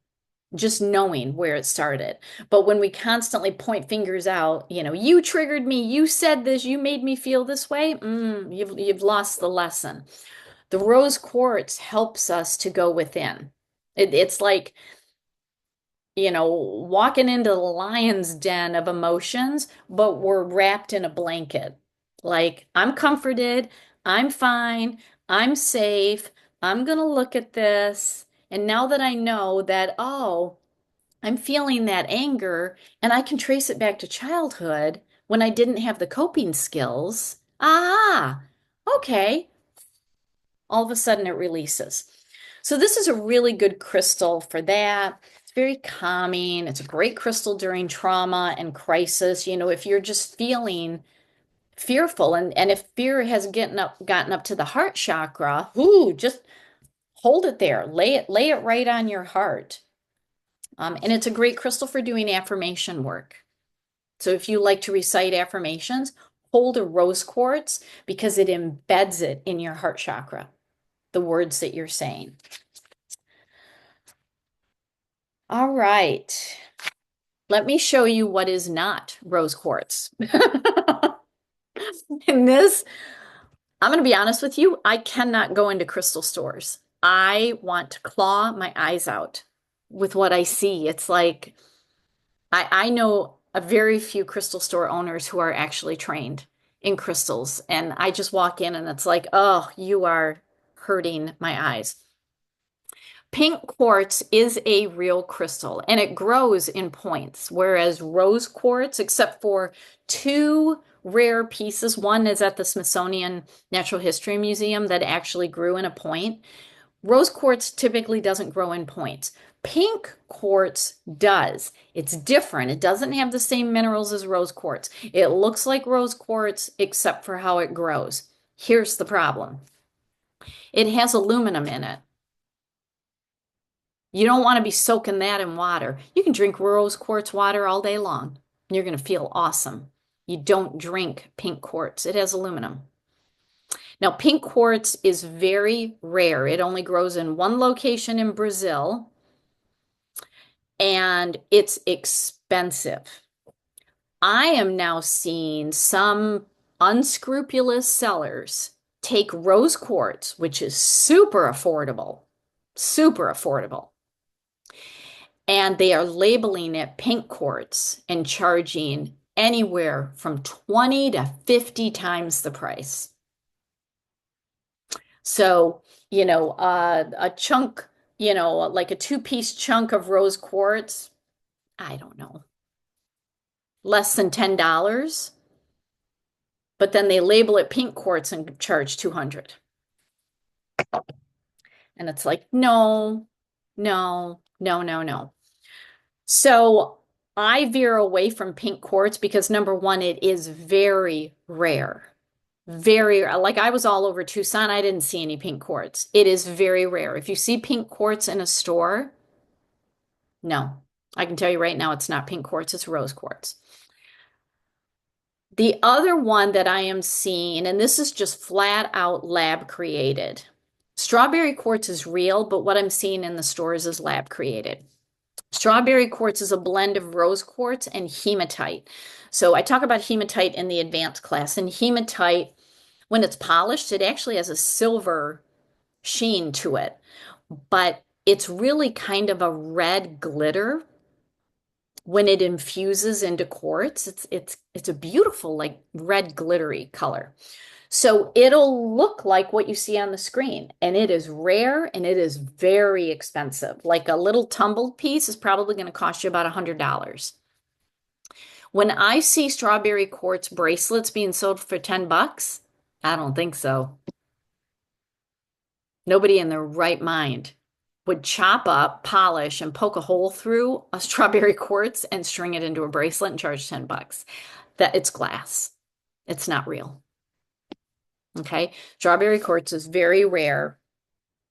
Just knowing where it started. But when we constantly point fingers out, you triggered me, you said this, you made me feel this way, you've lost the lesson. The rose quartz helps us to go within. It's like, walking into the lion's den of emotions, but we're wrapped in a blanket. Like, I'm comforted, I'm fine, I'm safe, I'm gonna look at this. And now that I know that, oh, I'm feeling that anger and I can trace it back to childhood when I didn't have the coping skills. Ah, okay. All of a sudden it releases. So this is a really good crystal for that. It's very calming. It's a great crystal during trauma and crisis. If you're just feeling fearful and if fear has gotten up to the heart chakra, just hold it there. Lay it right on your heart. And it's a great crystal for doing affirmation work. So if you like to recite affirmations, hold a rose quartz because it embeds it in your heart chakra, the words that you're saying. All right. Let me show you what is not rose quartz. In this, I'm going to be honest with you, I cannot go into crystal stores. I want to claw my eyes out with what I see. It's like I know a very few crystal store owners who are actually trained in crystals, and I just walk in and it's like, oh, you are hurting my eyes. Pink quartz is a real crystal and it grows in points, whereas rose quartz, except for two rare pieces, one is at the Smithsonian Natural History Museum that actually grew in a point. Rose quartz typically doesn't grow in points. Pink quartz does. It's different. It doesn't have the same minerals as rose quartz. It looks like rose quartz except for how it grows. Here's the problem. It has aluminum in it. You don't want to be soaking that in water. You can drink rose quartz water all day long. You're going to feel awesome. You don't drink pink quartz. It has aluminum. Now, pink quartz is very rare. It only grows in one location in Brazil, and it's expensive. I am now seeing some unscrupulous sellers take rose quartz, which is super affordable, and they are labeling it pink quartz and charging anywhere from 20 to 50 times the price. So, a chunk, like a two-piece chunk of rose quartz, I don't know, less than $10. But then they label it pink quartz and charge 200. And it's like, no, no, no, no, no. So I veer away from pink quartz because number one, it is very rare. Very, like I was all over Tucson, I didn't see any pink quartz. It is very rare. If you see pink quartz in a store, no, I can tell you right now, it's not pink quartz, it's rose quartz. The other one that I am seeing, and this is just flat out lab created. Strawberry quartz is real, but what I'm seeing in the stores is lab created. Strawberry quartz is a blend of rose quartz and hematite. So I talk about hematite in the advanced class, and hematite, when it's polished, it actually has a silver sheen to it, but it's really kind of a red glitter when it infuses into quartz. It's a beautiful like red glittery color. So it'll look like what you see on the screen, and it is rare and it is very expensive. Like a little tumbled piece is probably going to cost you about $100. When I see strawberry quartz bracelets being sold for $10, I don't think so. Nobody in their right mind would chop up, polish, and poke a hole through a strawberry quartz and string it into a bracelet and charge $10. That it's glass. It's not real. Okay, strawberry quartz is very rare,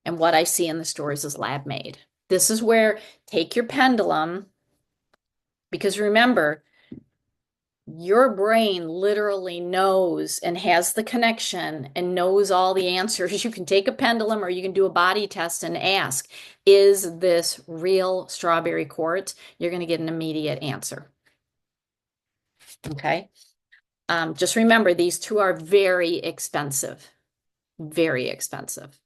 and what I see in the stores is lab made. This is where take your pendulum, because remember, your brain literally knows and has the connection and knows all the answers. You can take a pendulum or you can do a body test and ask, is this real strawberry quartz? You're going to get an immediate answer. Okay. Just remember, these two are very expensive. Very expensive.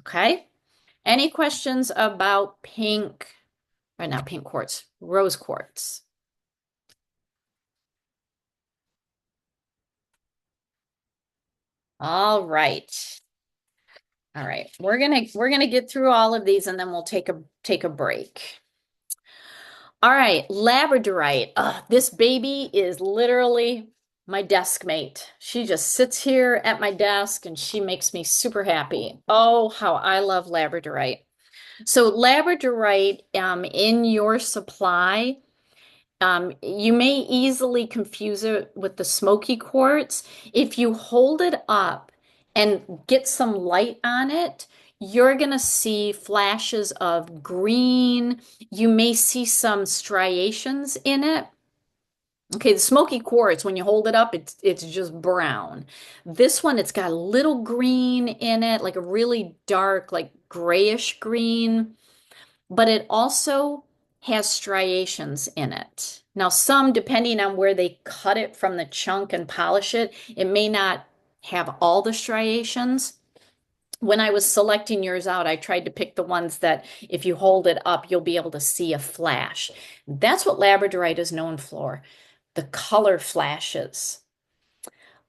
Okay. Any questions about pink, or not pink quartz, rose quartz? All right. All right. We're gonna get through all of these and then we'll take a break. All right, labradorite. This baby is literally my desk mate. She just sits here at my desk and she makes me super happy. Oh, how I love labradorite. So labradorite in your supply, you may easily confuse it with the smoky quartz. If you hold it up and get some light on it, you're going to see flashes of green. You may see some striations in it. Okay, the smoky quartz, when you hold it up, it's just brown. This one, it's got a little green in it, like a really dark, like grayish green, but it also has striations in it. Now, some, depending on where they cut it from the chunk and polish it, it may not have all the striations, when I was selecting yours out, I tried to pick the ones that if you hold it up, you'll be able to see a flash. That's what labradorite is known for, the color flashes.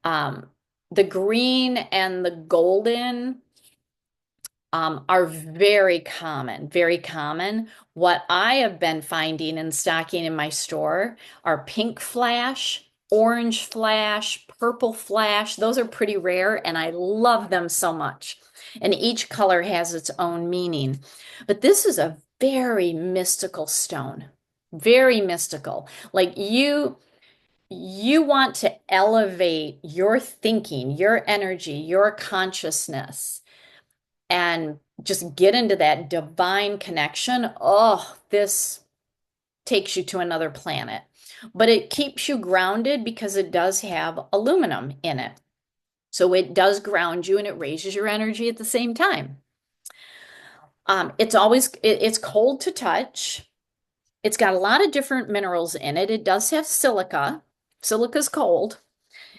Um, the green and the golden are very common, very common. What I have been finding and stocking in my store are pink flash, orange flash, purple flash. Those are pretty rare and I love them so much. And each color has its own meaning. But this is a very mystical stone, very mystical. Like you want to elevate your thinking, your energy, your consciousness and just get into that divine connection. Oh, this takes you to another planet. But it keeps you grounded because it does have aluminum in it. So it does ground you and it raises your energy at the same time. It's cold to touch. It's got a lot of different minerals in it. It does have silica. Silica's cold.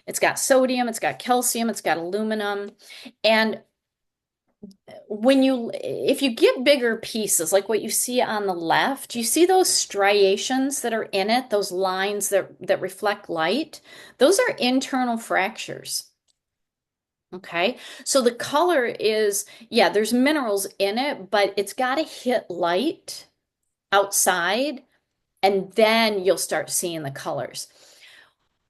It's got sodium, it's got calcium, it's got aluminum. And if you get bigger pieces, like what you see on the left, you see those striations that are in it, those lines that reflect light? Those are internal fractures. Okay, so the color is, yeah, there's minerals in it, but it's got to hit light outside, and then you'll start seeing the colors.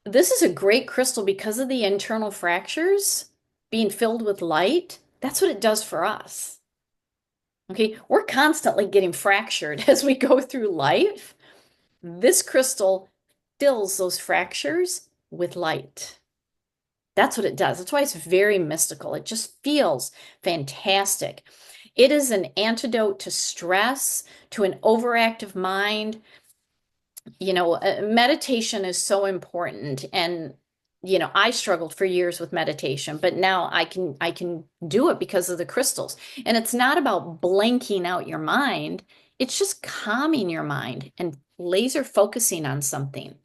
This is a great crystal because of the internal fractures being filled with light. That's what it does for us. Okay, we're constantly getting fractured as we go through life. This crystal fills those fractures with light. That's what it does. That's why it's very mystical. It just feels fantastic. It is an antidote to stress, to an overactive mind. Meditation is so important. And, I struggled for years with meditation, but now I can do it because of the crystals. And it's not about blanking out your mind. It's just calming your mind and laser focusing on something.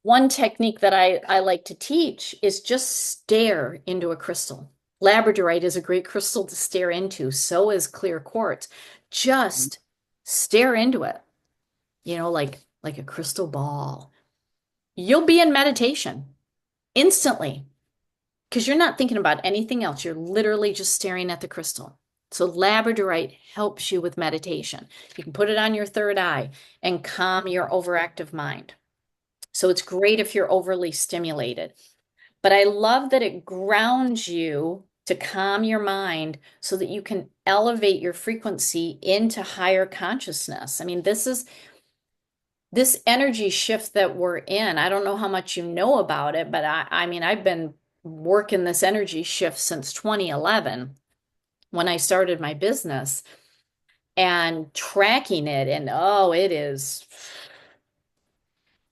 One technique that I like to teach is just stare into a crystal. Labradorite is a great crystal to stare into. So is clear quartz. Just stare into it, like a crystal ball. You'll be in meditation instantly because you're not thinking about anything else. You're literally just staring at the crystal. So labradorite helps you with meditation. You can put it on your third eye and calm your overactive mind. So it's great if you're overly stimulated. But I love that it grounds you to calm your mind so that you can elevate your frequency into higher consciousness. I mean, this energy shift that we're in. I don't know how much you know about it, but I mean, I've been working this energy shift since 2011 when I started my business and tracking it. And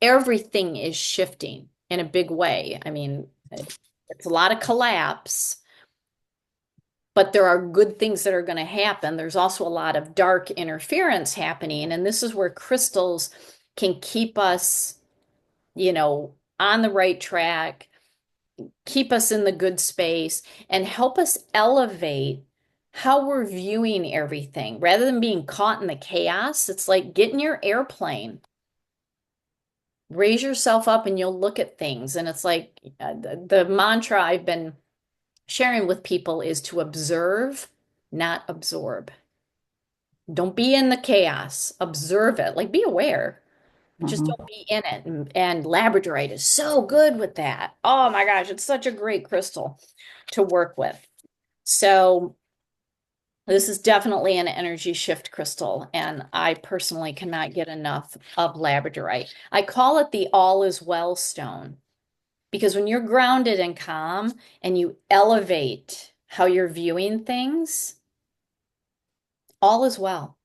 everything is shifting in a big way. I mean, it's a lot of collapse, but there are good things that are going to happen. There's also a lot of dark interference happening. And this is where crystals can keep us, on the right track, keep us in the good space, and help us elevate how we're viewing everything. Rather than being caught in the chaos, it's like get in your airplane, raise yourself up, and you'll look at things. And it's like the mantra I've been sharing with people is to observe, not absorb. Don't be in the chaos. Observe it. Like be aware. Just don't be in it. And labradorite is so good with that. Oh my gosh, it's such a great crystal to work with. So this is definitely an energy shift crystal, and I personally cannot get enough of labradorite. I call it the all is well stone because when you're grounded and calm and you elevate how you're viewing things, all is well.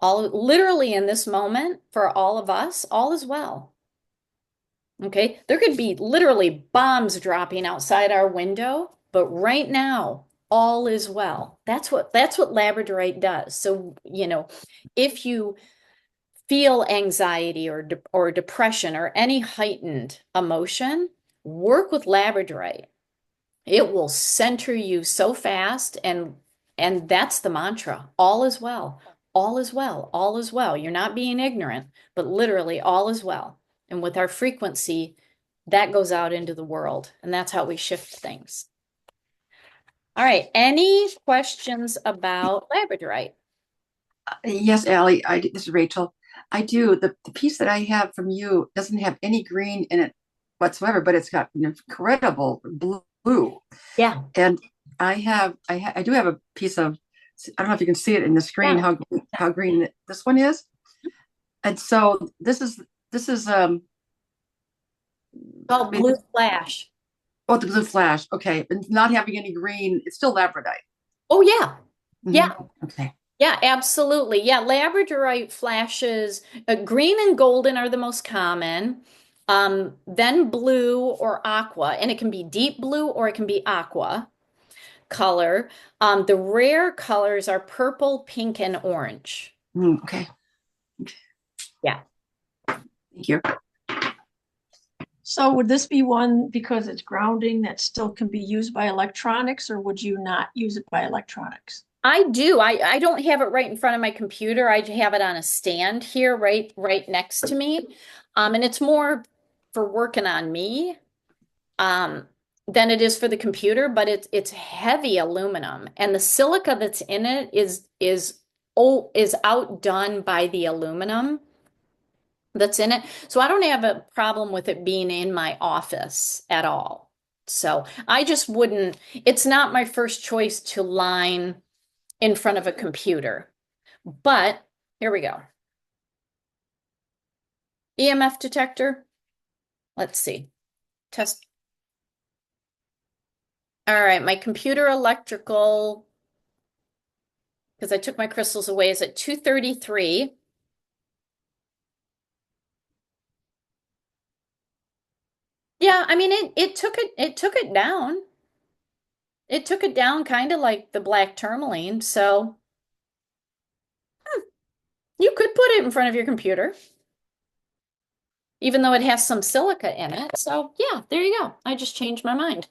Literally in this moment for all of us, all is well. Okay, there could be literally bombs dropping outside our window, but right now, all is well. That's what labradorite does. So, if you feel anxiety or depression or any heightened emotion, work with labradorite. It will center you so fast, and that's the mantra. All is well. All is well. All is well. You're not being ignorant, but literally all is well. And with our frequency, that goes out into the world, and that's how we shift things. All right. Any questions about labradorite? Yes, Allie, this is Rachel. I do. The piece that I have from you doesn't have any green in it whatsoever, but it's got an incredible blue. Yeah. And I do have a piece of, I don't know if you can see it in the screen, Yeah. how green this one is. And so this is Oh, blue flash. oh, the blue flash. Okay. And not having any green, it's still labradorite. Oh, yeah. Yeah. Mhm. Okay. Yeah, absolutely. Yeah, labradorite flashes, green and golden are the most common. Then blue or aqua, and it can be deep blue or it can be aqua color. The rare colors are purple, pink, and orange. Okay. Yeah. Thank you. So would this be one because it's grounding that still can be used by electronics, or would you not use it by electronics? I do. I don't have it right in front of my computer. I have it on a stand here, right next to me. And it's more for working on me, than it is for the computer, but it's heavy aluminum, and the silica that's in it is outdone by the aluminum that's in it. So I don't have a problem with it being in my office at all. So I just wouldn't, it's not my first choice to line in front of a computer. But here we go. EMF detector. Let's see. Test. All right, my computer electrical, because I took my crystals away, is at 233. Yeah, I mean it took it down. It took it down kind of like the black tourmaline, so you could put it in front of your computer, even though it has some silica in it. So yeah, there you go. I just changed my mind.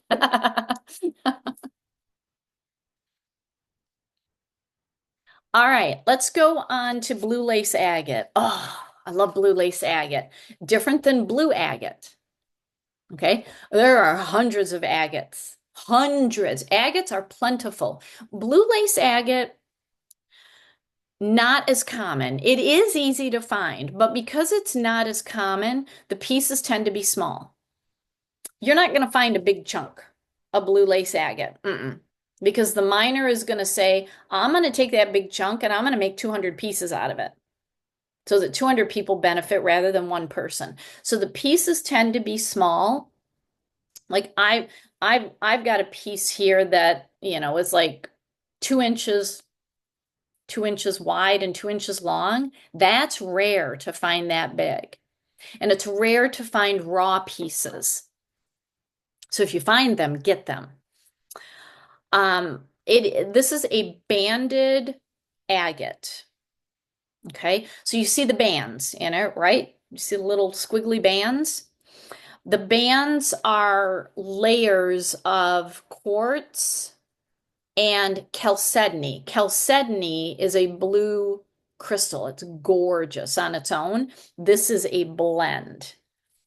All right, let's go on to blue lace agate. Oh, I love blue lace agate. Different than blue agate. Okay, there are hundreds of agates. Hundreds. Agates are plentiful. Blue lace agate, not as common. It is easy to find, but because it's not as common, the pieces tend to be small. You're not going to find a big chunk of blue lace agate. Because the miner is going to say, I'm going to take that big chunk and I'm going to make 200 pieces out of it, so that 200 people benefit rather than one person. So the pieces tend to be small. Like I've got a piece here that, is like 2 inches, 2 inches wide and 2 inches long. That's rare to find that big. And it's rare to find raw pieces. So if you find them, get them. This is a banded agate. Okay, so you see the bands in it, right? You see the little squiggly bands? The bands are layers of quartz and chalcedony. Chalcedony is a blue crystal. It's gorgeous on its own. This is a blend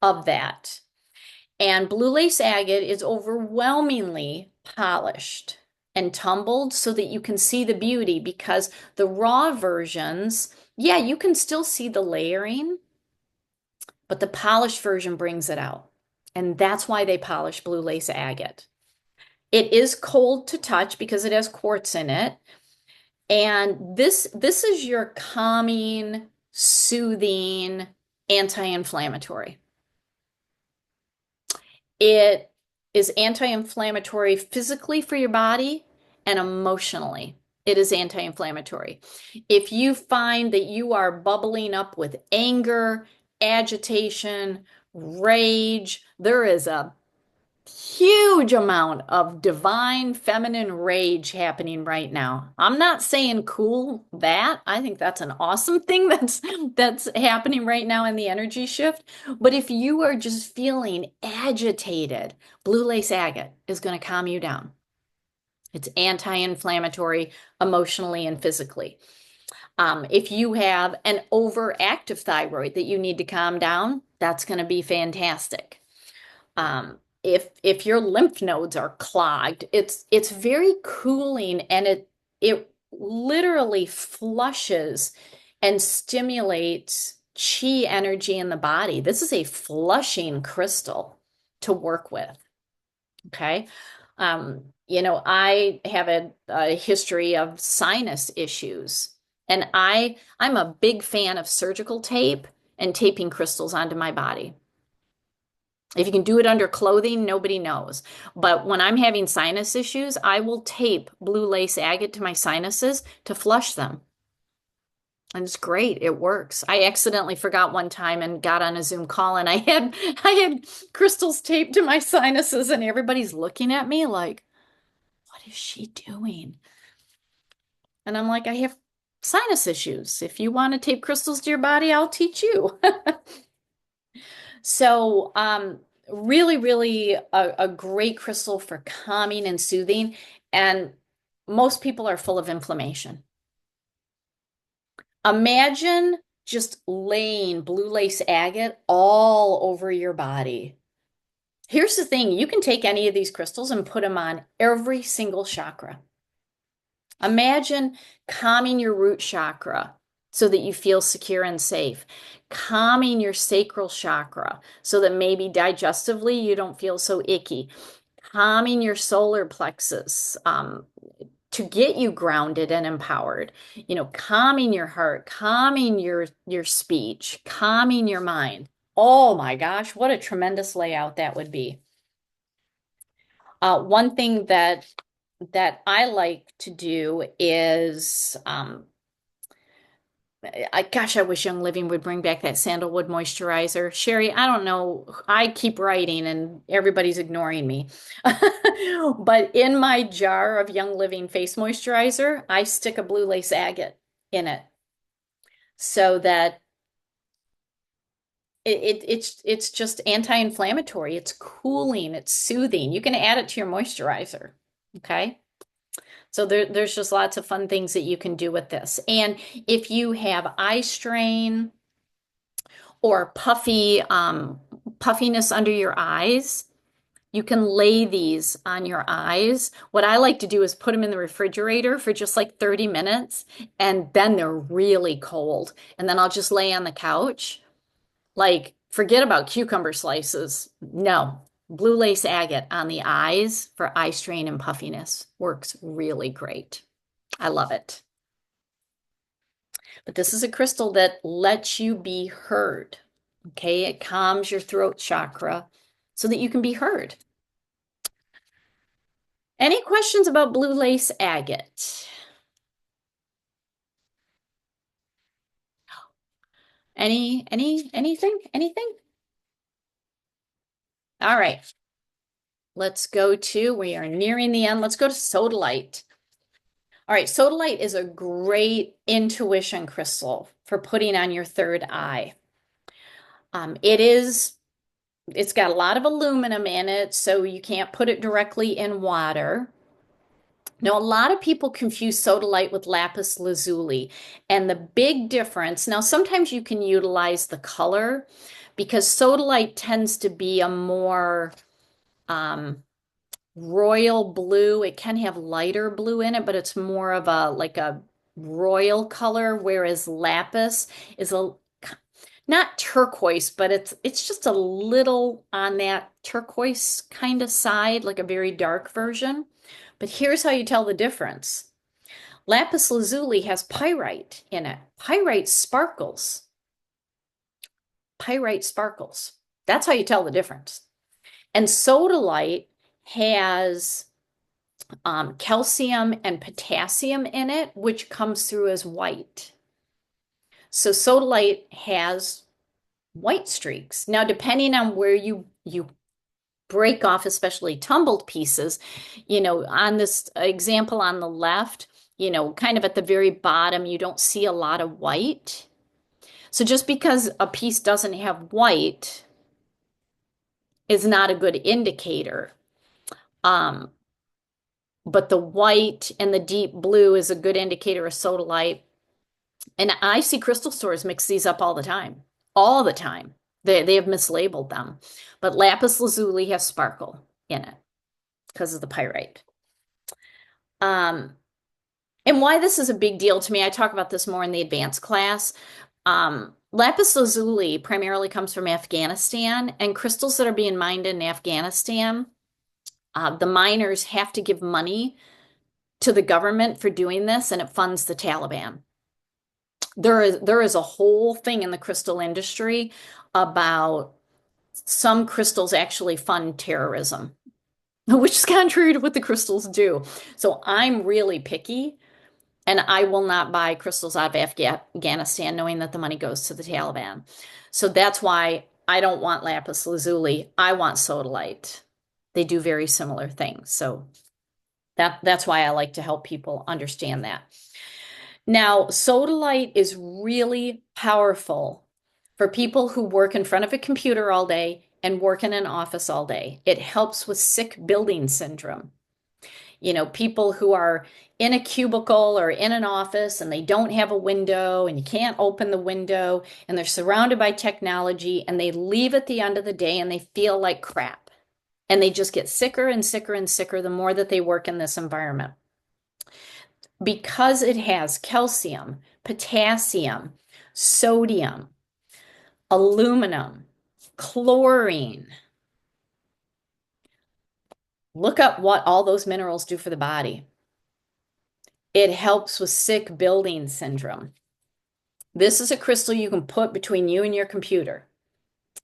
of that. And blue lace agate is overwhelmingly polished and tumbled so that you can see the beauty, because the raw versions, yeah, you can still see the layering, but the polished version brings it out. And that's why they polish blue lace agate. It is cold to touch because it has quartz in it. And this is your calming, soothing, anti-inflammatory. It is anti-inflammatory physically for your body and emotionally. It is anti-inflammatory. If you find that you are bubbling up with anger, agitation, rage, there is a huge amount of divine feminine rage happening right now. I'm not saying cool that. I think that's an awesome thing that's happening right now in the energy shift. But if you are just feeling agitated, blue lace agate is going to calm you down. It's anti-inflammatory emotionally and physically. If you have an overactive thyroid that you need to calm down, that's going to be fantastic. If your lymph nodes are clogged, it's very cooling, and it literally flushes and stimulates chi energy in the body. This is a flushing crystal to work with. Okay. I have a history of sinus issues, and I'm a big fan of surgical tape and taping crystals onto my body. If you can do it under clothing, nobody knows. But when I'm having sinus issues, I will tape blue lace agate to my sinuses to flush them. And it's great. It works. I accidentally forgot one time and got on a Zoom call, and I had crystals taped to my sinuses, and everybody's looking at me like, what is she doing? And I'm like, I have sinus issues. If you want to tape crystals to your body, I'll teach you. So, really, really a great crystal for calming and soothing. And most people are full of inflammation. Imagine just laying blue lace agate all over your body. Here's the thing, you can take any of these crystals and put them on every single chakra. Imagine calming your root chakra so that you feel secure and safe. Calming your sacral chakra so that maybe digestively you don't feel so icky. Calming your solar plexus to get you grounded and empowered. Calming your heart, calming your speech, calming your mind. Oh my gosh, what a tremendous layout that would be. One thing that I like to do is, I wish Young Living would bring back that sandalwood moisturizer. Sherry, I don't know. I keep writing and everybody's ignoring me. But in my jar of Young Living face moisturizer, I stick a blue lace agate in it so that it's just anti-inflammatory. It's cooling, it's soothing. You can add it to your moisturizer. Okay. So there's just lots of fun things that you can do with this. And if you have eye strain or puffiness under your eyes, you can lay these on your eyes. What I like to do is put them in the refrigerator for just like 30 minutes, and then they're really cold. And then I'll just lay on the couch. Like, forget about cucumber slices. No. Blue lace agate on the eyes for eye strain and puffiness works really great. I love it. But this is a crystal that lets you be heard. Okay, it calms your throat chakra so that you can be heard. Any questions about blue lace agate? Anything? All right. We are nearing the end. Let's go to sodalite. All right, sodalite is a great intuition crystal for putting on your third eye. It's got a lot of aluminum in it, so you can't put it directly in water. Now, a lot of people confuse sodalite with lapis lazuli, and the big difference, now sometimes you can utilize the color because sodalite tends to be a more royal blue. It can have lighter blue in it, but it's more of a royal color, whereas lapis is not turquoise, but it's just a little on that turquoise kind of side, like a very dark version. But here's how you tell the difference. Lapis lazuli has pyrite in it. Pyrite sparkles. Pyrite sparkles. That's how you tell the difference. And sodalite has calcium and potassium in it, which comes through as white. So sodalite has white streaks. Now, depending on where you break off, especially tumbled pieces. On this example on the left, kind of at the very bottom, you don't see a lot of white. So just because a piece doesn't have white is not a good indicator. But the white and the deep blue is a good indicator of sodalite. And I see crystal stores mix these up all the time. All the time. They have mislabeled them. But lapis lazuli has sparkle in it because of the pyrite. And why this is a big deal to me, I talk about this more in the advanced class. Lapis lazuli primarily comes from Afghanistan, and crystals that are being mined in Afghanistan, the miners have to give money to the government for doing this, and it funds the Taliban. There is a whole thing in the crystal industry about some crystals actually fund terrorism, which is contrary to what the crystals do. So I'm really picky, and I will not buy crystals out of Afghanistan knowing that the money goes to the Taliban. So that's why I don't want lapis lazuli. I want sodalite. They do very similar things. So that's why I like to help people understand that. Now, sodalite is really powerful for people who work in front of a computer all day and work in an office all day. It helps with sick building syndrome. People who are in a cubicle or in an office and they don't have a window and you can't open the window and they're surrounded by technology and they leave at the end of the day and they feel like crap. And they just get sicker and sicker and sicker the more that they work in this environment. Because it has calcium, potassium, sodium, aluminum, chlorine. Look up what all those minerals do for the body. It helps with sick building syndrome. This is a crystal you can put between you and your computer.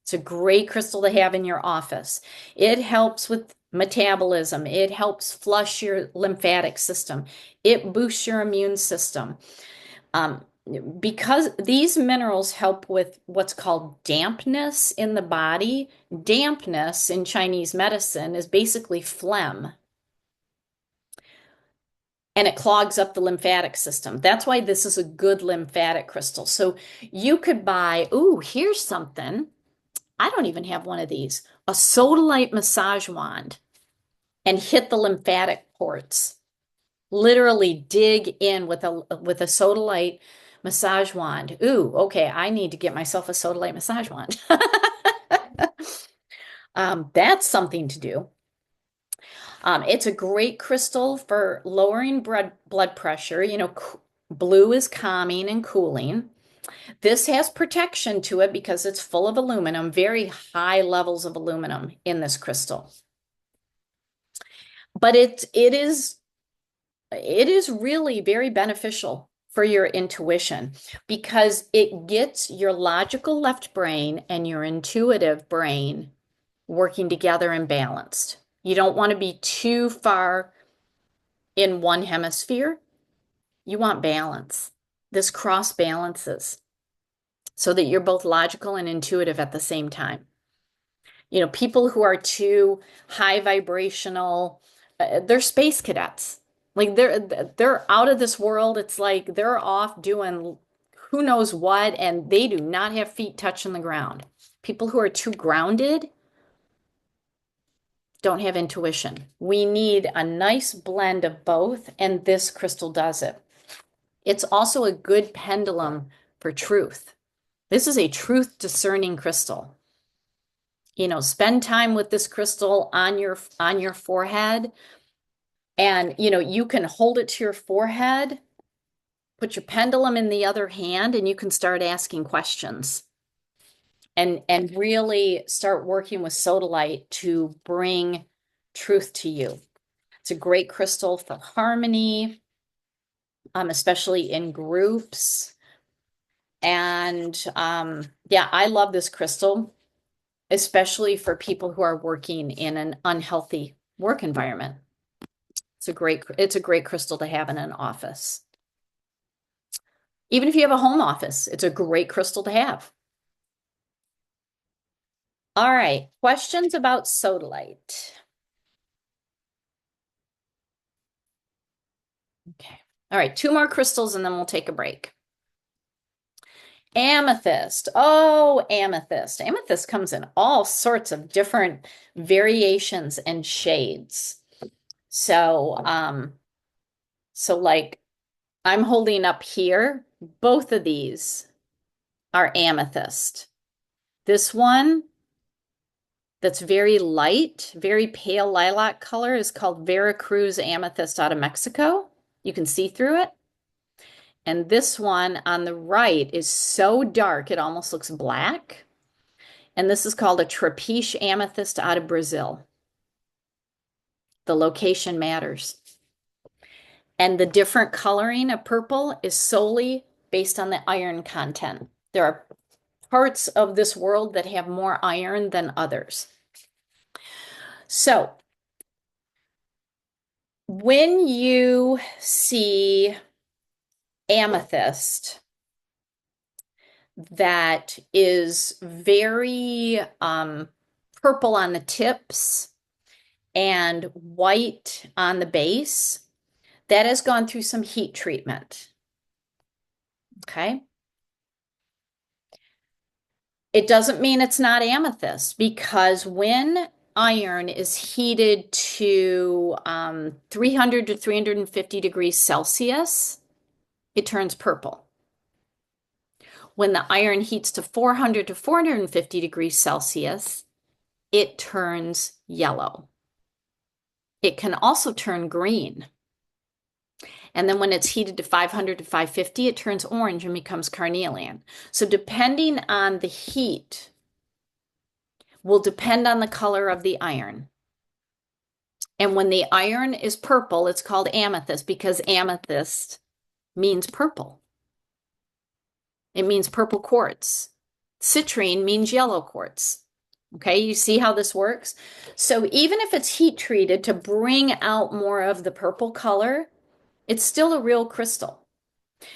It's a great crystal to have in your office. It helps with metabolism. It helps flush your lymphatic system. It boosts your immune system. Because these minerals help with what's called dampness in the body. Dampness in Chinese medicine is basically phlegm. And it clogs up the lymphatic system. That's why this is a good lymphatic crystal. So you could buy, here's something. I don't even have one of these. A sodalite massage wand and hit the lymphatic ports. Literally dig in with a sodalite massage wand. Okay, I need to get myself a sodalite massage wand. That's something to do. It's a great crystal for lowering blood pressure. Blue is calming and cooling. This has protection to it because it's full of aluminum, very high levels of aluminum in this crystal. But it is really very beneficial for your intuition because it gets your logical left brain and your intuitive brain working together and balanced. You don't want to be too far in one hemisphere. You want balance. This cross balances so that you're both logical and intuitive at the same time. People who are too high vibrational, they're space cadets. Like they're out of this world. It's like they're off doing who knows what, and they do not have feet touching the ground. People who are too grounded don't have intuition. We need a nice blend of both, and this crystal does it. It's also a good pendulum for truth. This is a truth discerning crystal. Spend time with this crystal on your forehead, and you can hold it to your forehead, put your pendulum in the other hand, and you can start asking questions and really start working with sodalite to bring truth to you. It's a great crystal for harmony, especially in groups. And yeah, I love this crystal, especially for people who are working in an unhealthy work environment. It's a great crystal to have in an office. Even if you have a home office, it's a great crystal to have. All right, questions about sodalite? Okay. All right, 2 more crystals and then we'll take a break. Amethyst. Oh, amethyst. Amethyst comes in all sorts of different variations and shades. So like I'm holding up here, both of these are amethyst. This one that's very light, very pale lilac color is called Veracruz amethyst out of Mexico. You can see through it. And this one on the right is so dark, it almost looks black. And this is called a Trapiche amethyst out of Brazil. The location matters. And the different coloring of purple is solely based on the iron content. There are parts of this world that have more iron than others. So, when you see amethyst that is very purple on the tips and white on the base, that has gone through some heat treatment. Okay. It doesn't mean it's not amethyst, because when iron is heated to 300 to 350 degrees Celsius, it turns purple. When the iron heats to 400 to 450 degrees Celsius, it turns yellow. It can also turn green. And then when it's heated to 500 to 550, it turns orange and becomes carnelian. So depending on the heat will depend on the color of the iron. And when the iron is purple, it's called amethyst, because amethyst means purple. It means purple quartz. Citrine means yellow quartz. Okay, you see how this works? So even if it's heat treated to bring out more of the purple color, it's still a real crystal.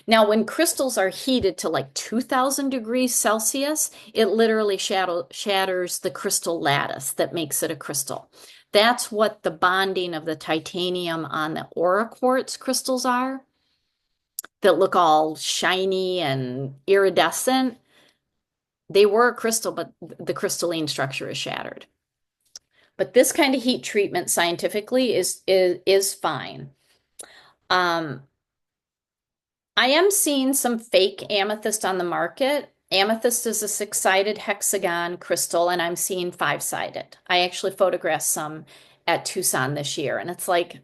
Now, when crystals are heated to like 2000 degrees Celsius, it literally shatters the crystal lattice that makes it a crystal. That's what the bonding of the titanium on the aura quartz crystals are, that look all shiny and iridescent. They were a crystal, but the crystalline structure is shattered. But this kind of heat treatment scientifically is fine. I am seeing some fake amethyst on the market. Amethyst is a 6-sided hexagon crystal, and I'm seeing 5-sided. I actually photographed some at Tucson this year, and it's like,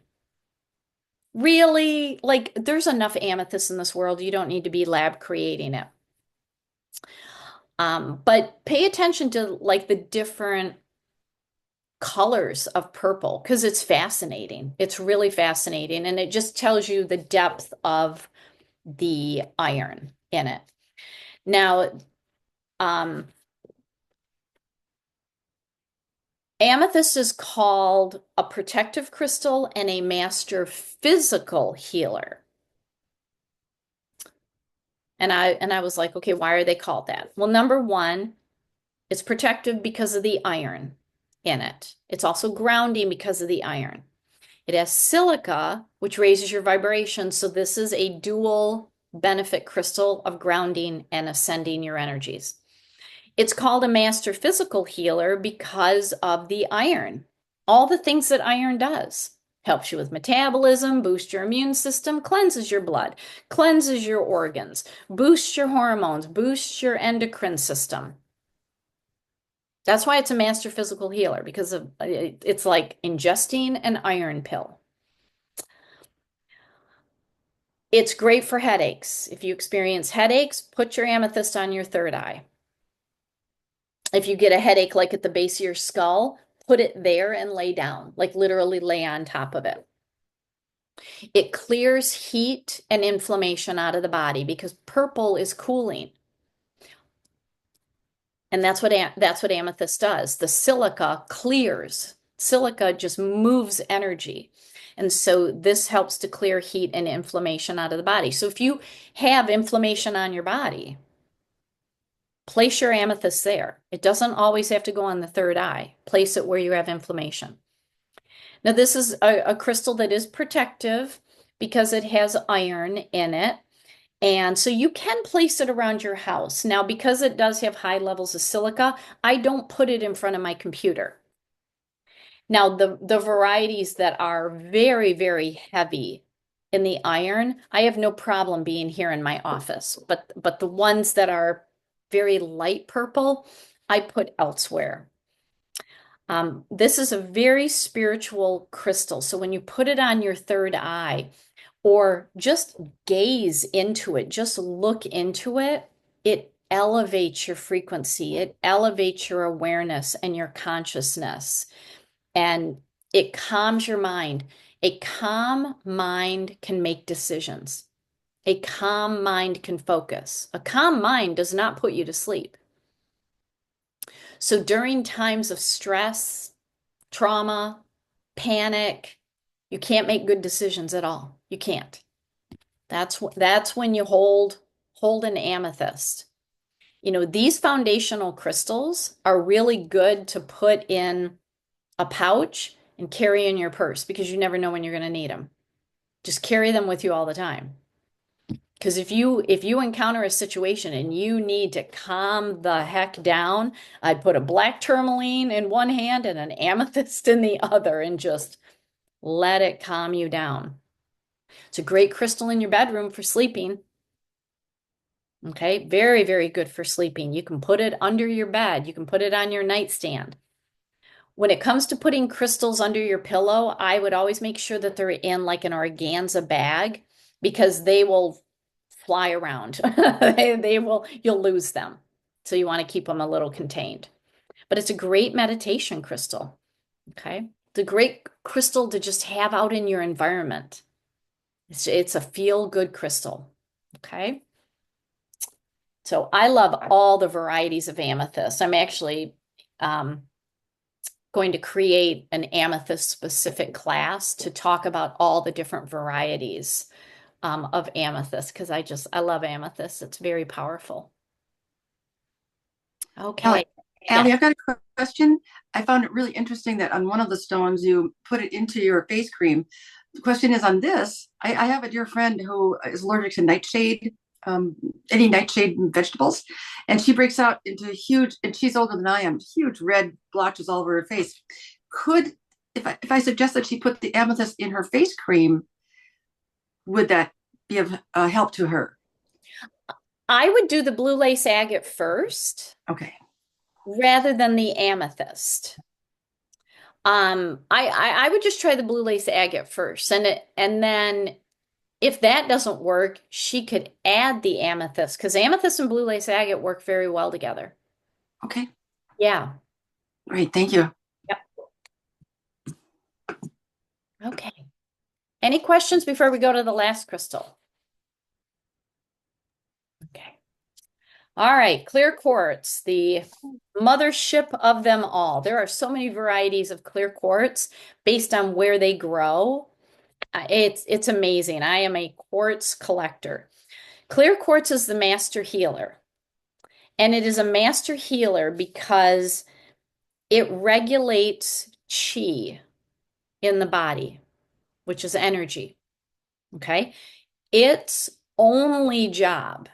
really? Like, there's enough amethyst in this world. You don't need to be lab creating it. But pay attention to like the different colors of purple, because it's fascinating. It's really fascinating, and it just tells you the depth of the iron in it. Now, amethyst is called a protective crystal and a master physical healer. And I was like, okay, why are they called that? Well, number one, it's protective because of the iron in it. It's also grounding because of the iron. It has silica, which raises your vibration. So this is a dual benefit crystal of grounding and ascending your energies. It's called a master physical healer because of the iron. All the things that iron does. Helps you with metabolism, boosts your immune system, cleanses your blood, cleanses your organs, boosts your hormones, boosts your endocrine system. That's why it's a master physical healer, because of it's like ingesting an iron pill. It's great for headaches. If you experience headaches, put your amethyst on your third eye. If you get a headache like at the base of your skull, put it there and lay down, like literally lay on top of it. It clears heat and inflammation out of the body because purple is cooling. And that's what amethyst does. The silica clears. Silica just moves energy. And so this helps to clear heat and inflammation out of the body. So if you have inflammation on your body, place your amethyst there. It doesn't always have to go on the third eye. Place it where you have inflammation. Now, this is a crystal that is protective because it has iron in it. And so you can place it around your house. Now, because it does have high levels of silica, I don't put it in front of my computer. Now, the varieties that are very, very heavy in the iron, I have no problem being here in my office. But the ones that are very light purple, I put elsewhere. This is a very spiritual crystal. So when you put it on your third eye, or just gaze into it, just look into it, it elevates your frequency, it elevates your awareness and your consciousness, and it calms your mind. A calm mind can make decisions. A calm mind can focus. A calm mind does not put you to sleep. So during times of stress, trauma, panic, you can't make good decisions at all. You can't. That's when you hold an amethyst. You know, these foundational crystals are really good to put in a pouch and carry in your purse because you never know when you're going to need them. Just carry them with you all the time. Because if you encounter a situation and you need to calm the heck down, I'd put a black tourmaline in one hand and an amethyst in the other and just let it calm you down. It's a great crystal in your bedroom for sleeping. Okay, very, very good for sleeping. You can put it under your bed. You can put it on your nightstand. When it comes to putting crystals under your pillow, I would always make sure that they're in like an organza bag because they will fly around. You'll lose them. So you want to keep them a little contained. But it's a great meditation crystal. Okay, it's a great crystal to just have out in your environment. It's a feel-good crystal. Okay. So I love all the varieties of amethyst. I'm actually going to create an amethyst specific class to talk about all the different varieties of amethyst because I love amethyst. It's very powerful. Okay. Allie, I've got a question. I found it really interesting that on one of the stones you put it into your face cream. The question is on this. I have a dear friend who is allergic to nightshade, any nightshade vegetables, and she breaks out into huge, and she's older than I am, huge red blotches all over her face. Could, if I suggest that she put the amethyst in her face cream, would that be of help to her? I would do the blue lace agate first. Okay. Rather than the amethyst. I would just try the blue lace agate first, and then if that doesn't work, she could add the amethyst because amethyst and blue lace agate work very well together. Okay. Yeah. Great. Thank you. Yep. Okay. Any questions before we go to the last crystal? Okay. All right, clear quartz, the mothership of them all. There are so many varieties of clear quartz based on where they grow. It's amazing. I am a quartz collector. Clear quartz is the master healer. And it is a master healer because it regulates chi in the body, which is energy. Okay? Its only job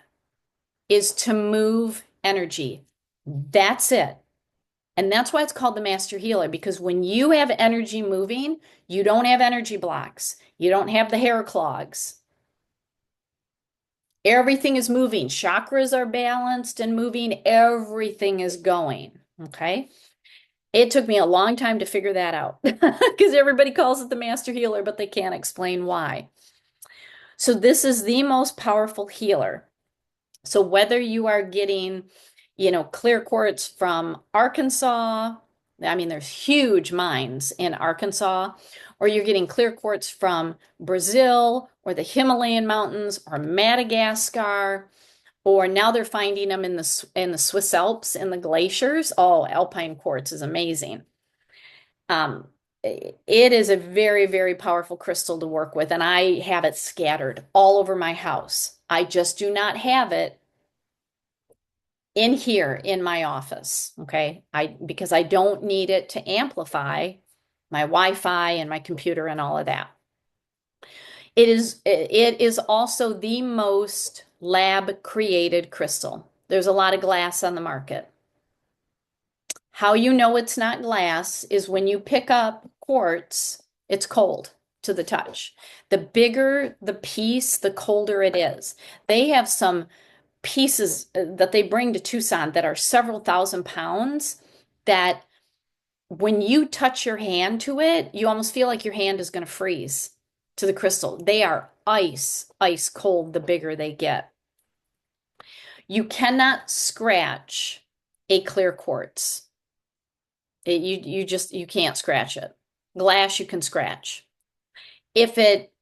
is to move energy. That's it. And that's why it's called the master healer, because when you have energy moving, you don't have energy blocks. You don't have the hair clogs. Everything is moving. Chakras are balanced and moving. Everything is going. Okay. It took me a long time to figure that out because everybody calls it the master healer, but they can't explain why. So this is the most powerful healer. So whether you are getting, clear quartz from Arkansas, I mean, there's huge mines in Arkansas, or you're getting clear quartz from Brazil or the Himalayan mountains or Madagascar, or now they're finding them in the Swiss Alps in the glaciers. Oh, alpine quartz is amazing. It is a very, very powerful crystal to work with, and I have it scattered all over my house. I just do not have it in here in my office, okay? Because I don't need it to amplify my Wi-Fi and my computer and all of that. It is also the most lab created crystal. There's a lot of glass on the market. How you know it's not glass is when you pick up quartz, it's cold to the touch. The bigger the piece, the colder it is. They have some pieces that they bring to Tucson that are several thousand pounds that when you touch your hand to it, you almost feel like your hand is going to freeze to the crystal. They are ice cold the bigger they get. You cannot scratch a clear quartz. You can't scratch it. Glass you can scratch. If it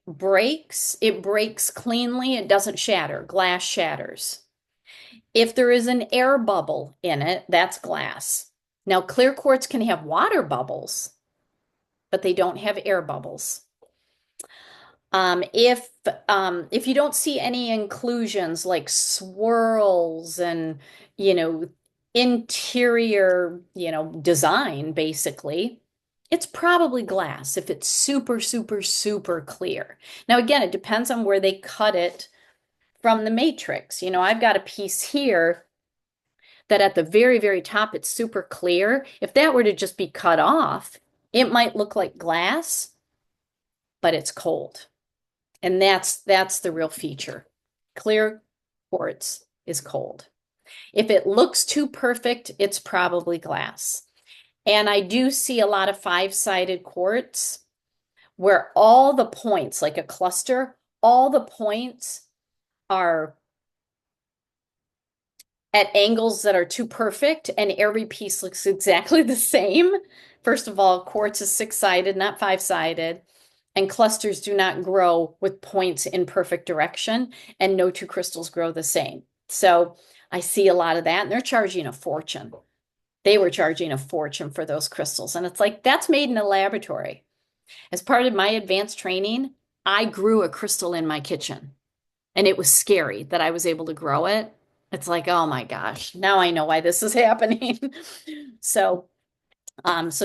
breaks, it breaks cleanly. It doesn't shatter. Glass shatters. If there is an air bubble in it, that's glass. Now, clear quartz can have water bubbles, but they don't have air bubbles. If you don't see any inclusions like swirls and, interior, design, basically, it's probably glass if it's super, super, super clear. Now, again, it depends on where they cut it from the matrix. I've got a piece here that at the very, very top, it's super clear. If that were to just be cut off, it might look like glass, but it's cold. And that's the real feature. Clear quartz is cold. If it looks too perfect, it's probably glass. And I do see a lot of five-sided quartz where all the points, like a cluster, all the points are at angles that are too perfect and every piece looks exactly the same. First of all, quartz is six-sided, not five-sided. And clusters do not grow with points in perfect direction, and no two crystals grow the same. So I see a lot of that, and they're charging a fortune. They were charging a fortune for those crystals. And it's like, that's made in a laboratory. As part of my advanced training, I grew a crystal in my kitchen. And it was scary that I was able to grow it. It's like, oh my gosh, now I know why this is happening. So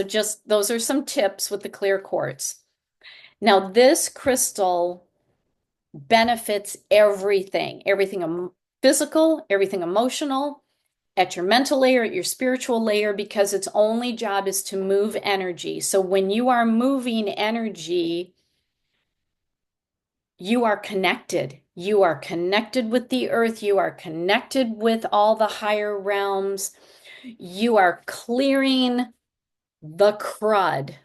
just those are some tips with the clear quartz. Now, this crystal benefits everything physical, everything emotional, at your mental layer, at your spiritual layer, because its only job is to move energy. So when you are moving energy, you are connected. You are connected with the earth. You are connected with all the higher realms. You are clearing the crud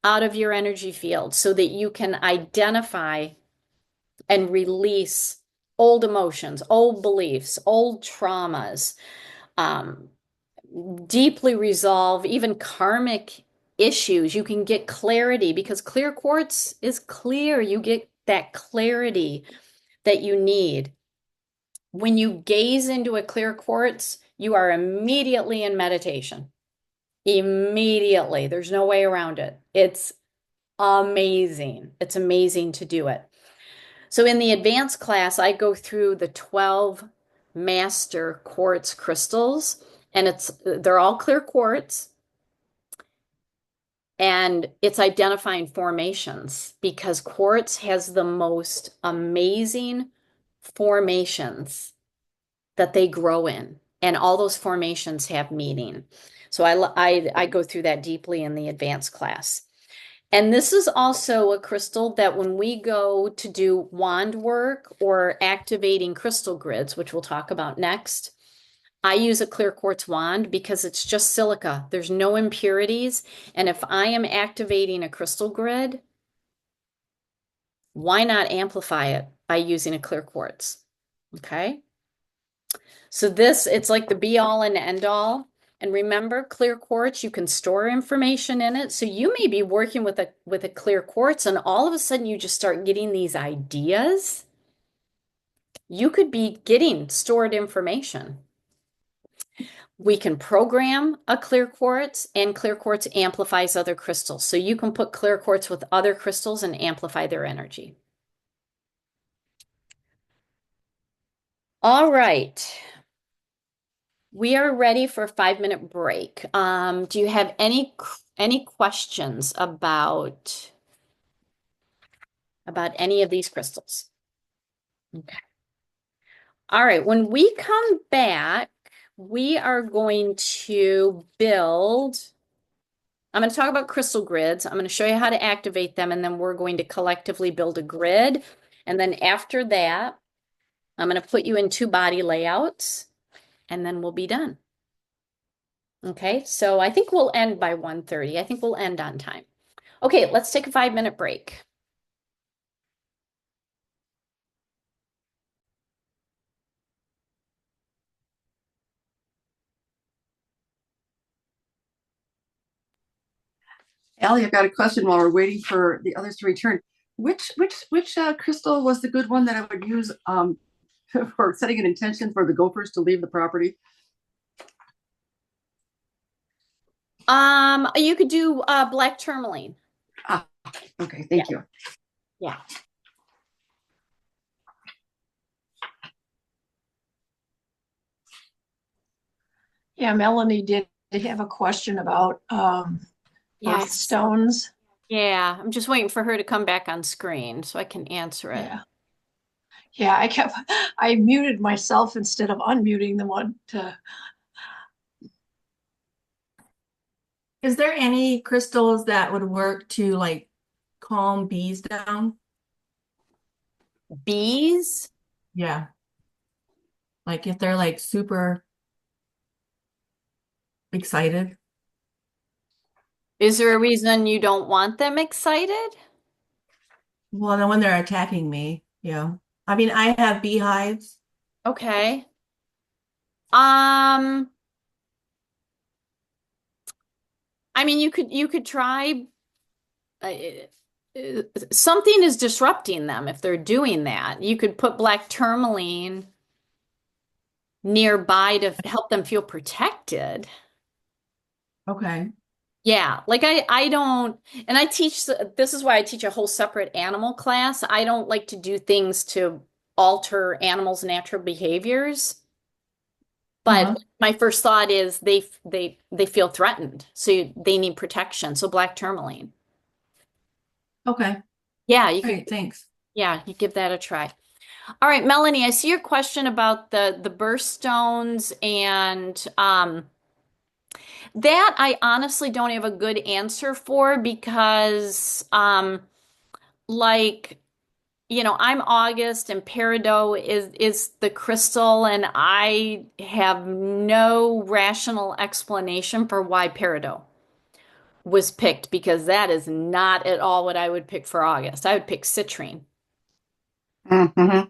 out of your energy field so that you can identify and release old emotions, old beliefs, old traumas, deeply resolve even karmic issues. You can get clarity because clear quartz is clear. You get that clarity that you need. When you gaze into a clear quartz, you are immediately in meditation. Immediately. There's no way around it. It's amazing. It's amazing to do it. So in the advanced class, I go through the 12 master quartz crystals, and they're all clear quartz. And it's identifying formations because quartz has the most amazing formations that they grow in. And all those formations have meaning. So I go through that deeply in the advanced class. And this is also a crystal that when we go to do wand work or activating crystal grids, which we'll talk about next, I use a clear quartz wand because it's just silica. There's no impurities. And if I am activating a crystal grid, why not amplify it by using a clear quartz? Okay. So it's like the be all and end all. And remember, clear quartz, you can store information in it. So you may be working with a clear quartz and all of a sudden you just start getting these ideas. You could be getting stored information. We can program a clear quartz, and clear quartz amplifies other crystals. So you can put clear quartz with other crystals and amplify their energy. All right. We are ready for a 5 minute break. Do you have any questions about any of these crystals? Okay. All right, when we come back, we are going to build. I'm going to talk about crystal grids. I'm going to show you how to activate them, and then we're going to collectively build a grid. And then after that, I'm going to put you in 2 body layouts, and then we'll be done. Okay, so I think we'll end by 1:30. I think we'll end on time. Okay, let's take a 5 minute break. Allie, I've got a question while we're waiting for the others to return. Which crystal was the good one that I would use for setting an intention for the gophers to leave the property? You could do black tourmaline. Ah, okay, thank you. Yeah. Yeah, Melanie did have a question about Yeah. stones. Yeah, I'm just waiting for her to come back on screen so I can answer it. Yeah. Yeah, I muted myself instead of unmuting the one to. Is there any crystals that would work to like calm bees down? Bees? Yeah. Like if they're like super excited. Is there a reason you don't want them excited? Well, then when they're attacking me, yeah. I mean, I have beehives. Okay. I mean, you could try. Uh, Something is disrupting them if they're doing that. You could put black tourmaline nearby to help them feel protected. Okay. Yeah, like I don't, and I teach, this is why I teach a whole separate animal class. I don't like to do things to alter animals' natural behaviors. But Uh-huh. my first thought is they feel threatened, so they need protection. So black tourmaline. Okay. Yeah, you can. Great, thanks. Yeah, you give that a try. All right, Melanie, I see your question about the birthstones and that I honestly don't have a good answer for because like I'm August and peridot is the crystal, and I have no rational explanation for why peridot was picked because that is not at all what I would pick for August. I would pick citrine. Mm-hmm.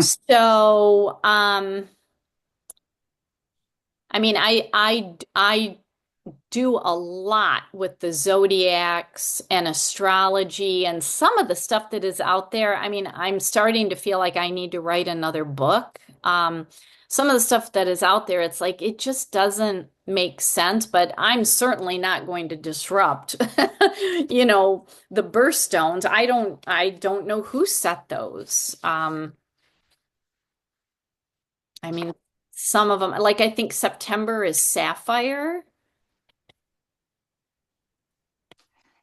So, I mean, I do a lot with the zodiacs and astrology and some of the stuff that is out there. I mean, I'm starting to feel like I need to write another book. Some of the stuff that is out there, it's like it just doesn't make sense, but I'm certainly not going to disrupt, the birthstones. I don't know who set those. I mean, some of them, like I think September is sapphire.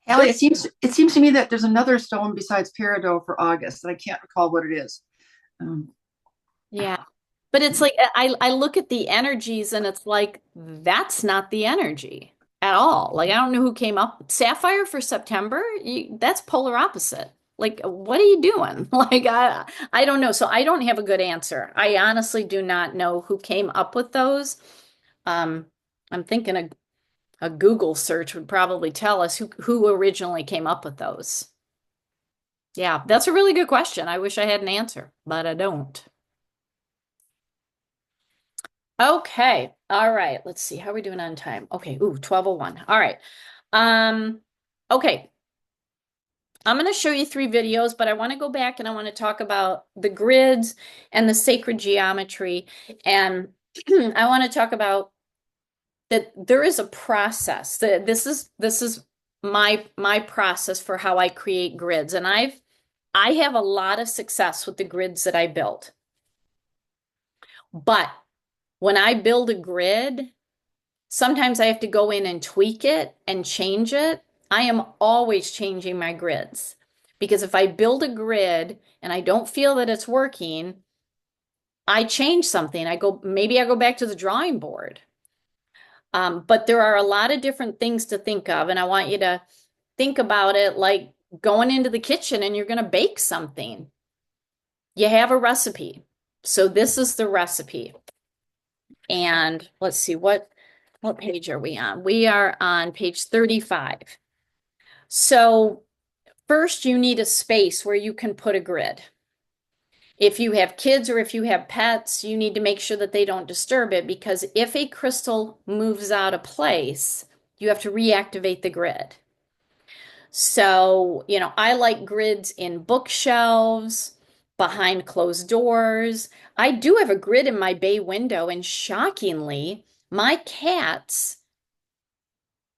Allie, it seems to me that there's another stone besides peridot for August, and I can't recall what it is. Yeah. But it's like I look at the energies and it's like that's not the energy at all. Like I don't know who came up sapphire for September. That's polar opposite. Like what are you doing? Like I don't know. So I don't have a good answer. I honestly do not know who came up with those. I'm thinking a Google search would probably tell us who originally came up with those. Yeah, that's a really good question. I wish I had an answer, but I don't. Okay. All right. Let's see. How are we doing on time? Okay. Ooh, 12:01. All right. Um, okay. I'm going to show you 3 videos, but I want to go back and I want to talk about the grids and the sacred geometry. And I want to talk about that there is a process. This is my process for how I create grids. And I have a lot of success with the grids that I built. But When I build a grid, sometimes I have to go in and tweak it and change it. I am always changing my grids because if I build a grid and I don't feel that it's working, I change something. Maybe I go back to the drawing board. But there are a lot of different things to think of, and I want you to think about it like going into the kitchen and you're going to bake something. You have a recipe. So this is the recipe. And let's see, what page are we on? We are on page 35. So first you need a space where you can put a grid. If you have kids or if you have pets, you need to make sure that they don't disturb it, because if a crystal moves out of place, you have to reactivate the grid. So, I like grids in bookshelves, behind closed doors. I do have a grid in my bay window, and shockingly, my cats,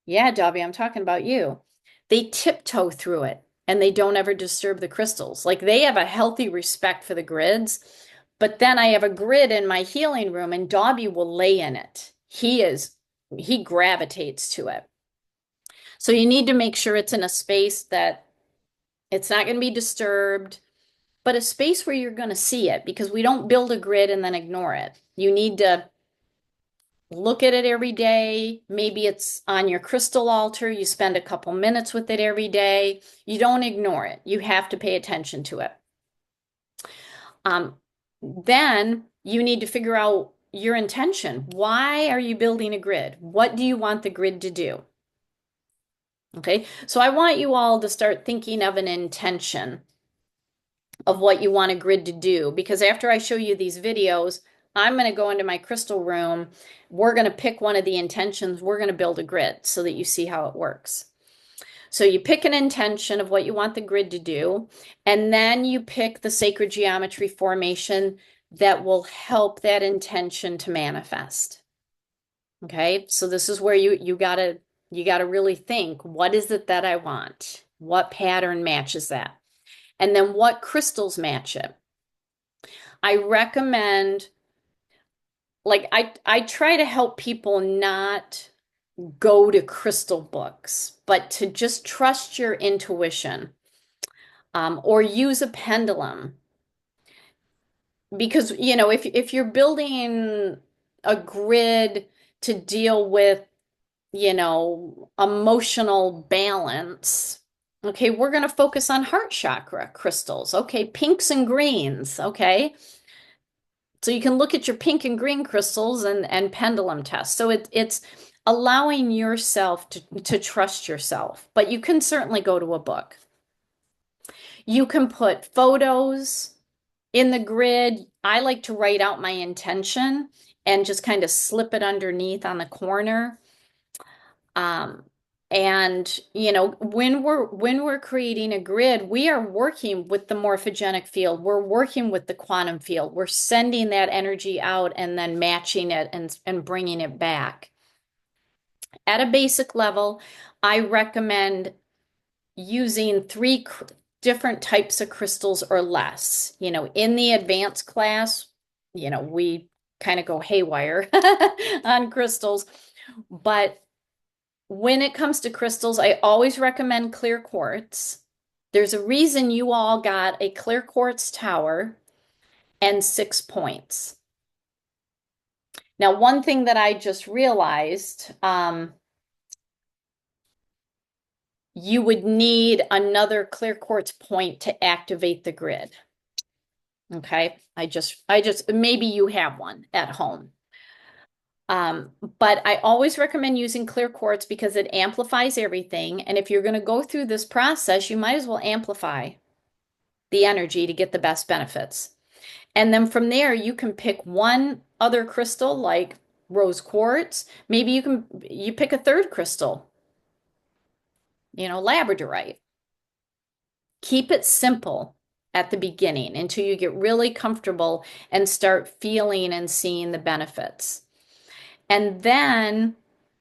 yeah, Dobby, I'm talking about you, they tiptoe through it and they don't ever disturb the crystals. Like they have a healthy respect for the grids. But then I have a grid in my healing room and Dobby will lay in it. He gravitates to it. So you need to make sure it's in a space that it's not going to be disturbed, but a space where you're going to see it, because we don't build a grid and then ignore it. You need to look at it every day. Maybe it's on your crystal altar. You spend a couple minutes with it every day. You don't ignore it. You have to pay attention to it. Then you need to figure out your intention. Why are you building a grid? What do you want the grid to do? Okay, so I want you all to start thinking of an intention of what you want a grid to do, because after I show you these videos, I'm going to go into my crystal room. We're going to pick one of the intentions. We're going to build a grid so that you see how it works. So you pick an intention of what you want the grid to do, and then you pick the sacred geometry formation that will help that intention to manifest. Okay, so this is where you gotta really think, what is it that I want? What pattern matches that? And then what crystals match it? I recommend, like, I try to help people not go to crystal books, but to just trust your intuition, or use a pendulum. Because, if you're building a grid to deal with, emotional balance, okay, we're going to focus on heart chakra crystals. Okay, pinks and greens. Okay. So you can look at your pink and green crystals and pendulum test. So it's allowing yourself to trust yourself, but you can certainly go to a book. You can put photos in the grid. I like to write out my intention and just kind of slip it underneath on the corner. And when we're creating a grid, we are working with the morphogenic field. We're working with the quantum field. We're sending that energy out and then matching it and bringing it back. At a basic level, I recommend using 3 different types of crystals or less. In the advanced class, we kind of go haywire on crystals, but when it comes to crystals, I always recommend clear quartz. There's a reason you all got a clear quartz tower and 6 points. Now, one thing that I just realized, you would need another clear quartz point to activate the grid. Okay, maybe you have one at home. But I always recommend using clear quartz because it amplifies everything. And if you're going to go through this process, you might as well amplify the energy to get the best benefits. And then from there, you can pick one other crystal like rose quartz. Maybe you pick a third crystal, labradorite. Keep it simple at the beginning until you get really comfortable and start feeling and seeing the benefits. And then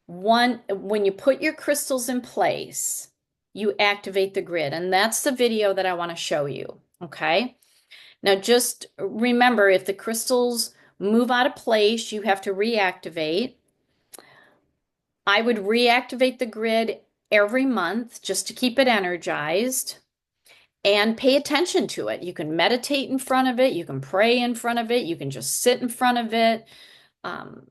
when you put your crystals in place, you activate the grid. And that's the video that I want to show you. Okay. Now just remember, if the crystals move out of place, you have to reactivate. I would reactivate the grid every month just to keep it energized and pay attention to it. You can meditate in front of it, you can pray in front of it, you can just sit in front of it. Um,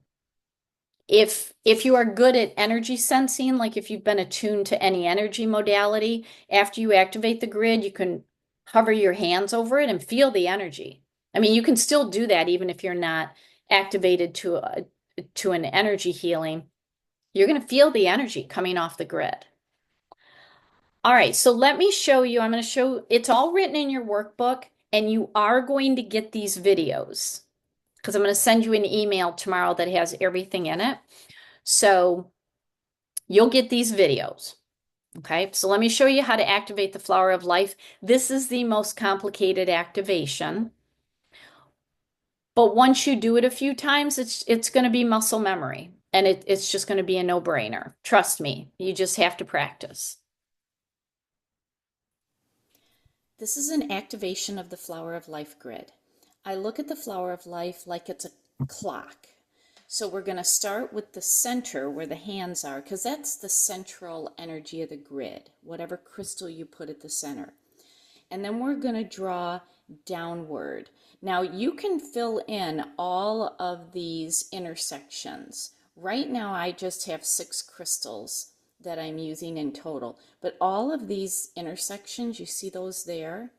if you are good at energy sensing, like if you've been attuned to any energy modality, after you activate the grid, you can hover your hands over it and feel the energy. I mean, you can still do that even if you're not activated to an energy healing. You're going to feel the energy coming off the grid. All right, so let me show you. I'm going to show, it's all written in your workbook, and you are going to get these videos because I'm going to send you an email tomorrow that has everything in it. So you'll get these videos. Okay, so let me show you how to activate the flower of life. This is the most complicated activation. But once you do it a few times, it's going to be muscle memory, and it's just going to be a no-brainer. Trust me, you just have to practice. This is an activation of the Flower of Life grid. I look at the Flower of Life like it's a clock. So we're going to start with the center where the hands are, because that's the central energy of the grid, whatever crystal you put at the center. And then we're going to draw downward. Now you can fill in all of these intersections. Right now I just have 6 crystals that I'm using in total, but all of these intersections, you see those there?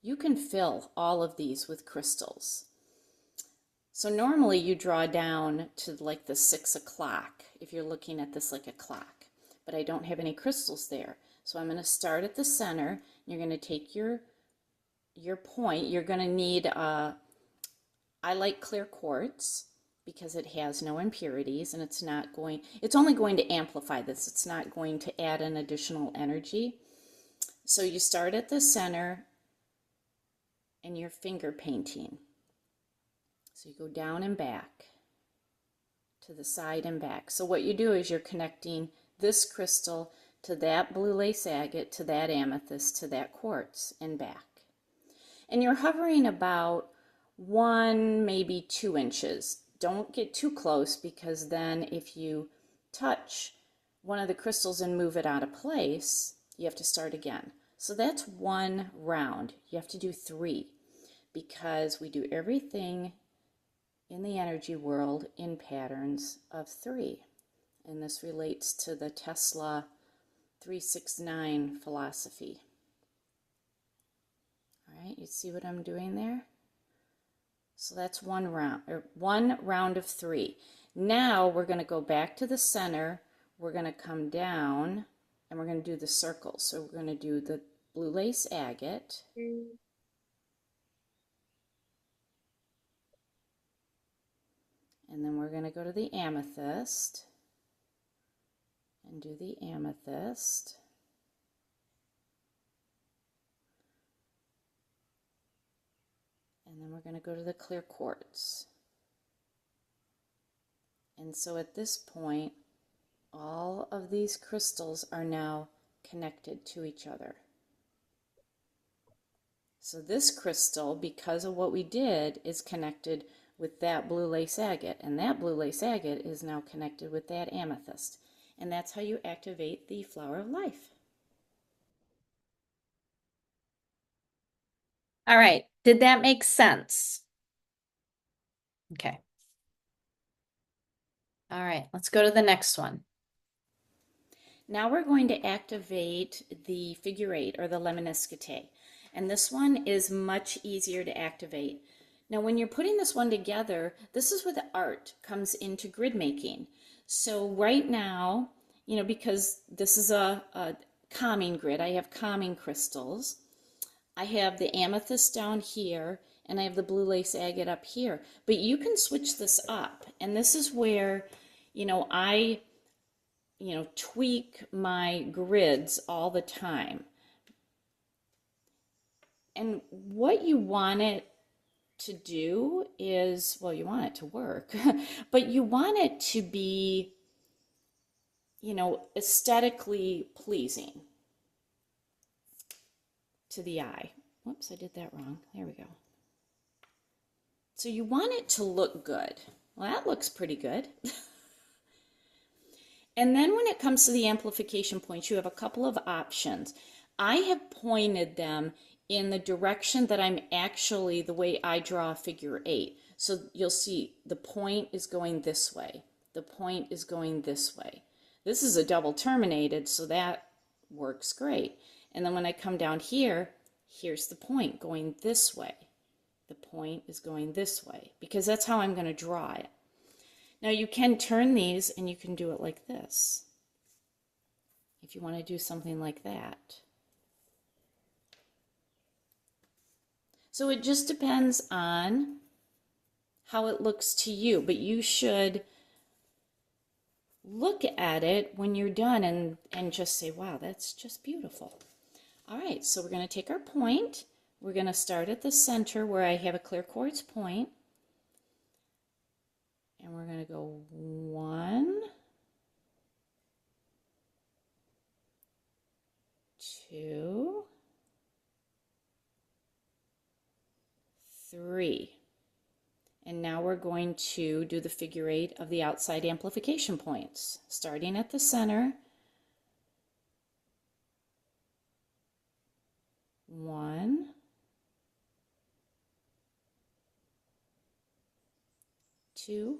You can fill all of these with crystals. So normally you draw down to like the 6 o'clock if you're looking at this like a clock, but I don't have any crystals there. So I'm going to start at the center. You're going to take your point. You're going to need, I like clear quartz because it has no impurities and it's only going to amplify this. It's not going to add an additional energy. So you start at the center and you're finger painting. So you go down and back, to the side and back. So what you do is you're connecting this crystal to that blue lace agate, to that amethyst, to that quartz, and back. And you're hovering about 1, maybe 2 inches. Don't get too close, because then if you touch one of the crystals and move it out of place, you have to start again. So that's 1 round. You have to do 3, because we do everything in the energy world in patterns of 3. And this relates to the Tesla 369 philosophy. All right, you see what I'm doing there? So that's 1 round, or 1 round of 3. Now we're going to go back to the center. We're going to come down and we're going to do the circles. So we're going to do the blue lace agate. And then we're going to go to the amethyst and do the amethyst. And then we're going to go to the clear quartz. And so at this point, all of these crystals are now connected to each other. So this crystal, because of what we did, is connected with that blue lace agate, and that blue lace agate is now connected with that amethyst. And that's how you activate the flower of life. All right, did that make sense? Okay. All right, let's go to the next one. Now we're going to activate the figure 8, or the lemniscate. And this one is much easier to activate. Now when you're putting this one together, this is where the art comes into grid making. So right now, because this is a calming grid, I have calming crystals. I have the amethyst down here, and I have the blue lace agate up here. But you can switch this up, and this is where, I tweak my grids all the time. And what you want it to do is, well, you want it to work, but you want it to be, aesthetically pleasing to the eye. Whoops, I did that wrong. There we go. So you want it to look good. Well, that looks pretty good. And then when it comes to the amplification points, you have a couple of options. I have pointed them in the direction that I'm actually, the way I draw a figure 8. So you'll see the point is going this way. The point is going this way. This is a double terminated, so that works great. And then when I come down here, here's the point going this way. The point is going this way because that's how I'm going to draw it. Now you can turn these and you can do it like this if you want to do something like that. So it just depends on how it looks to you, but you should look at it when you're done and just say, wow, that's just beautiful. All right, so we're going to take our point. We're going to start at the center where I have a clear quartz point. And we're going to go 1, 2, 3. And now we're going to do the figure 8 of the outside amplification points, starting at the center. 1, 2,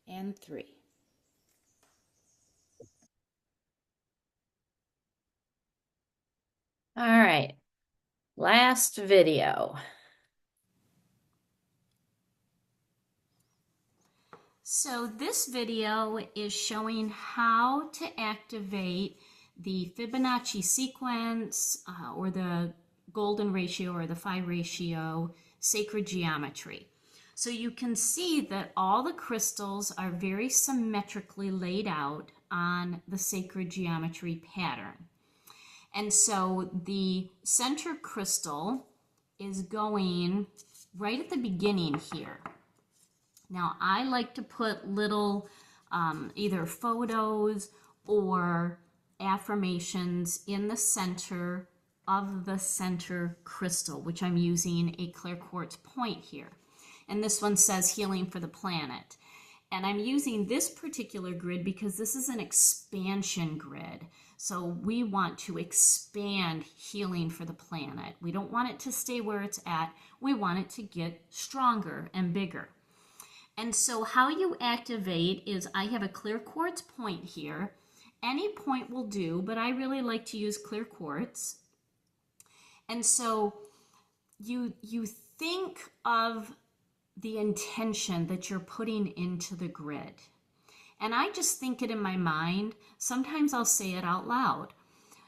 and 3. All right, last video. So this video is showing how to activate the Fibonacci sequence or the golden ratio or the phi ratio sacred geometry. So you can see that all the crystals are very symmetrically laid out on the sacred geometry pattern. And so the center crystal is going right at the beginning here. Now I like to put little either photos or affirmations in the center of the center crystal, which I'm using a clear quartz point here. And this one says healing for the planet. And I'm using this particular grid because this is an expansion grid. So we want to expand healing for the planet. We don't want it to stay where it's at. We want it to get stronger and bigger. And so how you activate is I have a clear quartz point here. Any point will do, but I really like to use clear quartz. And so you think of the intention that you're putting into the grid. And I just think it in my mind. Sometimes I'll say it out loud.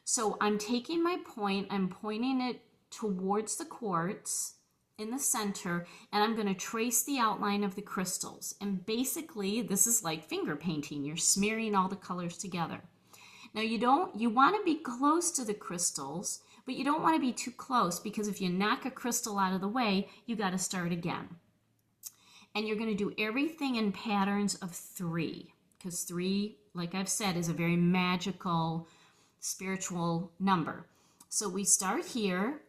So I'm taking my point, I'm pointing it towards the quartz in the center, and I'm going to trace the outline of the crystals. And basically, this is like finger painting. You're smearing all the colors together. Now you want to be close to the crystals, but you don't want to be too close because if you knock a crystal out of the way, you got to start again. And you're going to do everything in patterns of 3, because 3, like I've said, is a very magical, spiritual number. So we start here,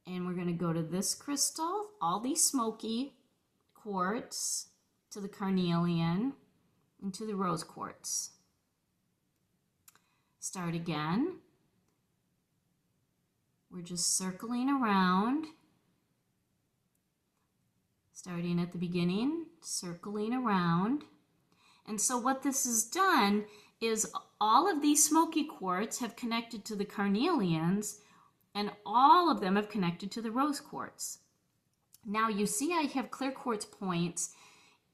and we're going to go to this crystal, all these smoky quartz, to the carnelian, and to the rose quartz. Start again. We're just circling around. Starting at the beginning, circling around. And so what this has done is all of these smoky quartz have connected to the carnelians, and all of them have connected to the rose quartz. Now you see I have clear quartz points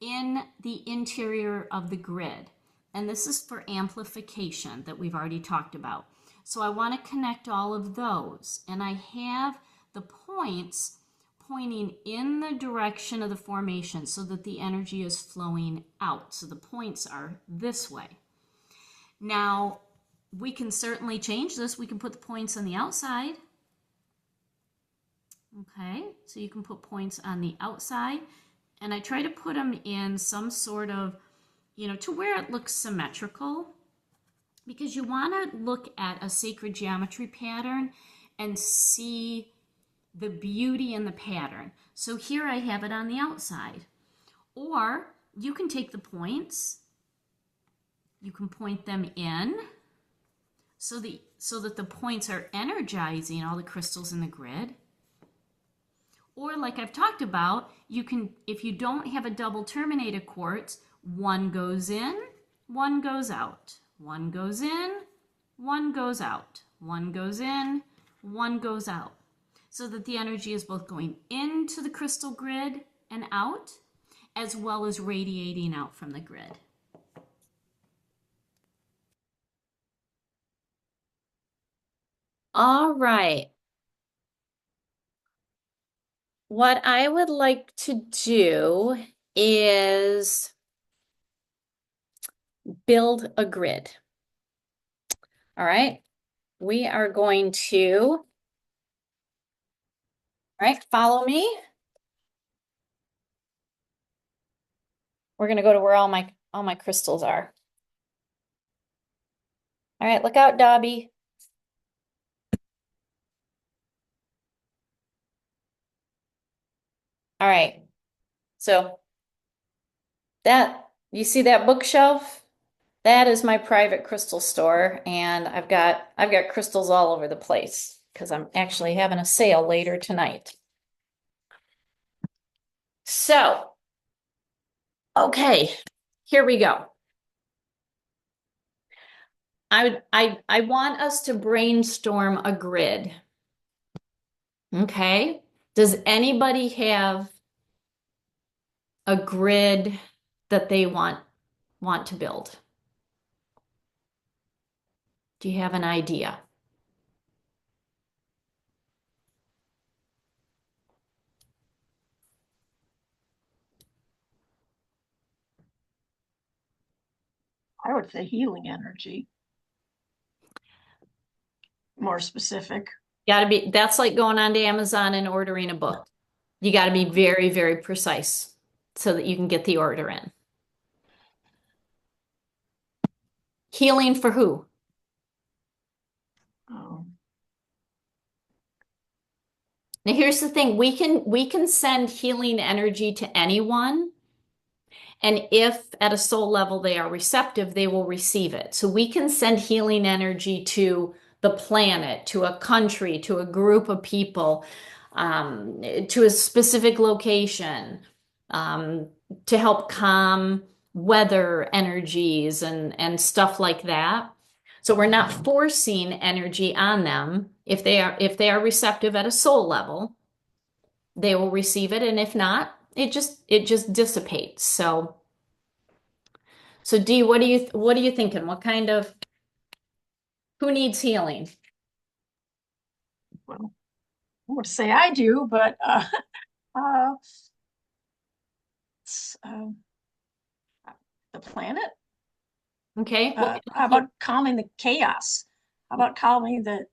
in the interior of the grid, and this is for amplification that we've already talked about. So I want to connect all of those, and I have the points pointing in the direction of the formation so that the energy is flowing out. So the points are this way. Now, we can certainly change this. We can put the points on the outside. Okay, so you can put points on the outside. And I try to put them in some sort of, to where it looks symmetrical. Because you want to look at a sacred geometry pattern and see the beauty and the pattern. So here I have it on the outside. Or you can take the points, you can point them in so that the points are energizing all the crystals in the grid. Or like I've talked about, you can, if you don't have a double terminated quartz, one goes in, one goes out. One goes in, one goes out. One goes in, one goes out. So that the energy is both going into the crystal grid and out, as well as radiating out from the grid. All right. What I would like to do is build a grid. All right. We are going to, all right, follow me. We're going to go to where all my crystals are. All right, look out, Dobby. All right. So you see that bookshelf? That is my private crystal store, and I've got crystals all over the place because I'm actually having a sale later tonight. So, okay, here we go. I want us to brainstorm a grid. Okay? Does anybody have a grid that they want to build? Do you have an idea? I would say healing energy. More specific. That's like going on to Amazon and ordering a book. You got to be very, very precise so that you can get the order in. Healing for who? Oh. Now here's the thing, we can send healing energy to anyone, and if at a soul level they are receptive, they will receive it. So we can send healing energy to the planet, to a country, to a group of people, to a specific location, to help calm weather energies and stuff like that. So we're not forcing energy on them. If they are receptive at a soul level, they will receive it, and if not, it just dissipates. So Dee, what are you thinking? Who needs healing? Well, I would say I do, but uh, the planet. Okay. How about calming the chaos? How about calming the,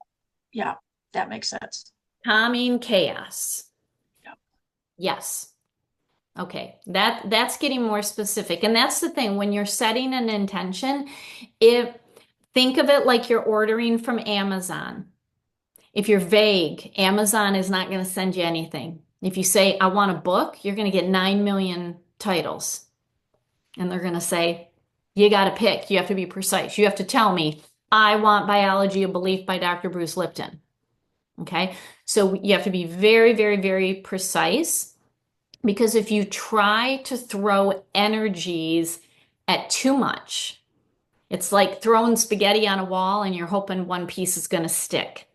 yeah, that makes sense. Calming chaos. Yeah. Yes. Okay. That's getting more specific. And that's the thing, when you're setting an intention, think of it like you're ordering from Amazon. If you're vague, Amazon is not going to send you anything. If you say, I want a book, you're going to get 9 million titles. And they're going to say, you got to pick. You have to be precise. You have to tell me, I want Biology of Belief by Dr. Bruce Lipton. Okay. So you have to be very, very, very precise, because if you try to throw energies at too much, it's like throwing spaghetti on a wall and you're hoping one piece is going to stick.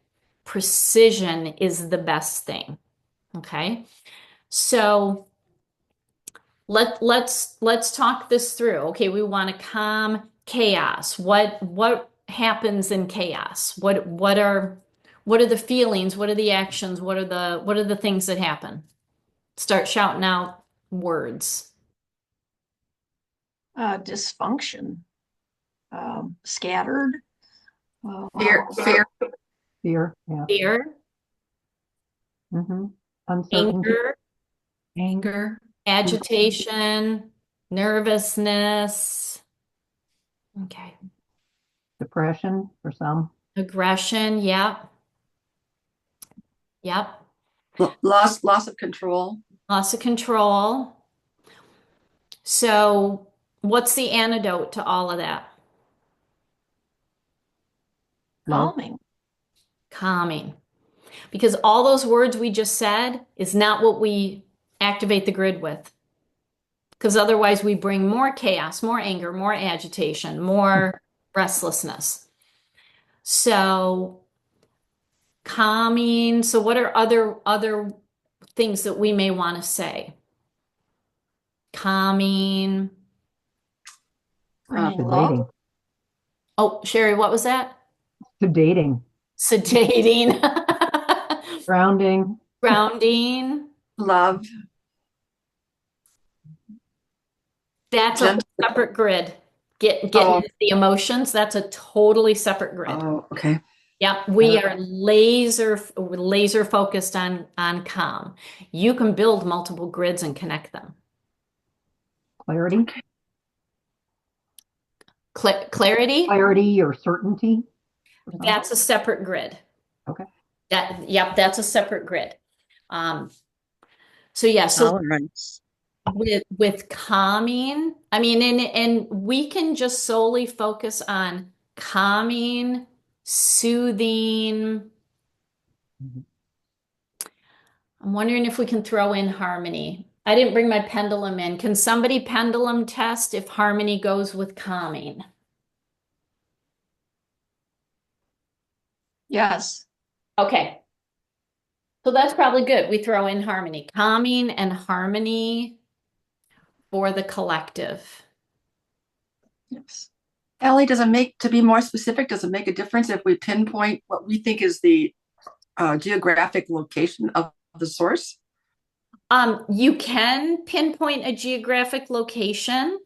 Precision is the best thing. Okay. So let's talk this through. Okay, we want to calm chaos. What happens in chaos? What are the feelings? What are the actions? What are the things that happen? Start shouting out words. Dysfunction, scattered. Fear. Fear, yeah. Fear, Uncertainty, anger, agitation, nervousness. Okay. depression for some. Aggression, yep. Yep. Loss of control. loss of control. So, what's the antidote to all of that? Love. Calming. Calming. Because all those words we just said is not what we activate the grid with. Because otherwise, we bring more chaos, more anger, more agitation, more restlessness. So, calming. So, what are other things that we may want to say? Calming. Bringing To love. dating. Oh, Sherry, what was that? To dating. Sedating. Grounding. Grounding. Love. That's a whole Gentle. separate grid. Getting Oh, into the emotions, that's a totally separate grid. oh, okay. Yep, we are laser focused on calm. You can build multiple grids and connect them. Clarity. Clarity, Clarity or certainty. Or something. that's a separate grid. Okay. Yep, that's a separate grid. So yeah, so Tolerance. with calming, I mean, and we can just solely focus on calming, soothing. Mhm. I'm wondering if we can throw in harmony. I didn't bring my pendulum in. Can somebody pendulum test if harmony goes with calming? Yes. Okay. So that's probably good. We throw in harmony, calming and harmony for the collective. Yes. Ellie, does it make, to be more specific, does it make a difference if we pinpoint what we think is the geographic location of the source? You can pinpoint a geographic location,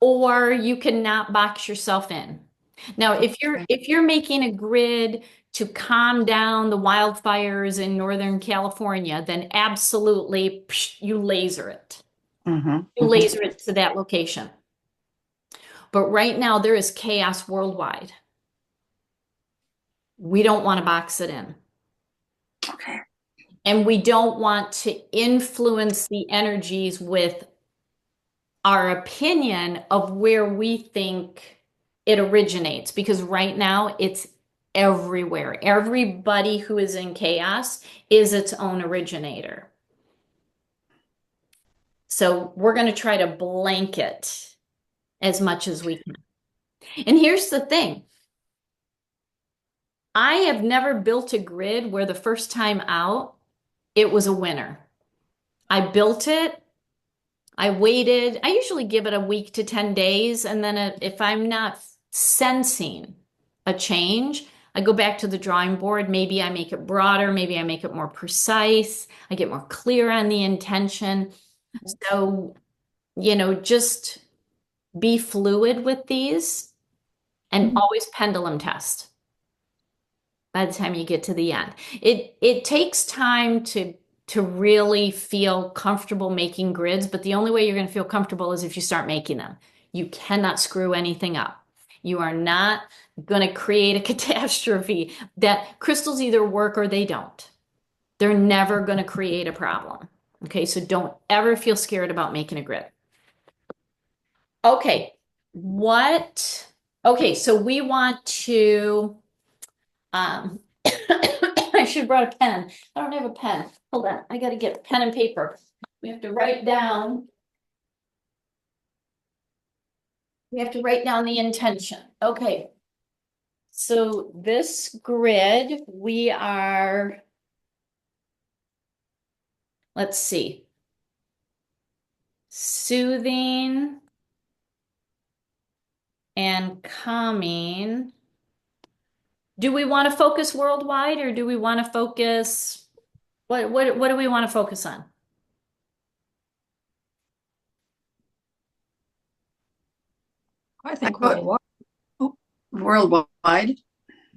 or you can not box yourself in. Now, if you're making a grid to calm down the wildfires in Northern California, then absolutely you laser it. Mm-hmm. You laser it to that location. But right now there is chaos worldwide. We don't want to box it in. Okay. And we don't want to influence the energies with our opinion of where we think it originates, because right now it's everywhere. Everybody who is in chaos is its own originator. So we're going to try to blanket as much as we can. And here's the thing. I have never built a grid where the first time out, it was a winner. I built it. I waited. I usually give it a week to 10 days. And then if I'm not sensing a change, I go back to the drawing board. Maybe I make it broader. Maybe I make it more precise. I get more clear on the intention. So, just be fluid with these and always pendulum test by the time you get to the end. It takes time to really feel comfortable making grids, but the only way you're going to feel comfortable is if you start making them. You cannot screw anything up. You are not going to create a catastrophe. That crystals either work or they don't. They're never going to create a problem. Okay, so don't ever feel scared about making a grid. Okay, okay, so we want to, I should have brought a pen. I don't have a pen. Hold on, I gotta get pen and paper. We have to write down. We have to write down the intention. Okay. So this grid, let's see, soothing and calming. Do we want to focus worldwide, or do we want to focus, what do we want to focus on? I think I put- worldwide. Worldwide.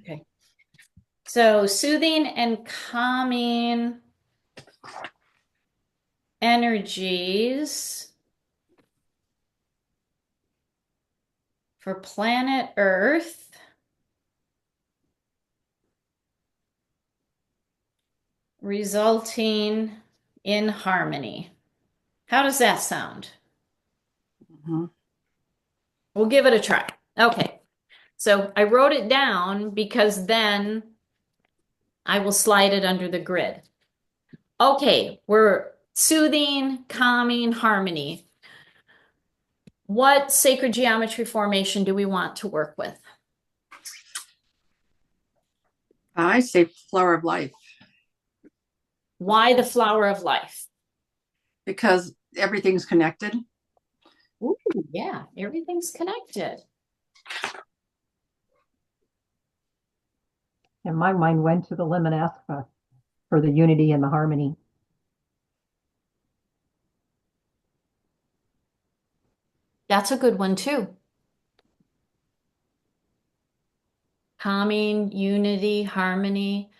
Okay. So soothing and calming energies for planet Earth resulting in harmony. How does that sound? Mhm. We'll give it a try. Okay. So I wrote it down because then I will slide it under the grid. Okay, we're soothing, calming, harmony. What sacred geometry formation do we want to work with? I say flower of life Why the flower of life? because everything's connected. Ooh, yeah, everything's connected. And my mind went to the Lemon-Aska for the unity and the harmony. That's a good one too. Calming, unity, harmony.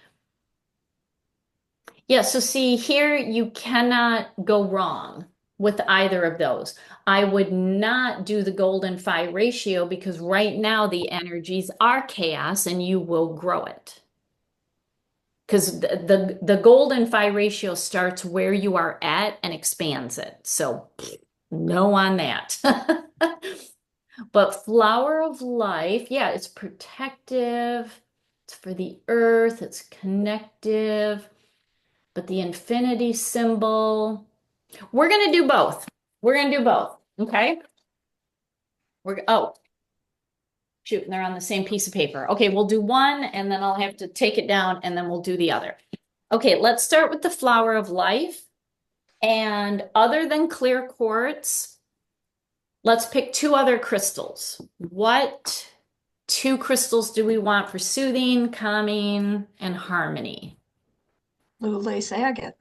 Yeah, so see here, you cannot go wrong with either of those. I would not do the golden phi ratio because right now the energies are chaos and you will grow it. Because the golden phi ratio starts where you are at and expands it. So no on that. But flower of life, yeah, it's protective. It's for the earth. It's connective. But the infinity symbol, we're going to do both. We're going to do both. Okay. Oh, shoot. They're on the same piece of paper. Okay. We'll do one and then I'll have to take it down and then we'll do the other. Okay. Let's start with the flower of life. And other than clear quartz, let's pick two other crystals. What two crystals do we want for soothing, calming, and harmony? Blue lace agate.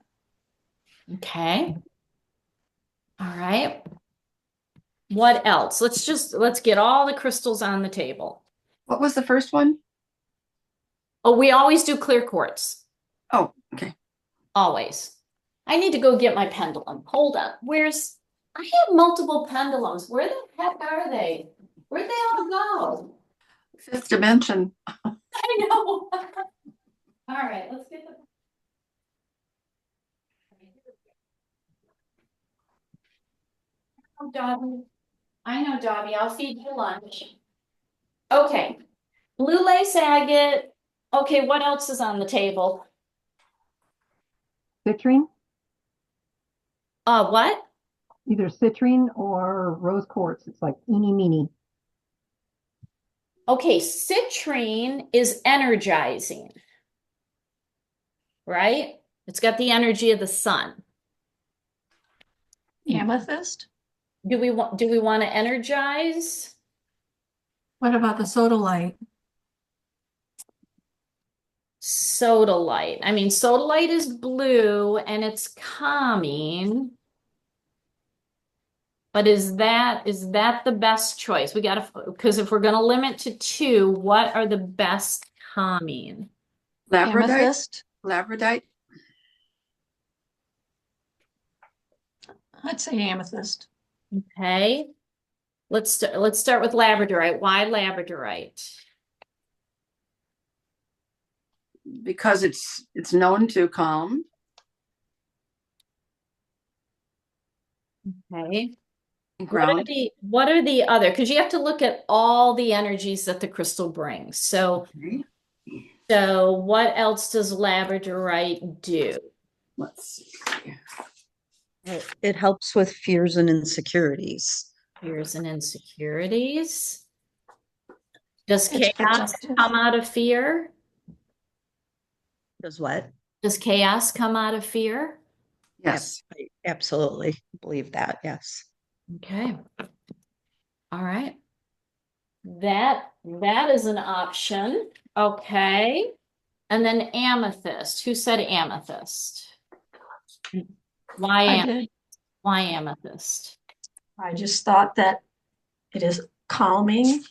Okay. All right. What else? Let's get all the crystals on the table. What was the first one? Oh, we always do clear quartz. Oh, okay. Always. I need to go get my pendulum. Hold on. I have multiple pendulums. Where the heck are they? Where'd they all go? Fifth dimension. I know. All right, let's get the. Oh, Dobby. I know, Dobby. I'll feed you lunch. Okay. Blue lace agate. Okay, what else is on the table? Citrine, What? either citrine or rose quartz. It's like eeny meeny. Okay, citrine is energizing, right? It's got the energy of the sun. Amethyst. Do we want to energize? What about the sodalite? Sodalite. I mean, sodalite is blue and it's calming. But is that the best choice? We got to, because if we're going to limit to two, what are the best calming? Labradorite. Amethyst. Labradorite. I'd say amethyst. Okay. Let's start with labradorite. Why labradorite? Because it's known to calm. Okay. And ground. What are the other? Because you have to look at all the energies that the crystal brings. So Okay. what else does labradorite do? Let's see. It helps with fears and insecurities. Fears and insecurities. Does It's chaos protective. come out of fear? Does what? Does chaos come out of fear? Yes. I absolutely believe that. Yes. Okay. All right. That is an option. Okay. And then amethyst. Who said amethyst? I did. Why amethyst? I just thought that it is calming.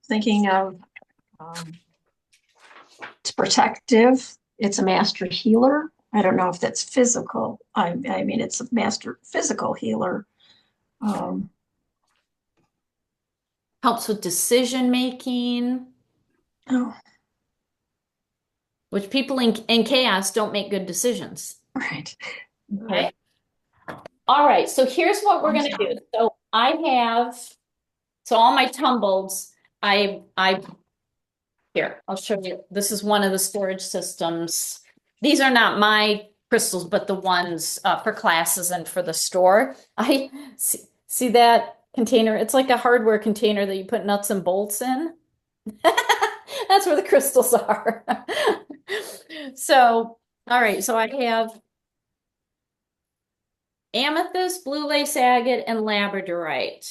Thinking of it's protective. It's a master healer. I don't know if that's physical. I mean, it's a master physical healer. Helps with decision making. Oh, which people in chaos don't make good decisions. Right. Okay. All right. So here's what we're going to do. So so all my tumbleds, here, I'll show you. This is one of the storage systems. These are not my crystals, but the ones for classes and for the store. I see that container. It's like a hardware container that you put nuts and bolts in. That's where the crystals are. So, all right. So I have amethyst, blue lace agate, and labradorite.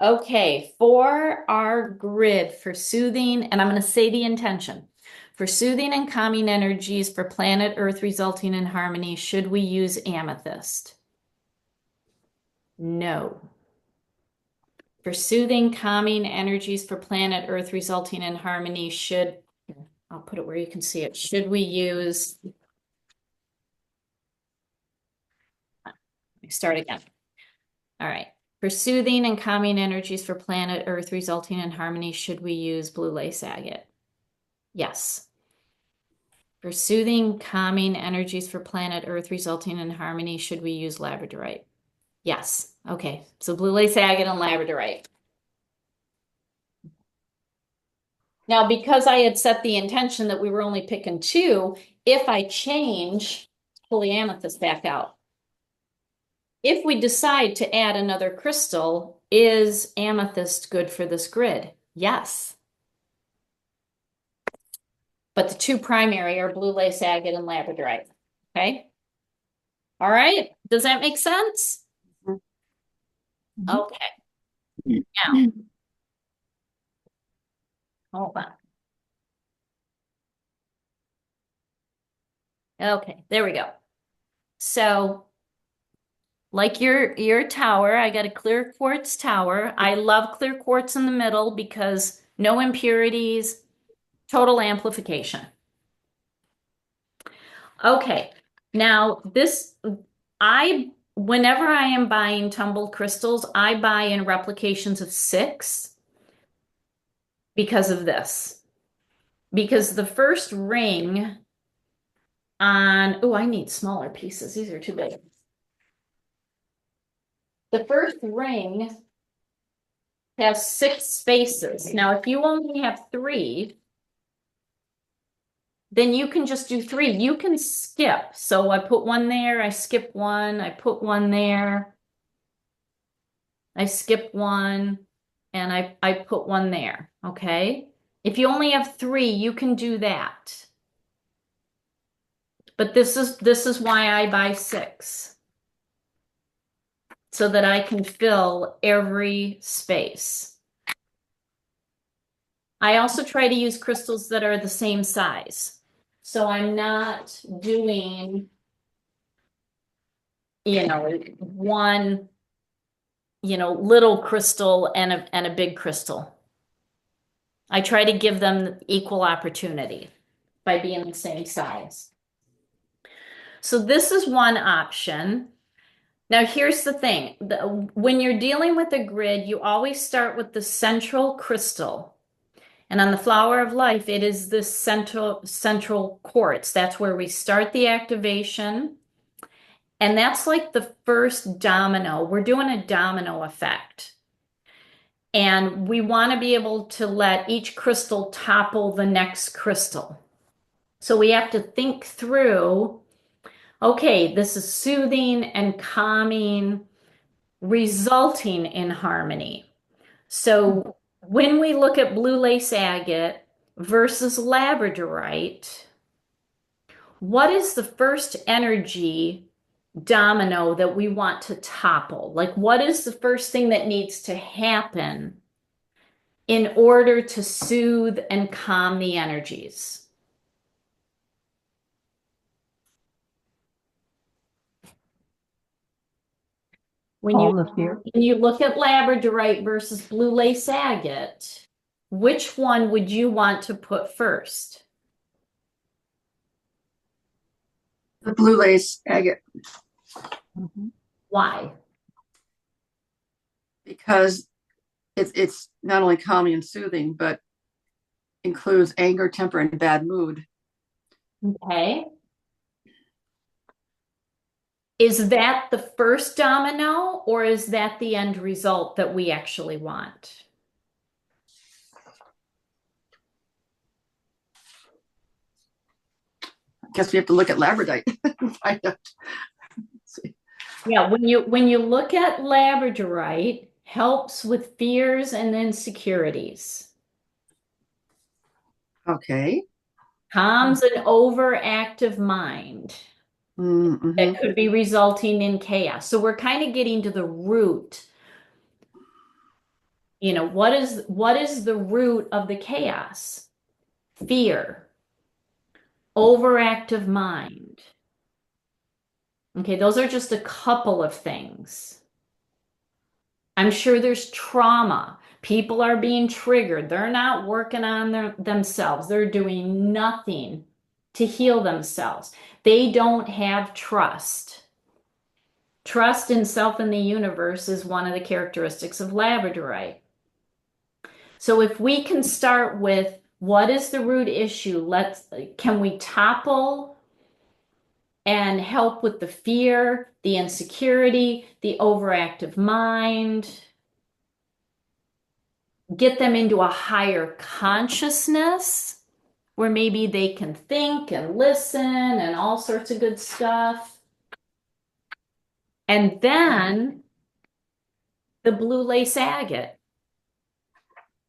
Okay, for our grid for soothing, and I'm going to say the intention. For soothing and calming energies for planet Earth resulting in harmony, should we use amethyst? No. For soothing, calming energies for planet Earth resulting in harmony, I'll put it where you can see it. Should we use, let me start again. All right. For soothing and calming energies for planet Earth resulting in harmony, should we use blue lace agate? Yes. For soothing, calming energies for planet Earth resulting in harmony, should we use labradorite? Yes. Okay. So blue lace agate and labradorite. Now, because I had set the intention that we were only picking two, if I change, pull the amethyst back out. If we decide to add another crystal, is amethyst good for this grid? Yes. But the two primary are blue lace agate and labradorite. Okay. All right. Does that make sense? Okay. Now, hold on. Okay, there we go. So, like your tower, I got a clear quartz tower. I love clear quartz in the middle because no impurities, total amplification. Okay, now whenever I am buying tumbled crystals, I buy in replications of 6 because of this. Because the first ring I need smaller pieces. These are too big. The first ring has 6 spaces. Now, if you only have 3, then you can just do 3. You can skip. So I put one there, I skip one, I put one there, I skip one, and I put one there, okay? If you only have 3, you can do that. But this is why I buy 6. So that I can fill every space. I also try to use crystals that are the same size. So I'm not doing, one, little crystal and a big crystal. I try to give them equal opportunity by being the same size. So this is one option. Now here's the thing. When you're dealing with a grid, you always start with the central crystal. And on the Flower of Life, it is this central quartz. That's where we start the activation. And that's like the first domino. We're doing a domino effect. And we want to be able to let each crystal topple the next crystal. So we have to think through, okay, this is soothing and calming, resulting in harmony. So when we look at blue lace agate versus labradorite, what is the first energy domino that we want to topple? Like, what is the first thing that needs to happen in order to soothe and calm the energies? When you look at labradorite versus blue lace agate, which one would you want to put first? The blue lace agate. Why? Because it's not only calming and soothing, but includes anger, temper, and bad mood. Okay. Is that the first domino, or is that the end result that we actually want? Guess we have to look at labradorite and find out. See. Yeah, when you look at labradorite, helps with fears and insecurities. Okay. Calms an overactive mind Mm-hmm. that could be resulting in chaos. So we're kind of getting to the root. What is the root of the chaos? Fear, overactive mind. Okay, those are just a couple of things. I'm sure there's trauma. People are being triggered. They're not working on themselves. They're doing nothing to heal themselves. They don't have trust. Trust in self and the universe is one of the characteristics of labradorite. So if we can start with what is the root issue? Can we topple and help with the fear, the insecurity, the overactive mind? Get them into a higher consciousness where maybe they can think and listen and all sorts of good stuff. And then the blue lace agate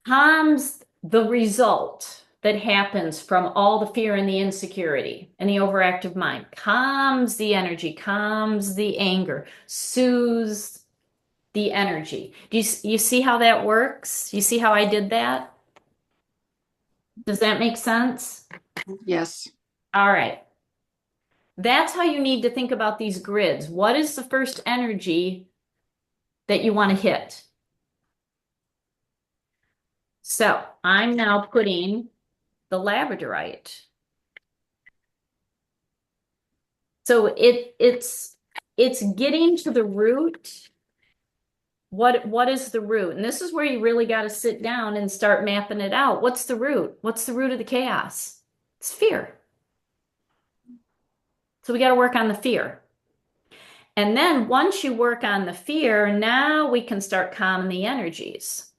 calms the result that happens from all the fear and the insecurity and the overactive mind, calms the energy, calms the anger, soothes the energy. Do you see how that works? You see how I did that? Does that make sense? Yes. All right. That's how you need to think about these grids. What is the first energy that you want to hit? So I'm now putting the labradorite. So it's getting to the root. What is the root? And this is where you really got to sit down and start mapping it out. What's the root? What's the root of the chaos? It's fear. So we got to work on the fear. And then once you work on the fear, now we can start calming the energies.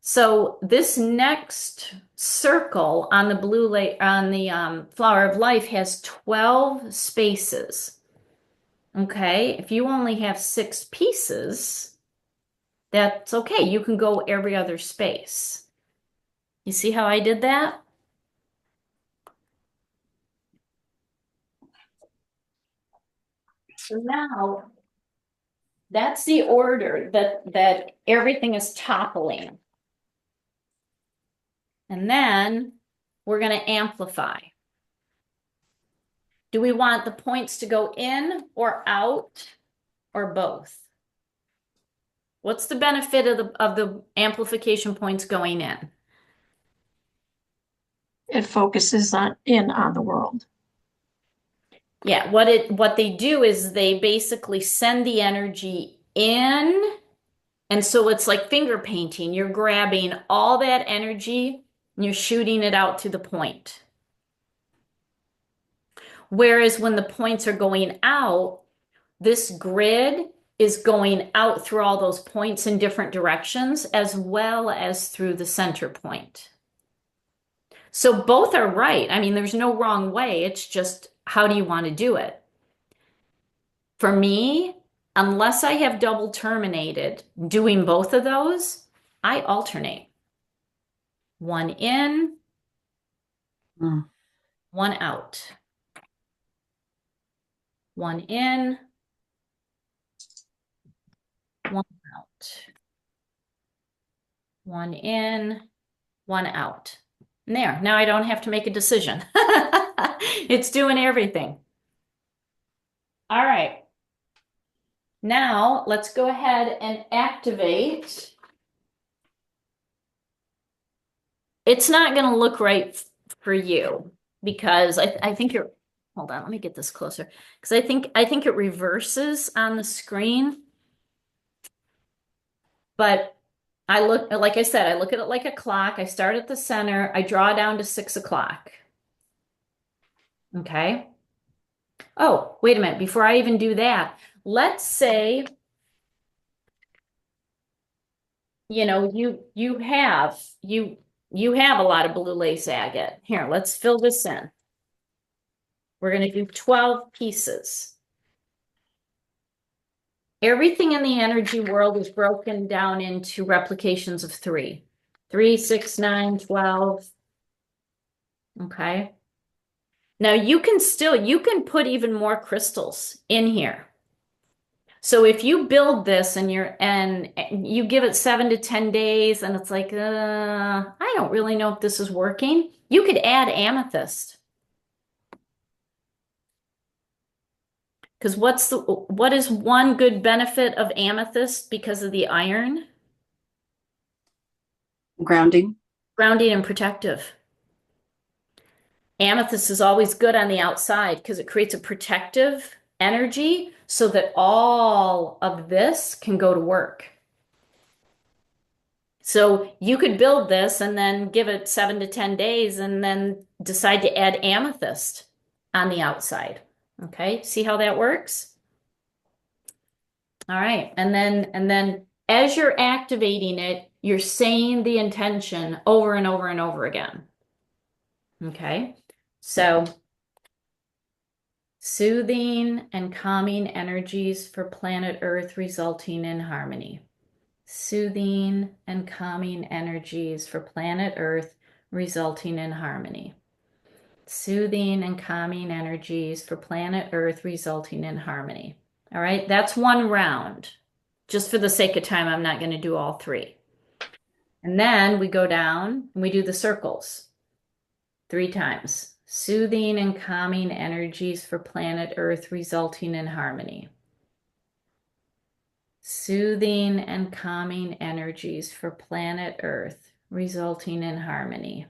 So this next circle on the flower of life has 12 spaces. Okay, if you only have 6 pieces, that's okay. You can go every other space. You see how I did that? So now that's the order that everything is toppling. And then we're going to amplify. Do we want the points to go in or out or both? What's the benefit of the amplification points going in? It focuses on the world. Yeah, what they do is they basically send the energy in, and so it's like finger painting. You're grabbing all that energy and you're shooting it out to the point. Whereas when the points are going out, this grid is going out through all those points in different directions as well as through the center point. So both are right. I mean, there's no wrong way. It's just how do you want to do it? For me, unless I have double terminated doing both of those, I alternate. One in, one out. One in, one out. One in, one out. And there, now I don't have to make a decision. It's doing everything. All right. Now let's go ahead and activate. It's not going to look right for you because I think you're, hold on, let me get this closer. Because I think it reverses on the screen. But like I said, I look at it like a clock. I start at the center, I draw down to 6 o'clock. Okay. Oh, wait a minute. Before I even do that, let's say, you have a lot of blue lace agate. Here, let's fill this in. We're going to do 12 pieces. Everything in the energy world is broken down into replications of 3. 3, 6, 9, 12. Okay. Now you can put even more crystals in here. So if you build this and you give it 7 to 10 days and it's like, I don't really know if this is working, you could add amethyst. Because what is one good benefit of amethyst because of the iron? Grounding. Grounding and protective. Amethyst is always good on the outside because it creates a protective energy so that all of this can go to work. So you could build this and then give it 7 to 10 days and then decide to add amethyst on the outside. Okay, see how that works? All right, and then as you're activating it, you're saying the intention over and over and over again. Okay, so soothing and calming energies for planet Earth resulting in harmony. Soothing and calming energies for planet Earth resulting in harmony. Soothing and calming energies for planet Earth resulting in harmony. All right, that's one round. Just for the sake of time, I'm not going to do all 3. And then we go down and we do the circles 3 times. Soothing and calming energies for planet Earth resulting in harmony. Soothing and calming energies for planet Earth resulting in harmony.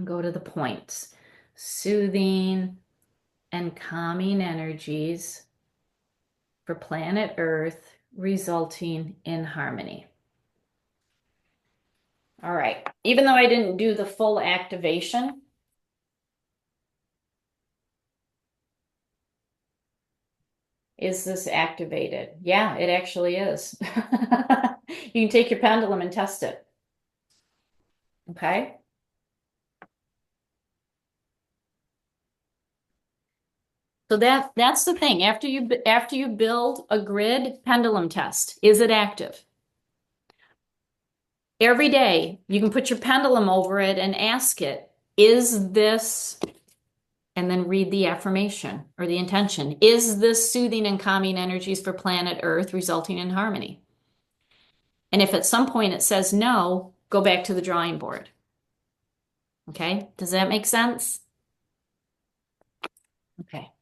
Go to the points. Soothing and calming energies for planet Earth resulting in harmony. All right. Even though I didn't do the full activation, is this activated? Yeah, it actually is. You can take your pendulum and test it. Okay. So that's the thing. After you build a grid, pendulum test. Is it active? Every day you can put your pendulum over it and ask it, is this, and then read the affirmation or the intention. Is this soothing and calming energies for planet Earth resulting in harmony? And if at some point it says no, go back to the drawing board. Okay, does that make sense? Okay.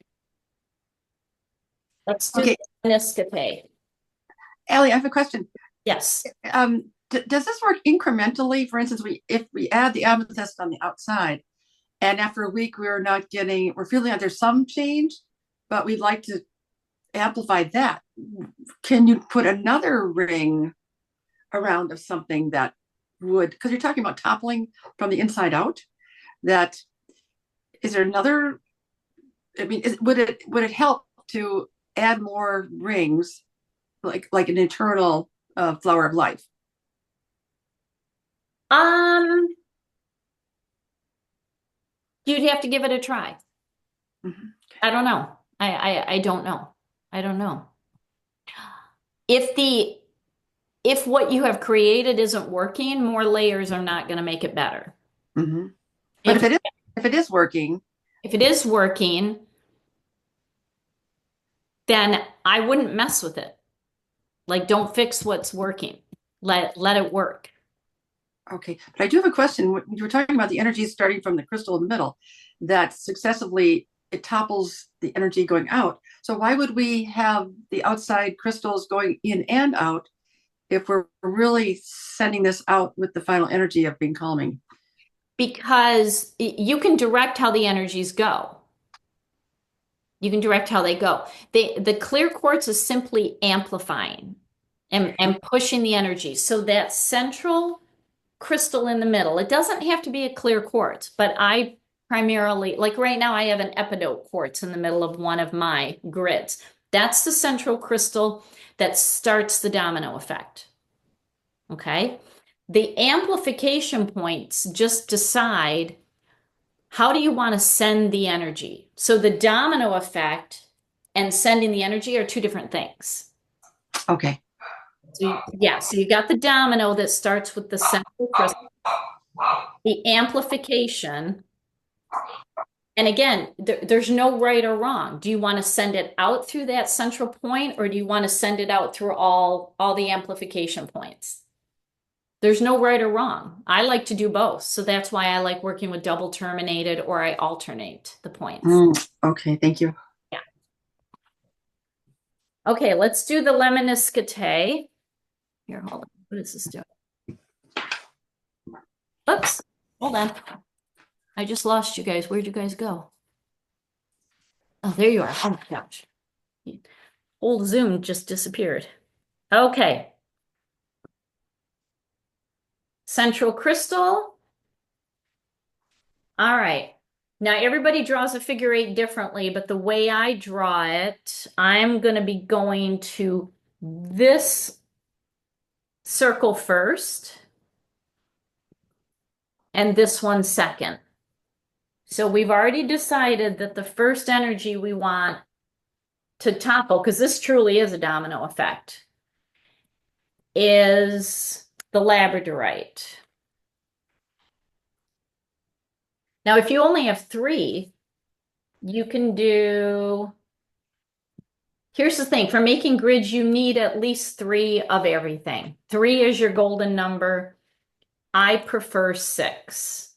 Let's do Okay. the Nescafe. Allie, I have a question. Yes. Does this work incrementally? For instance, if we add the amethyst on the outside, and after a week we're feeling like there's some change, but we'd like to amplify that. Can you put another ring around of something that would, because you're talking about toppling from the inside out, that is there another, I mean, would it help to add more rings, like an internal flower of life? You'd have to give it a try. Mhm. I don't know. I don't know. I don't know. If what you have created isn't working, more layers are not going to make it better. Mm-hmm. But if it is working, then I wouldn't mess with it. Like, don't fix what's working. Let it work. okay. But I do have a question. When you were talking about the energy starting from the crystal in the middle, that successively it topples the energy going out. So why would we have the outside crystals going in and out if we're really sending this out with the final energy of being calming? Because you can direct how the energies go. You can direct how they go. The clear quartz is simply amplifying and pushing the energy. So that central crystal in the middle, it doesn't have to be a clear quartz, but I primarily, like right now, I have an epidote quartz in the middle of one of my grids. That's the central crystal that starts the domino effect. Okay. The amplification points just decide how do you want to send the energy. So the domino effect and sending the energy are two different things. Okay. So you got the domino that starts with the central crystal, the amplification. And again, there's no right or wrong. Do you want to send it out through that central point, or do you want to send it out through all the amplification points? There's no right or wrong. I like to do both. So that's why I like working with double terminated, or I alternate the points. Okay, thank you. Yeah. Okay, let's do the lemniscate. Here, hold on. What is this doing? Oops, hold on. I just lost you guys. Where'd you guys go? Oh, there you are. Oh my gosh. Old Zoom just disappeared. Okay. Central crystal. All right. Now everybody draws a figure eight differently, but the way I draw it, I'm going to be going to this circle first and this one second. So we've already decided that the first energy we want to topple, because this truly is a domino effect, is the labradorite. Now, if you only have three, you can do, here's the thing, for making grids, you need at least three of everything. Three is your golden number. I prefer six.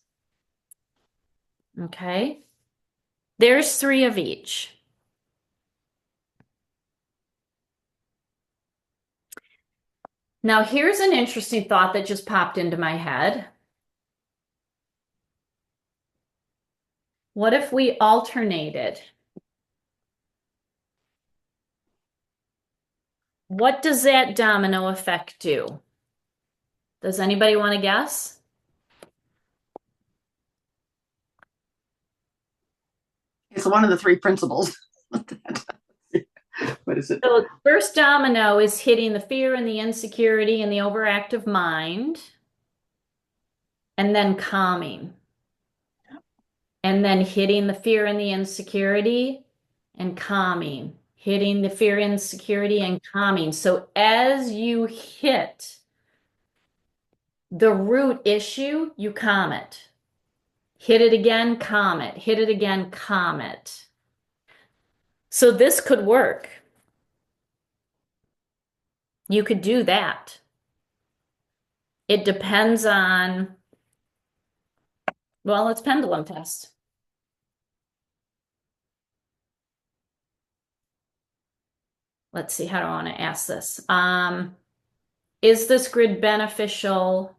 Okay. There's three of each. Now, here's an interesting thought that just popped into my head. What if we alternated? What does that domino effect do? Does anybody want to guess? It's one of the three principles. What is it? So the first domino is hitting the fear and the insecurity and the overactive mind, and then calming. And then hitting the fear and the insecurity and calming. Hitting the fear, insecurity, and calming. So as you hit the root issue, you calm it. Hit it again, calm it. Hit it again, calm it. So this could work. You could do that. It depends on, well, it's pendulum test. Let's see, how do I want to ask this? Is this grid beneficial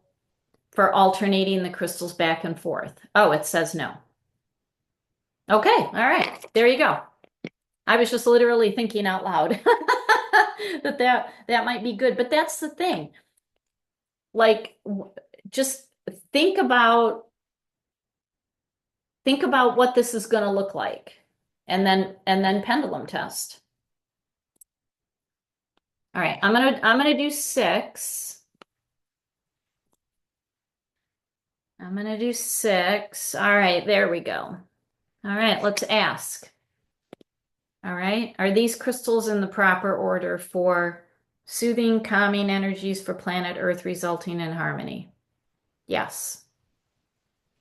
for alternating the crystals back and forth? Oh, it says no. Okay, all right, there you go. I was just literally thinking out loud that might be good, but that's the thing. Like, just think about what this is going to look like, and then pendulum test. All right, I'm gonna do 6. I'm gonna do 6. All right, there we go. All right, let's ask. All right, are these crystals in the proper order for soothing, calming energies for planet Earth, resulting in harmony? Yes.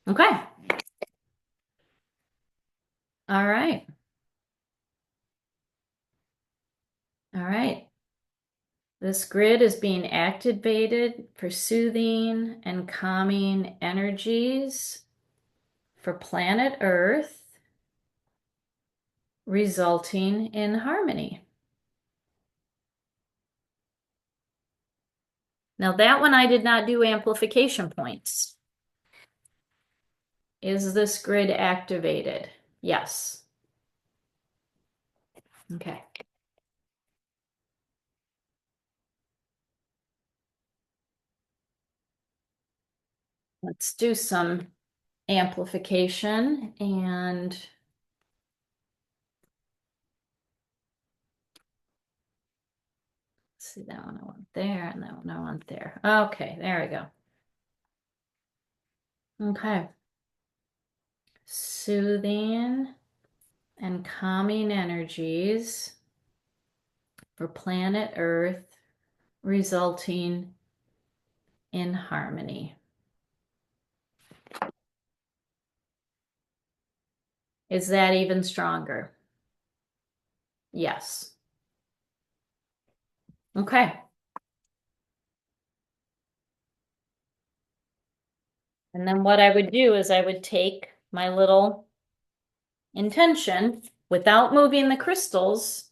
Okay. All right. All right. This grid is being activated for soothing and calming energies for planet Earth, resulting in harmony. Now that one I did not do amplification points. Is this grid activated? Yes. Okay. Let's do some amplification and see that one I want there and that one I want there. Okay, there we go. Okay. Soothing and calming energies for planet Earth, resulting in harmony. Is that even stronger? Yes. Okay. And then what I would do is I would take my little intention without moving the crystals.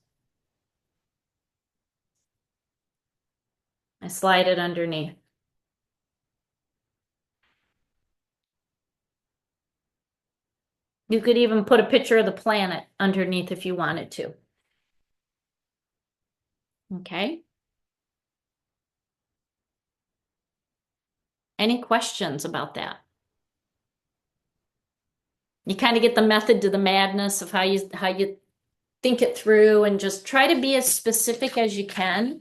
I slide it underneath. You could even put a picture of the planet underneath if you wanted to. Okay. Any questions about that? You kind of get the method to the madness of how you think it through and just try to be as specific as you can.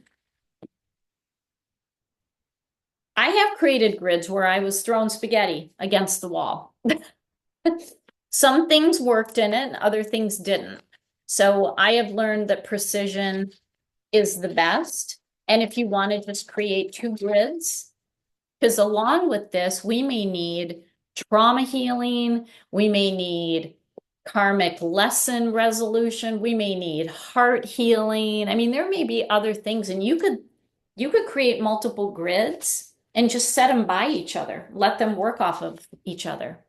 I have created grids where I was throwing spaghetti against the wall. Some things worked in it and other things didn't. So I have learned that precision is the best. And if you want to just create 2 grids, because along with this, we may need trauma healing, we may need karmic lesson resolution, we may need heart healing. I mean, there may be other things, and you could create multiple grids and just set them by each other, let them work off of each other.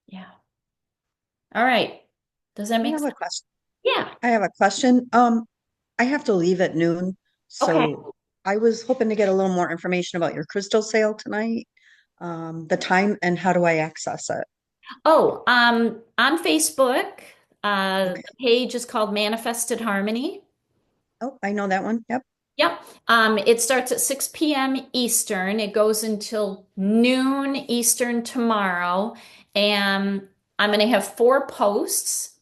Yeah. All right. Does that I make have sense? a question. Yeah. I have a question. I have to leave at noon, Okay. so I was hoping to get a little more information about your crystal sale tonight. The time and how do I access it? Oh, on Facebook, Okay. the page is called Manifested Harmony. Oh, I know that one. Yep. Yep. It starts at 6 p.m. Eastern. It goes until noon Eastern tomorrow. And I'm going to have 4 posts,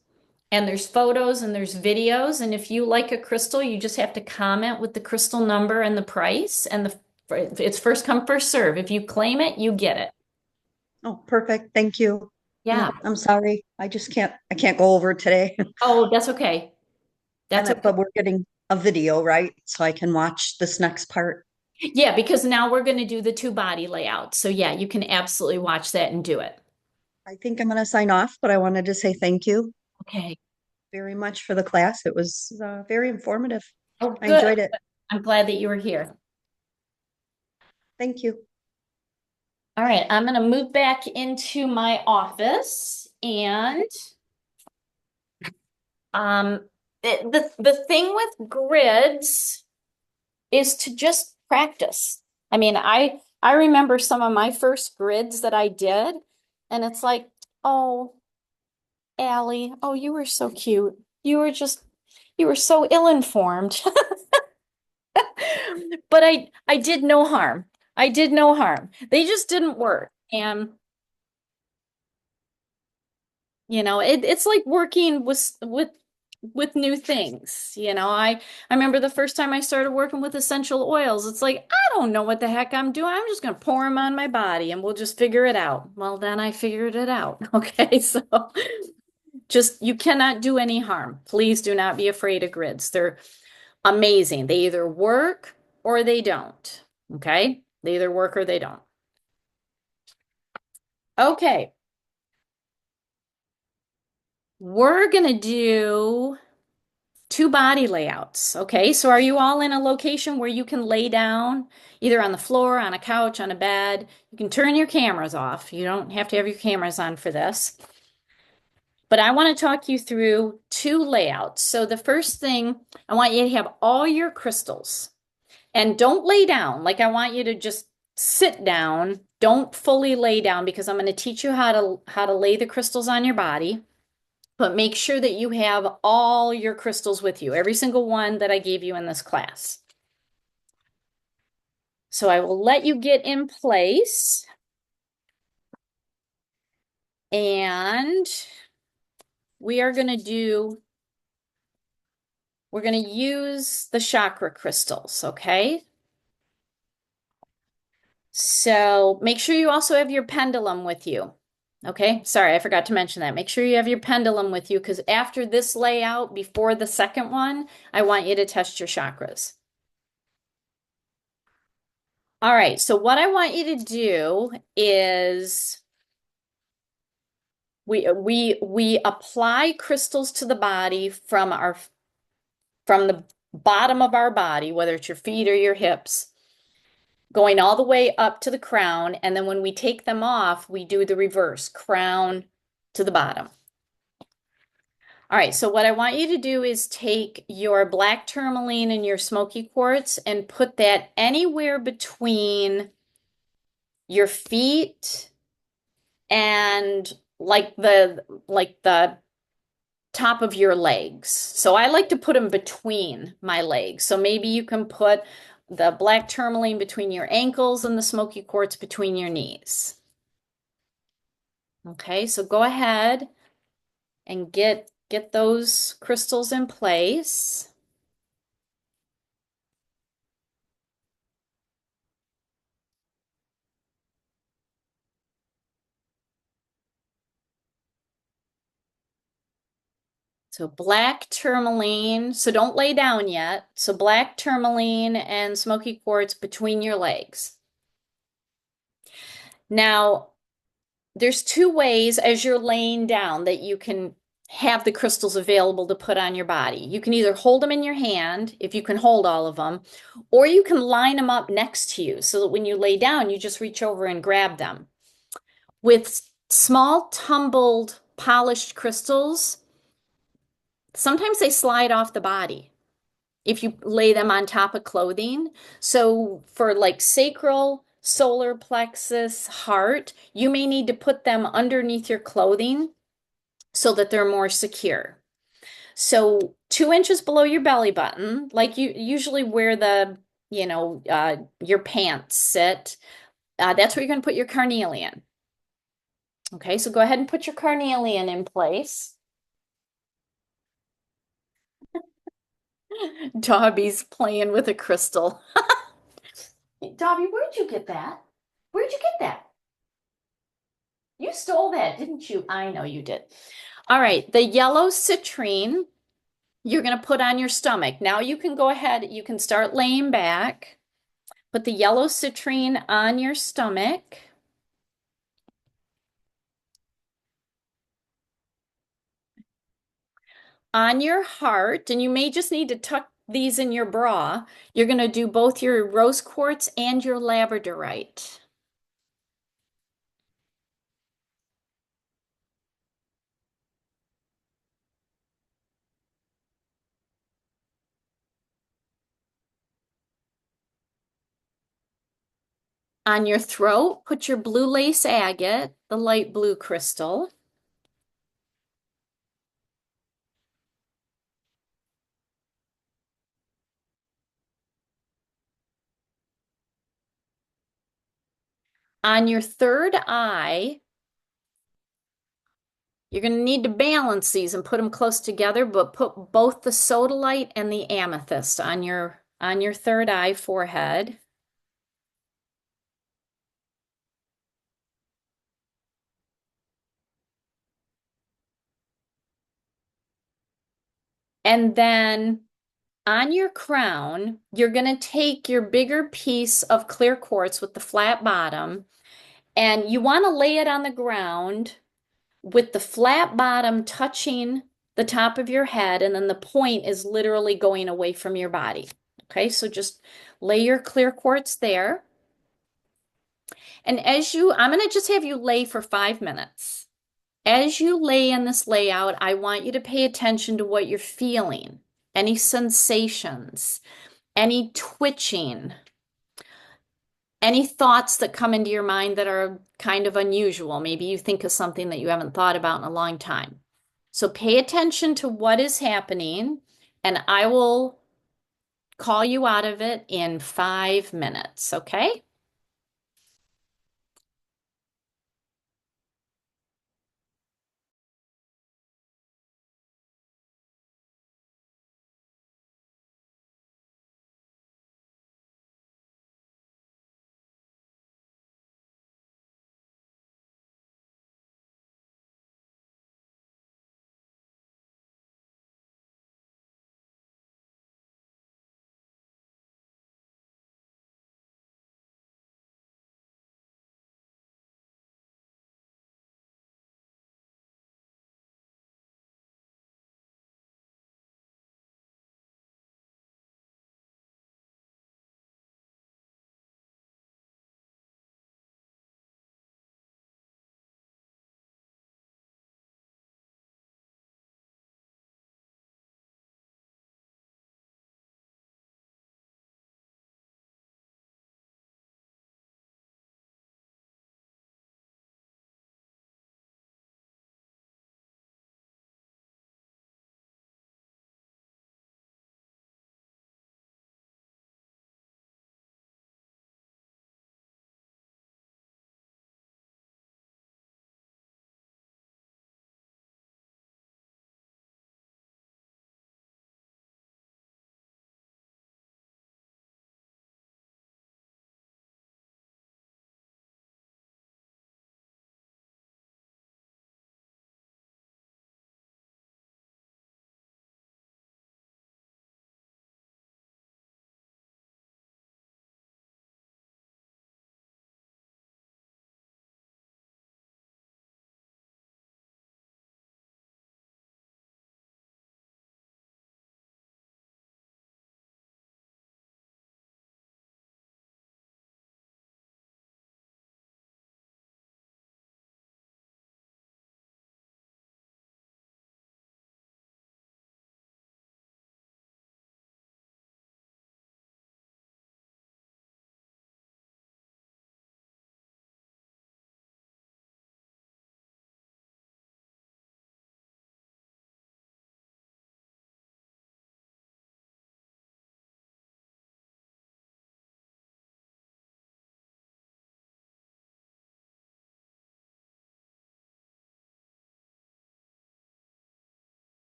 and there's photos and there's videos. And if you like a crystal, you just have to comment with the crystal number and the price. And it's first come, first serve. If you claim it, you get it. Oh, perfect. Thank you. Yeah. I'm sorry. I can't go over today. Oh, that's okay. That's okay. But we're getting a video, right? So I can watch this next part. Yeah, because now we're going to do the 2 body layouts. So yeah, you can absolutely watch that and do it. I think I'm going to sign off, but I wanted to say thank you Okay. very much for the class. It was very informative. Oh, I good. enjoyed it. I'm glad that you were here. Thank you. All right, I'm going to move back into my office and the thing with grids is to just practice. I mean, I remember some of my first grids that I did, and it's like, oh, Allie, oh, you were so cute. You were so ill-informed. But I did no harm. I did no harm. They just didn't work. And it's like working with new things. I remember the first time I started working with essential oils. It's like, I don't know what the heck I'm doing. I'm just gonna pour them on my body and we'll just figure it out. Well, then I figured it out. Okay, so just you cannot do any harm. Please do not be afraid of grids. They're amazing. They either work or they don't. Okay? They either work or they don't. Okay. We're going to do 2 body layouts. Okay? So are you all in a location where you can lay down either on the floor, on a couch, on a bed? You can turn your cameras off. You don't have to have your cameras on for this. But I want to talk you through 2 layouts. So the first thing, I want you to have all your crystals. And don't lay down. Like I want you to just sit down. Don't fully lay down because I'm going to teach you how to lay the crystals on your body. But make sure that you have all your crystals with you, every single one that I gave you in this class. So I will let you get in place. And we're going to use the chakra crystals, okay? So make sure you also have your pendulum with you. Okay, sorry, I forgot to mention that. Make sure you have your pendulum with you because after this layout, before the second one, I want you to test your chakras. All right, so what I want you to do is we apply crystals to the body from the bottom of our body, whether it's your feet or your hips, going all the way up to the crown. And then when we take them off, we do the reverse, crown to the bottom. All right, so what I want you to do is take your black tourmaline and your smoky quartz and put that anywhere between your feet and like the top of your legs. So I like to put them between my legs. So maybe you can put the black tourmaline between your ankles and the smoky quartz between your knees. Okay, so go ahead and get those crystals in place. So black tourmaline, so don't lay down yet. So black tourmaline and smoky quartz between your legs. Now, there's two ways as you're laying down that you can have the crystals available to put on your body. You can either hold them in your hand, if you can hold all of them, or you can line them up next to you so that when you lay down, you just reach over and grab them. With small tumbled polished crystals, sometimes they slide off the body if you lay them on top of clothing. So for like sacral, solar plexus, heart, you may need to put them underneath your clothing so that they're more secure. So 2 inches below your belly button, like you usually where the, your pants sit, that's where you're going to put your carnelian. Okay, so go ahead and put your carnelian in place. Dobby's playing with a crystal. Dobby, where'd you get that? Where'd you get that? You stole that, didn't you? I know you did. All right, the yellow citrine you're going to put on your stomach. Now you can go ahead, you can start laying back. Put the yellow citrine on your stomach. On your heart, and you may just need to tuck these in your bra, you're going to do both your rose quartz and your labradorite. On your throat, put your blue lace agate, the light blue crystal. On your third eye, you're going to need to balance these and put them close together, but put both the sodalite and the amethyst on your third eye forehead. And then on your crown, you're going to take your bigger piece of clear quartz with the flat bottom, and you want to lay it on the ground with the flat bottom touching the top of your head, and then the point is literally going away from your body. Okay, so just lay your clear quartz there. And I'm going to just have you lay for 5 minutes. As you lay in this layout, I want you to pay attention to what you're feeling, any sensations, any twitching, any thoughts that come into your mind that are kind of unusual. Maybe you think of something that you haven't thought about in a long time. So pay attention to what is happening, and I will call you out of it in 5 minutes, okay?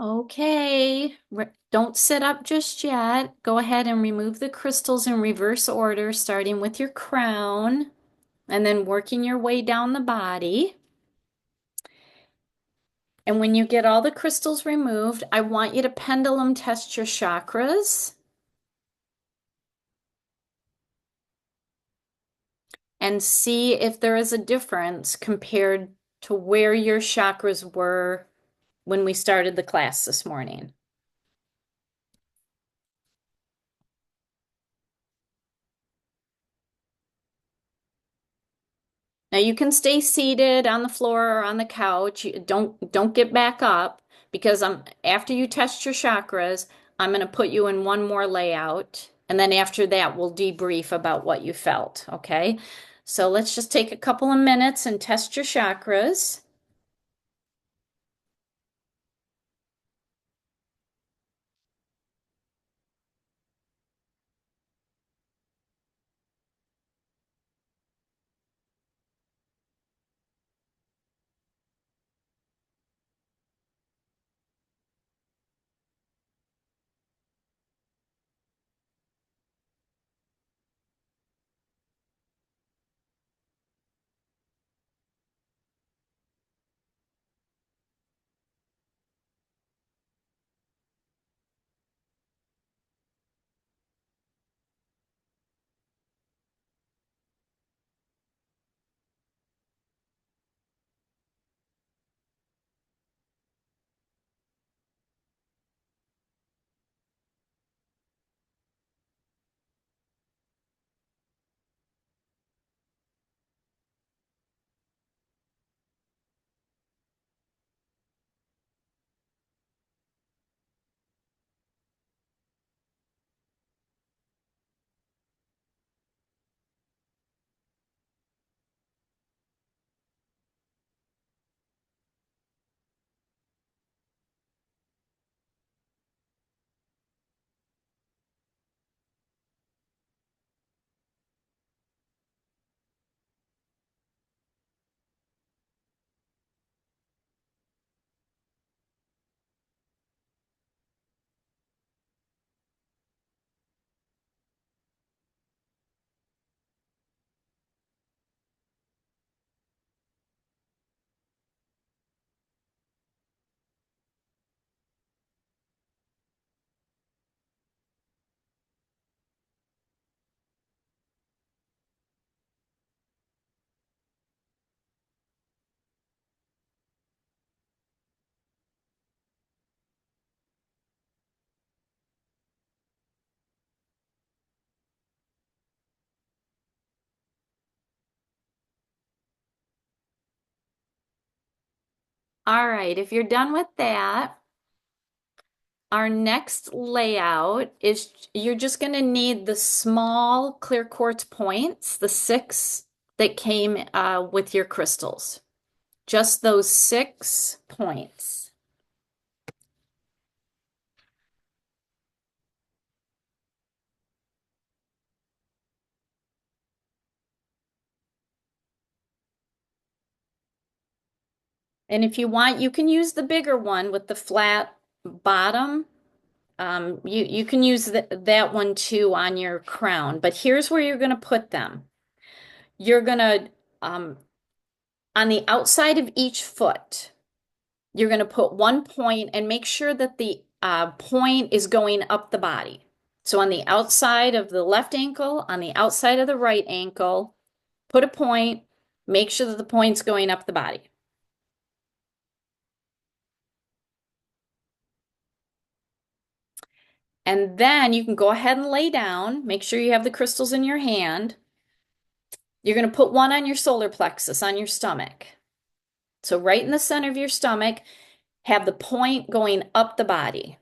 Okay, don't sit up just yet. Go ahead and remove the crystals in reverse order, starting with your crown and then working your way down the body. And when you get all the crystals removed, I want you to pendulum test your chakras and see if there is a difference compared to where your chakras were when we started the class this morning. Now you can stay seated on the floor or on the couch. Don't get back up because after you test your chakras, I'm going to put you in one more layout. And then after that, we'll debrief about what you felt. Okay. So let's just take a couple of minutes and test your chakras. All right, if you're done with that, our next layout is you're just going to need the small clear quartz points, the 6 that came with your crystals. Just those 6 points. And if you want, you can use the bigger one with the flat bottom. You can use that one too on your crown, but here's where you're going to put them. You're going to, on the outside of each foot, you're going to put 1 point and make sure that the point is going up the body. So on the outside of the left ankle, on the outside of the right ankle, put a point, make sure that the point's going up the body. And then you can go ahead and lay down. Make sure you have the crystals in your hand. You're going to put one on your solar plexus, on your stomach. So right in the center of your stomach, have the point going up the body.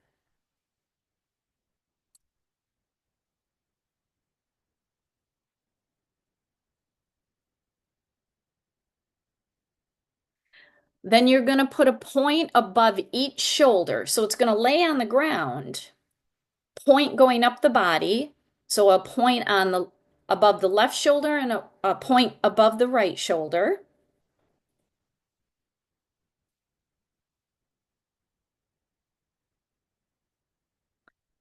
Then you're going to put a point above each shoulder. So it's going to lay on the ground, point going up the body. So a point on the above the left shoulder and a point above the right shoulder.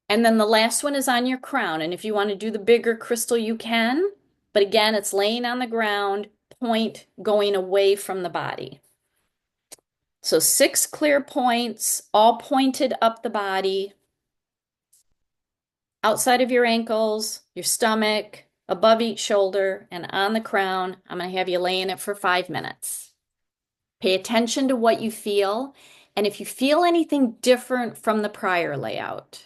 And then the last one is on your crown. And if you want to do the bigger crystal, you can. But again, it's laying on the ground, point going away from the body. So 6 clear points, all pointed up the body, outside of your ankles, your stomach, above each shoulder, and on the crown. I'm going to have you lay in it for 5 minutes. Pay attention to what you feel, and if you feel anything different from the prior layout,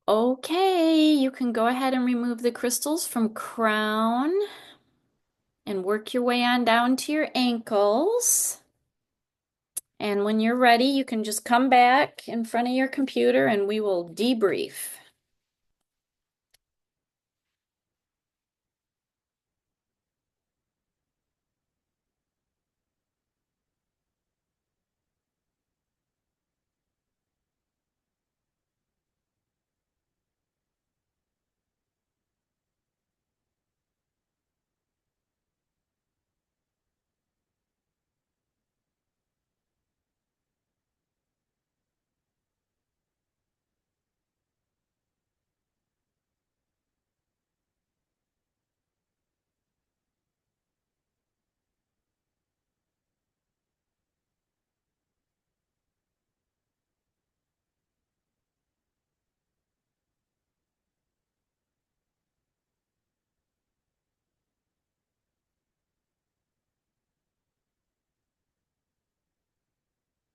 Okay, you can go ahead and remove the crystals from crown and work your way on down to your ankles. And when you're ready, you can just come back in front of your computer and we will debrief.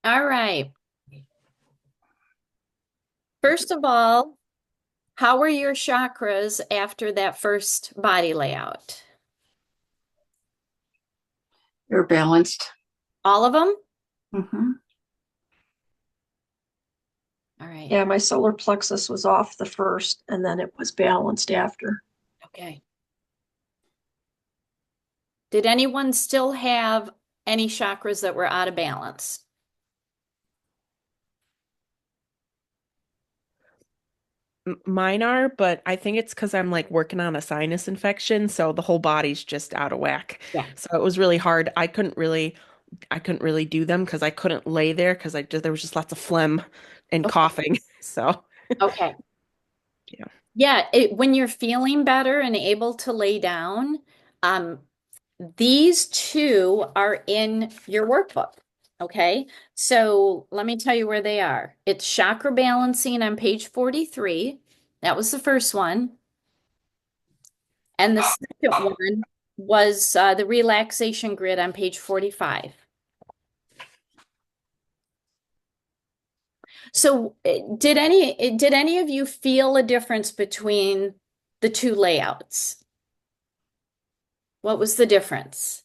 All right. First of all, how were your chakras after that first body layout? You're balanced. All of them? Mm-hmm. All right. Yeah, my solar plexus was off the first, and then it was balanced after. Okay. Did anyone still have any chakras that were out of balance? Mine are, but I think it's because I'm like working on a sinus infection, so the whole body's just out of whack. Yeah. So it was really hard. I couldn't really do them because I couldn't lay there because there was just lots of phlegm and Okay. coughing. So Okay. yeah. Yeah, when you're feeling better and able to lay down, um, these two are in your workbook. Okay. So let me tell you where they are. It's chakra balancing on page 43. That was the first one. And the second one was the relaxation grid on page 45. So did any of you feel a difference between the two layouts? What was the difference?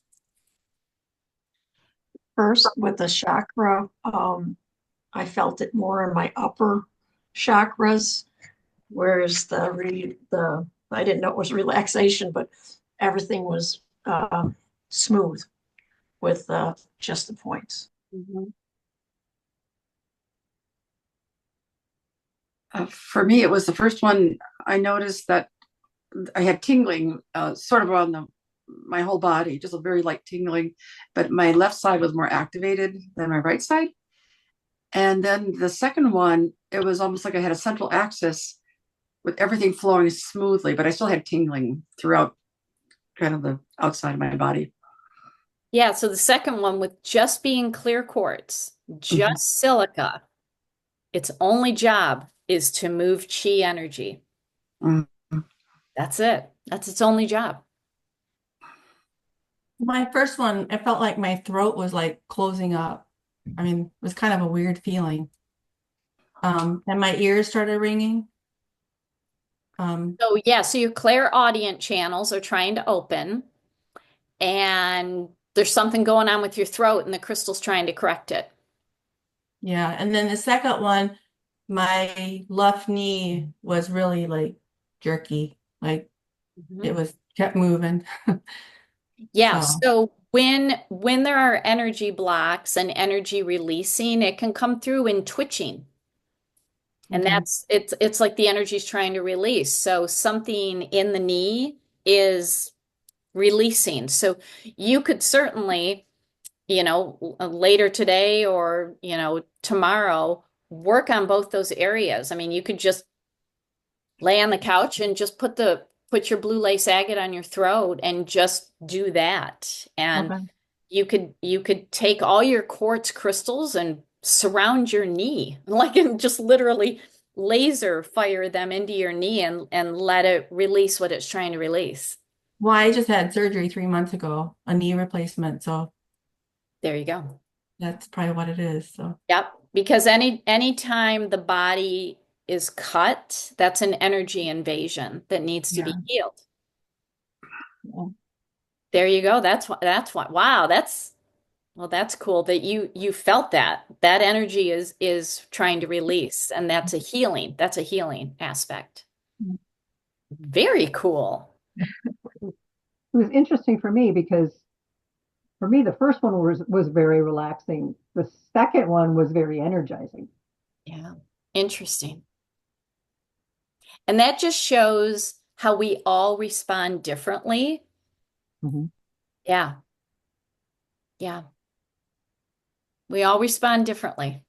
First, with the chakra, I felt it more in my upper chakras, whereas I didn't know it was relaxation, but everything was smooth with just the points. Mhm. For me, it was the first one. I noticed that I had tingling sort of around my whole body, just a very light tingling, but my left side was more activated than my right side. And then the second one, it was almost like I had a central axis with everything flowing smoothly, but I still had tingling throughout kind of the outside of my body. Yeah, so the second one with just being clear quartz, just silica, its only job is to move chi energy. Mhm. That's it. That's its only job. My first one, I felt like my throat was like closing up. I mean, it was kind of a weird feeling. And my ears started ringing. So yeah, so your clairaudient channels are trying to open, and there's something going on with your throat, and the crystal's trying to correct it. Yeah. And then the second one, my left knee was really like jerky. Like it was kept moving. Yeah, So, so when there are energy blocks and energy releasing, it can come through in twitching. And okay. it's like the energy's trying to release. So something in the knee is releasing. So you could certainly, later today or, tomorrow, work on both those areas. I mean, you could just lay on the couch and just put your blue lace agate on your throat and just do that. And Okay. you could take all your quartz crystals and surround your knee, like and just literally laser fire them into your knee and let it release what it's trying to release. Well, I just had surgery 3 months ago, a knee replacement. So There you go. that's probably what it is. So, Yep. Because anytime the body is cut, that's an energy invasion that needs to be Yeah. healed. Yeah. There you go. That's what wow, that's cool that you felt that. That energy is trying to release, and that's a healing. That's a healing aspect. Mm. Very cool. It was interesting for me because for me, the first one was very relaxing. The second one was very energizing. Yeah. Interesting. And that just shows how we all respond differently. Mhm. Yeah. Yeah. We all respond differently.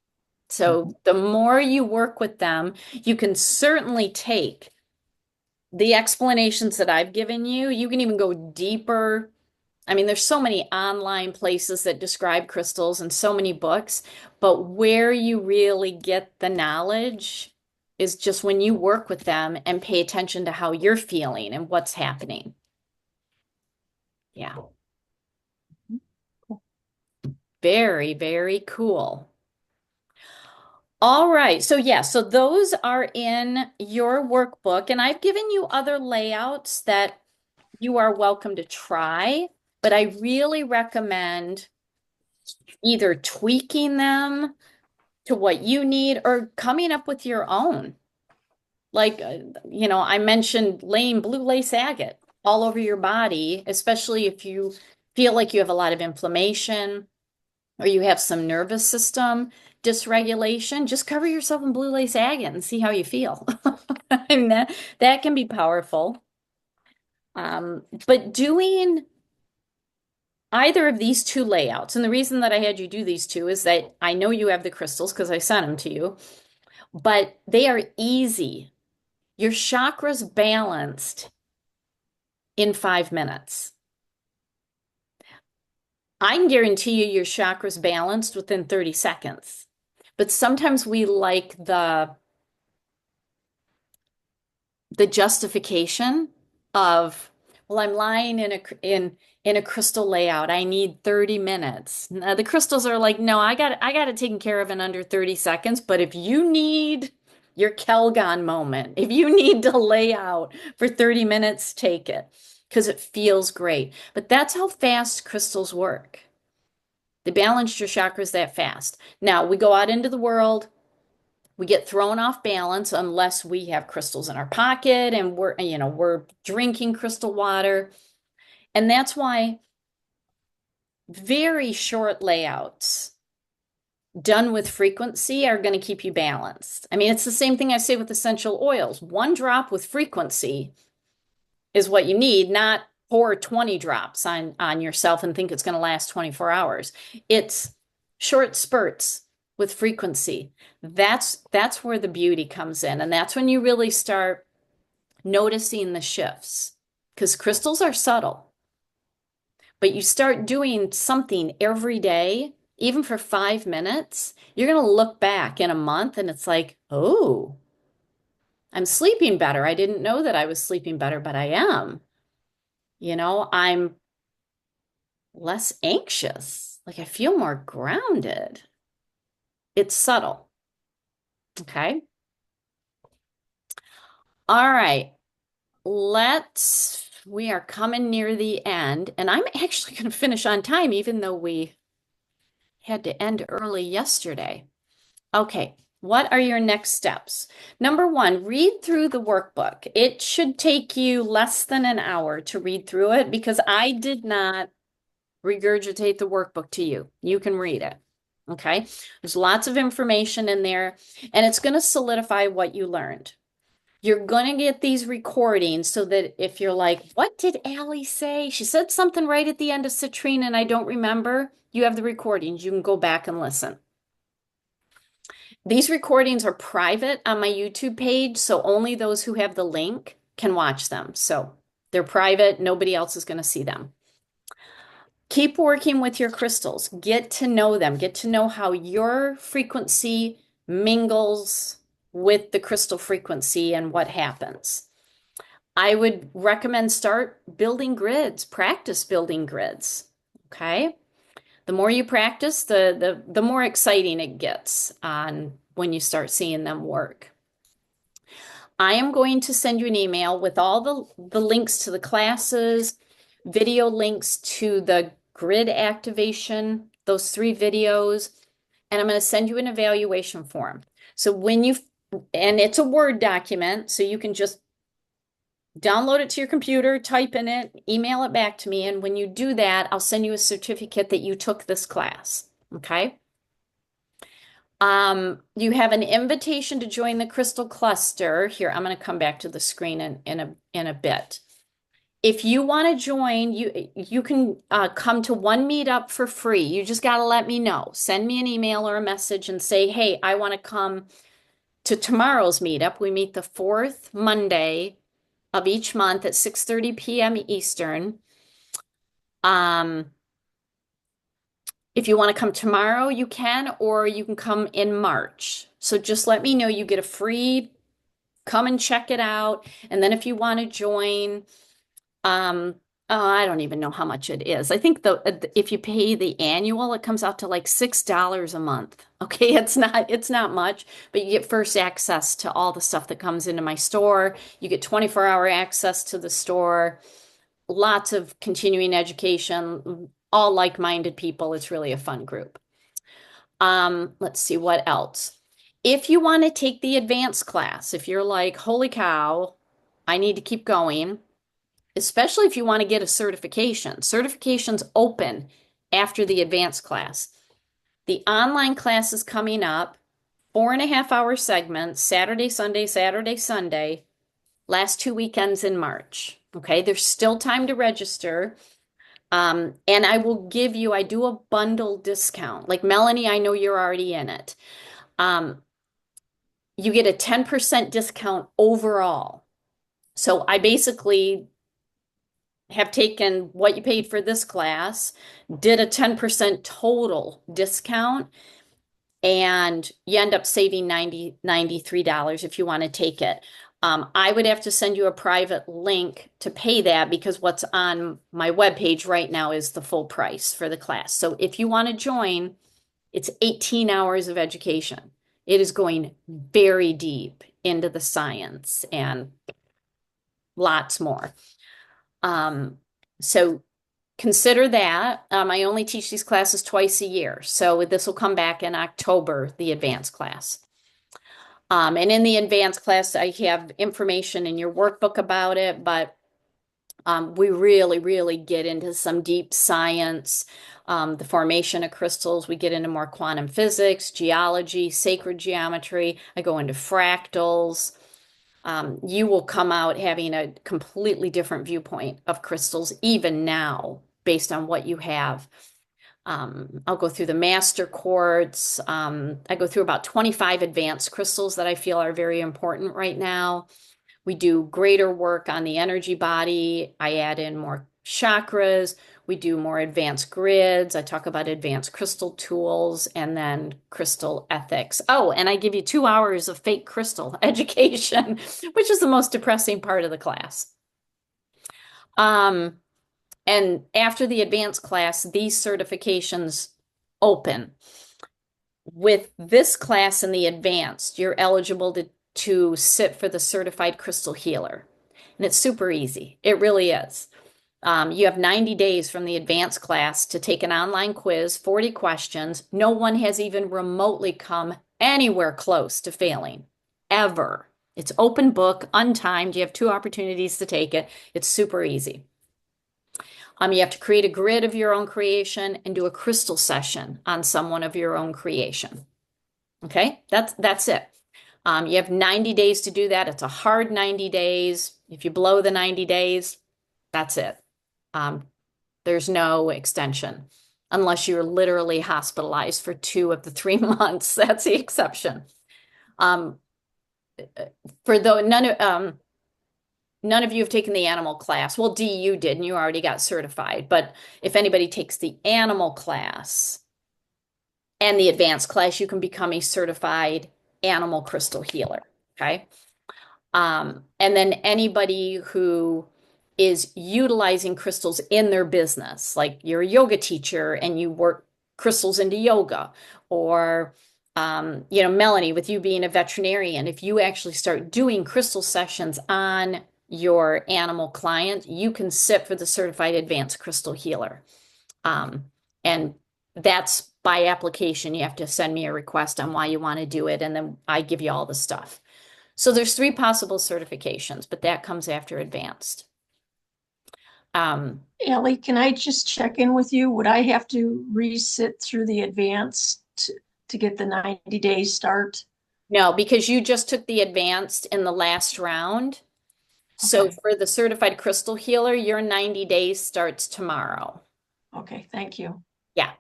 So the more you work with them, you can certainly take the explanations that I've given you. You can even go deeper. I mean, there's so many online places that describe crystals and so many books, but where you really get the knowledge is just when you work with them and pay attention to how you're feeling and what's happening. Yeah. Cool. Very, very cool. All right. So yeah, so those are in your workbook, and I've given you other layouts that you are welcome to try, but I really recommend either tweaking them to what you need or coming up with your own. Like, I mentioned laying blue lace agate all over your body, especially if you feel like you have a lot of inflammation or you have some nervous system dysregulation. Just cover yourself in blue lace agate and see how you feel. And that can be powerful. But doing either of these two layouts, and the reason that I had you do these two is that I know you have the crystals because I sent them to you, but they are easy. Your chakras balanced in 5 minutes. I can guarantee you your chakras balanced within 30 seconds. But sometimes we like the justification of, well, I'm lying in a crystal layout. I need 30 minutes. Now, the crystals are like, no, I got it taken care of in under 30 seconds. But if you need your Kelgon moment, if you need to lay out for 30 minutes, take it because it feels great. But that's how fast crystals work. They balance your chakras that fast. Now we go out into the world. We get thrown off balance unless we have crystals in our pocket and we're drinking crystal water. And that's why very short layouts done with frequency are going to keep you balanced. I mean, it's the same thing I say with essential oils. One drop with frequency is what you need, not pour 20 drops on yourself and think it's going to last 24 hours. It's short spurts with frequency. That's where the beauty comes in. And that's when you really start noticing the shifts because crystals are subtle. But you start doing something every day, even for 5 minutes, you're going to look back in a month and it's like, oh, I'm sleeping better. I didn't know that I was sleeping better, but I am. I'm less anxious. Like I feel more grounded. It's subtle. Okay. All right. We are coming near the end, and I'm actually going to finish on time, even though we had to end early yesterday. Okay. What are your next steps? Number one, read through the workbook. It should take you less than an hour to read through it because I did not regurgitate the workbook to you. You can read it. Okay. There's lots of information in there, and it's going to solidify what you learned. You're going to get these recordings so that if you're like, what did Allie say? She said something right at the end of citrine and I don't remember. You have the recordings. You can go back and listen. These recordings are private on my YouTube page, so only those who have the link can watch them. So they're private. Nobody else is going to see them. Keep working with your crystals. Get to know them. Get to know how your frequency mingles with the crystal frequency and what happens. I would recommend start building grids. Practice building grids. Okay? The more you practice, the more exciting it gets on when you start seeing them work. I am going to send you an email with all the links to the classes, video links to the grid activation, those 3 videos, and I'm going to send you an evaluation form. So and it's a Word document, so you can just download it to your computer, type in it, email it back to me, and when you do that, I'll send you a certificate that you took this class. Okay? You have an invitation to join the Crystal Cluster. Here, I'm going to come back to the screen in a bit. If you want to join, you can come to one meetup for free. You just got to let me know. Send me an email or a message and say, hey, I want to come to tomorrow's meetup. We meet the 4th Monday of each month at 6:30 p.m. Eastern. If you want to come tomorrow, you can, or you can come in March. So just let me know. You get a free, come and check it out. And then if you want to join, oh, I don't even know how much it is. I think if you pay the annual, it comes out to like $6 a month. Okay, it's not much, but you get first access to all the stuff that comes into my store. You get 24-hour access to the store, lots of continuing education, all like-minded people. It's really a fun group. Let's see what else. If you want to take the advanced class, if you're like, holy cow, I need to keep going, especially if you want to get a certification. Certification's open after the advanced class. The online class is coming up, 4.5-hour segments, Saturday, Sunday, last 2 weekends in March. Okay, there's still time to register. And I do a bundle discount. Like Melanie, I know you're already in it. You get a 10% discount overall. So I basically have taken what you paid for this class, did a 10% total discount, and you end up saving $93 if you want to take it. I would have to send you a private link to pay that because what's on my webpage right now is the full price for the class. So if you want to join, it's 18 hours of education. It is going very deep into the science and lots more. So consider that. I only teach these classes twice a year. So this will come back in October, the advanced class. And in the advanced class, I have information in your workbook about it, but we really, really get into some deep science, the formation of crystals. We get into more quantum physics, geology, sacred geometry. I go into fractals. You will come out having a completely different viewpoint of crystals, even now, based on what you have. I'll go through the master quartz. I go through about 25 advanced crystals that I feel are very important right now. We do greater work on the energy body. I add in more chakras. We do more advanced grids. I talk about advanced crystal tools and then crystal ethics. Oh, and I give you 2 hours of fake crystal education, which is the most depressing part of the class. And after the advanced class, these certifications open. With this class in the advanced, you're eligible to sit for the certified crystal healer. And it's super easy. It really is. You have 90 days from the advanced class to take an online quiz, 40 questions. No one has even remotely come anywhere close to failing, ever. It's open book, untimed. You have 2 opportunities to take it. It's super easy. You have to create a grid of your own creation and do a crystal session on someone of your own creation. Okay, that's it. You have 90 days to do that. It's a hard 90 days. If you blow the 90 days, that's it. There's no extension unless you're literally hospitalized for 2 of the 3 months. That's the exception. None of you have taken the animal class. Well, Dee, you did, and you already got certified. But if anybody takes the animal class and the advanced class, you can become a certified animal crystal healer. Okay. And then anybody who is utilizing crystals in their business, like you're a yoga teacher and you work crystals into yoga, or Melanie, with you being a veterinarian, if you actually start doing crystal sessions on your animal client, you can sit for the certified advanced crystal healer. And that's by application. You have to send me a request on why you want to do it, and then I give you all the stuff. So there's 3 possible certifications, but that comes after advanced. Ellie, can I just check in with you? Would I have to re-sit through the advance to get the 90 days start? No, because you just took the advanced in the last round. So Okay. for the certified crystal healer, your 90 days starts tomorrow. Okay, thank you. Yeah.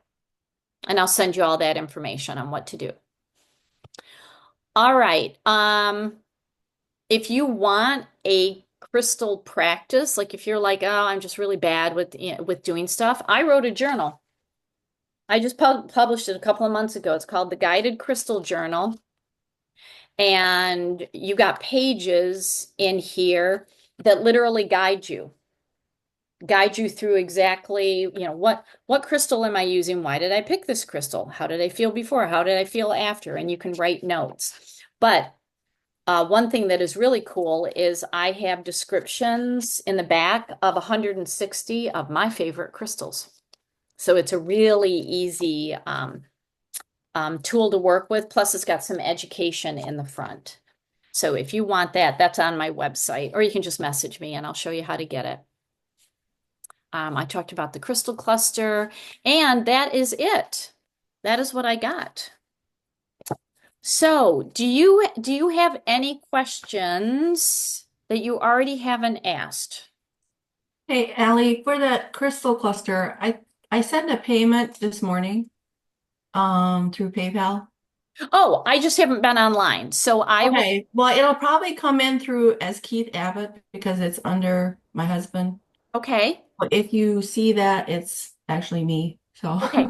And I'll send you all that information on what to do. All right. If you want a crystal practice, like if you're like, oh, I'm just really bad with doing stuff, I wrote a journal. I just published it a couple of months ago. It's called the Guided Crystal Journal. And you got pages in here that literally guide you through exactly, what crystal am I using? Why did I pick this crystal? How did I feel before? How did I feel after? And you can write notes. But one thing that is really cool is I have descriptions in the back of 160 of my favorite crystals. So it's a really easy tool to work with. Plus, it's got some education in the front. So if you want that, that's on my website, or you can just message me and I'll show you how to get it. I talked about the crystal cluster, and that is it. That is what I got. So, do you have any questions that you already haven't asked? Hey, Allie, for that crystal cluster, I sent a payment this morning through PayPal. Oh, I just haven't been online. So I will, Okay, well, it'll probably come in through as Keith Abbott because it's under my husband. okay. But if you see that, it's actually me. So, Okay.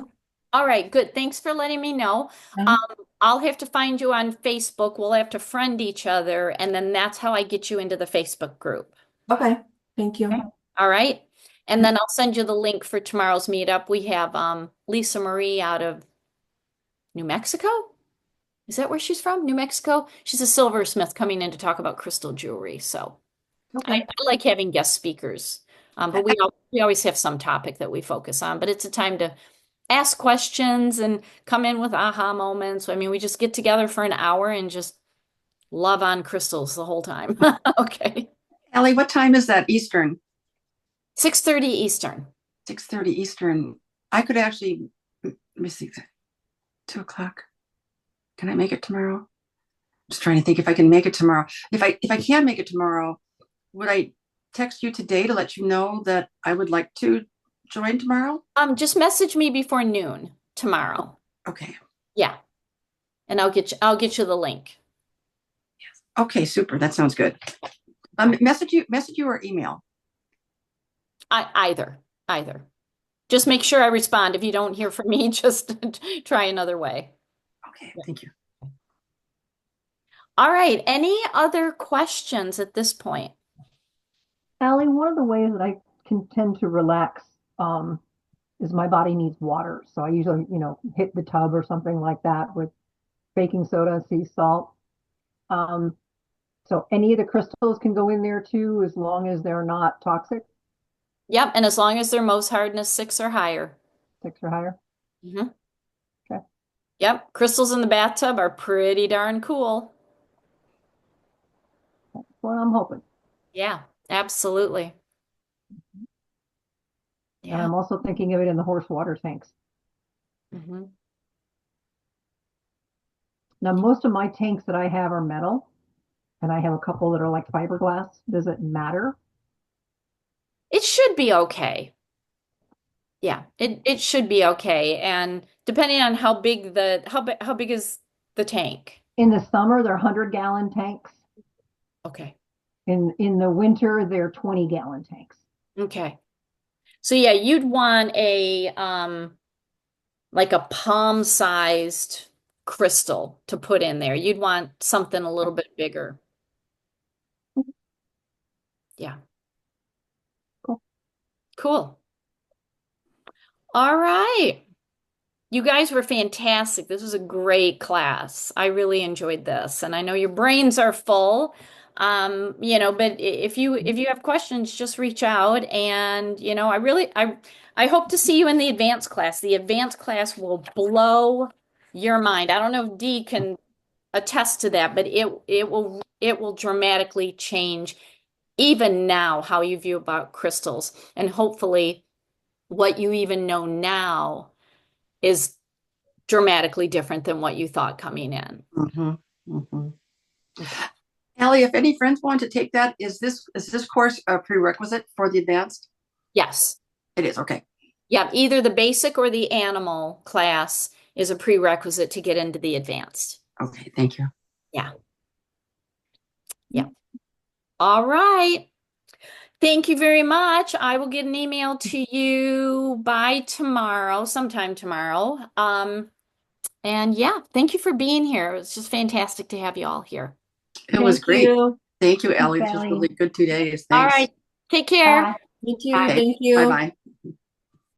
All right, good. Thanks for letting me know. Uh-huh. Um, I'll have to find you on Facebook. We'll have to friend each other, and then that's how I get you into the Facebook group. Okay, thank you. All right. And then I'll send you the link for tomorrow's meetup. We have Lisa Marie out of New Mexico. Is that where she's from? New Mexico? She's a silversmith coming in to talk about crystal jewelry. So I Okay. like having guest speakers. But we always have some topic that we focus on. But it's a time to ask questions and come in with aha moments. I mean, we just get together for an hour and just love on crystals the whole time. Okay. Ellie, what time is that Eastern? 6:30 Eastern. 6:30 Eastern. I could actually, let me see, 2 o'clock. Can I make it tomorrow? I'm just trying to think if I can make it tomorrow. If I can make it tomorrow, would I text you today to let you know that I would like to join tomorrow? Just message me before noon tomorrow. Okay. Yeah. And I'll get you the link. Okay, super. That sounds good. Message you or email. Either. Just make sure I respond. If you don't hear from me, just try another way. Okay, thank you. All right. Any other questions at this point? Allie, one of the ways that I can tend to relax is my body needs water. So I usually, hit the tub or something like that with baking soda, sea salt. So any of the crystals can go in there too, as long as they're not toxic, Yep. And as long as they're Mohs hardness 6 or higher. 6 or higher. Hmm. Okay. Yep. Crystals in the bathtub are pretty darn cool. That's what I'm hoping. Yeah, absolutely. And Yeah. I'm also thinking of it in the horse water tanks. Hmm. Now, most of my tanks that I have are metal, and I have a couple that are like fiberglass. Does it matter? It should be okay. Yeah, it should be okay. And depending on how big is the tank? In the summer, they're 100-gallon tanks. Okay. In the winter, they're 20-gallon tanks. Okay. So yeah, you'd want a like a palm-sized crystal to put in there. You'd want something a little bit bigger. Yeah. Cool. Cool. All right. You guys were fantastic. This was a great class. I really enjoyed this, and I know your brains are full. But if you have questions, just reach out. And I hope to see you in the advanced class. The advanced class will blow your mind. I don't know if Dee can attest to that, but it will dramatically change even now how you view about crystals, and hopefully what you even know now is dramatically different than what you thought coming in. Mhm, mhm. Allie, if any friends want to take that, is this course a prerequisite for the advanced? Yes. It is, okay. Yeah, either the basic or the animal class is a prerequisite to get into the advanced. Okay, thank you. Yeah. Yeah. All right. Thank you very much. I will get an email to you by tomorrow, sometime tomorrow. And yeah, thank you for being here. It was just fantastic to have you all here. It was Thank great. you. Thank you, Allie. Thanks, This was Allie. really good 2 days. All Thanks. right. Take care. Bye. You too. Bye. Thank you. Bye-bye.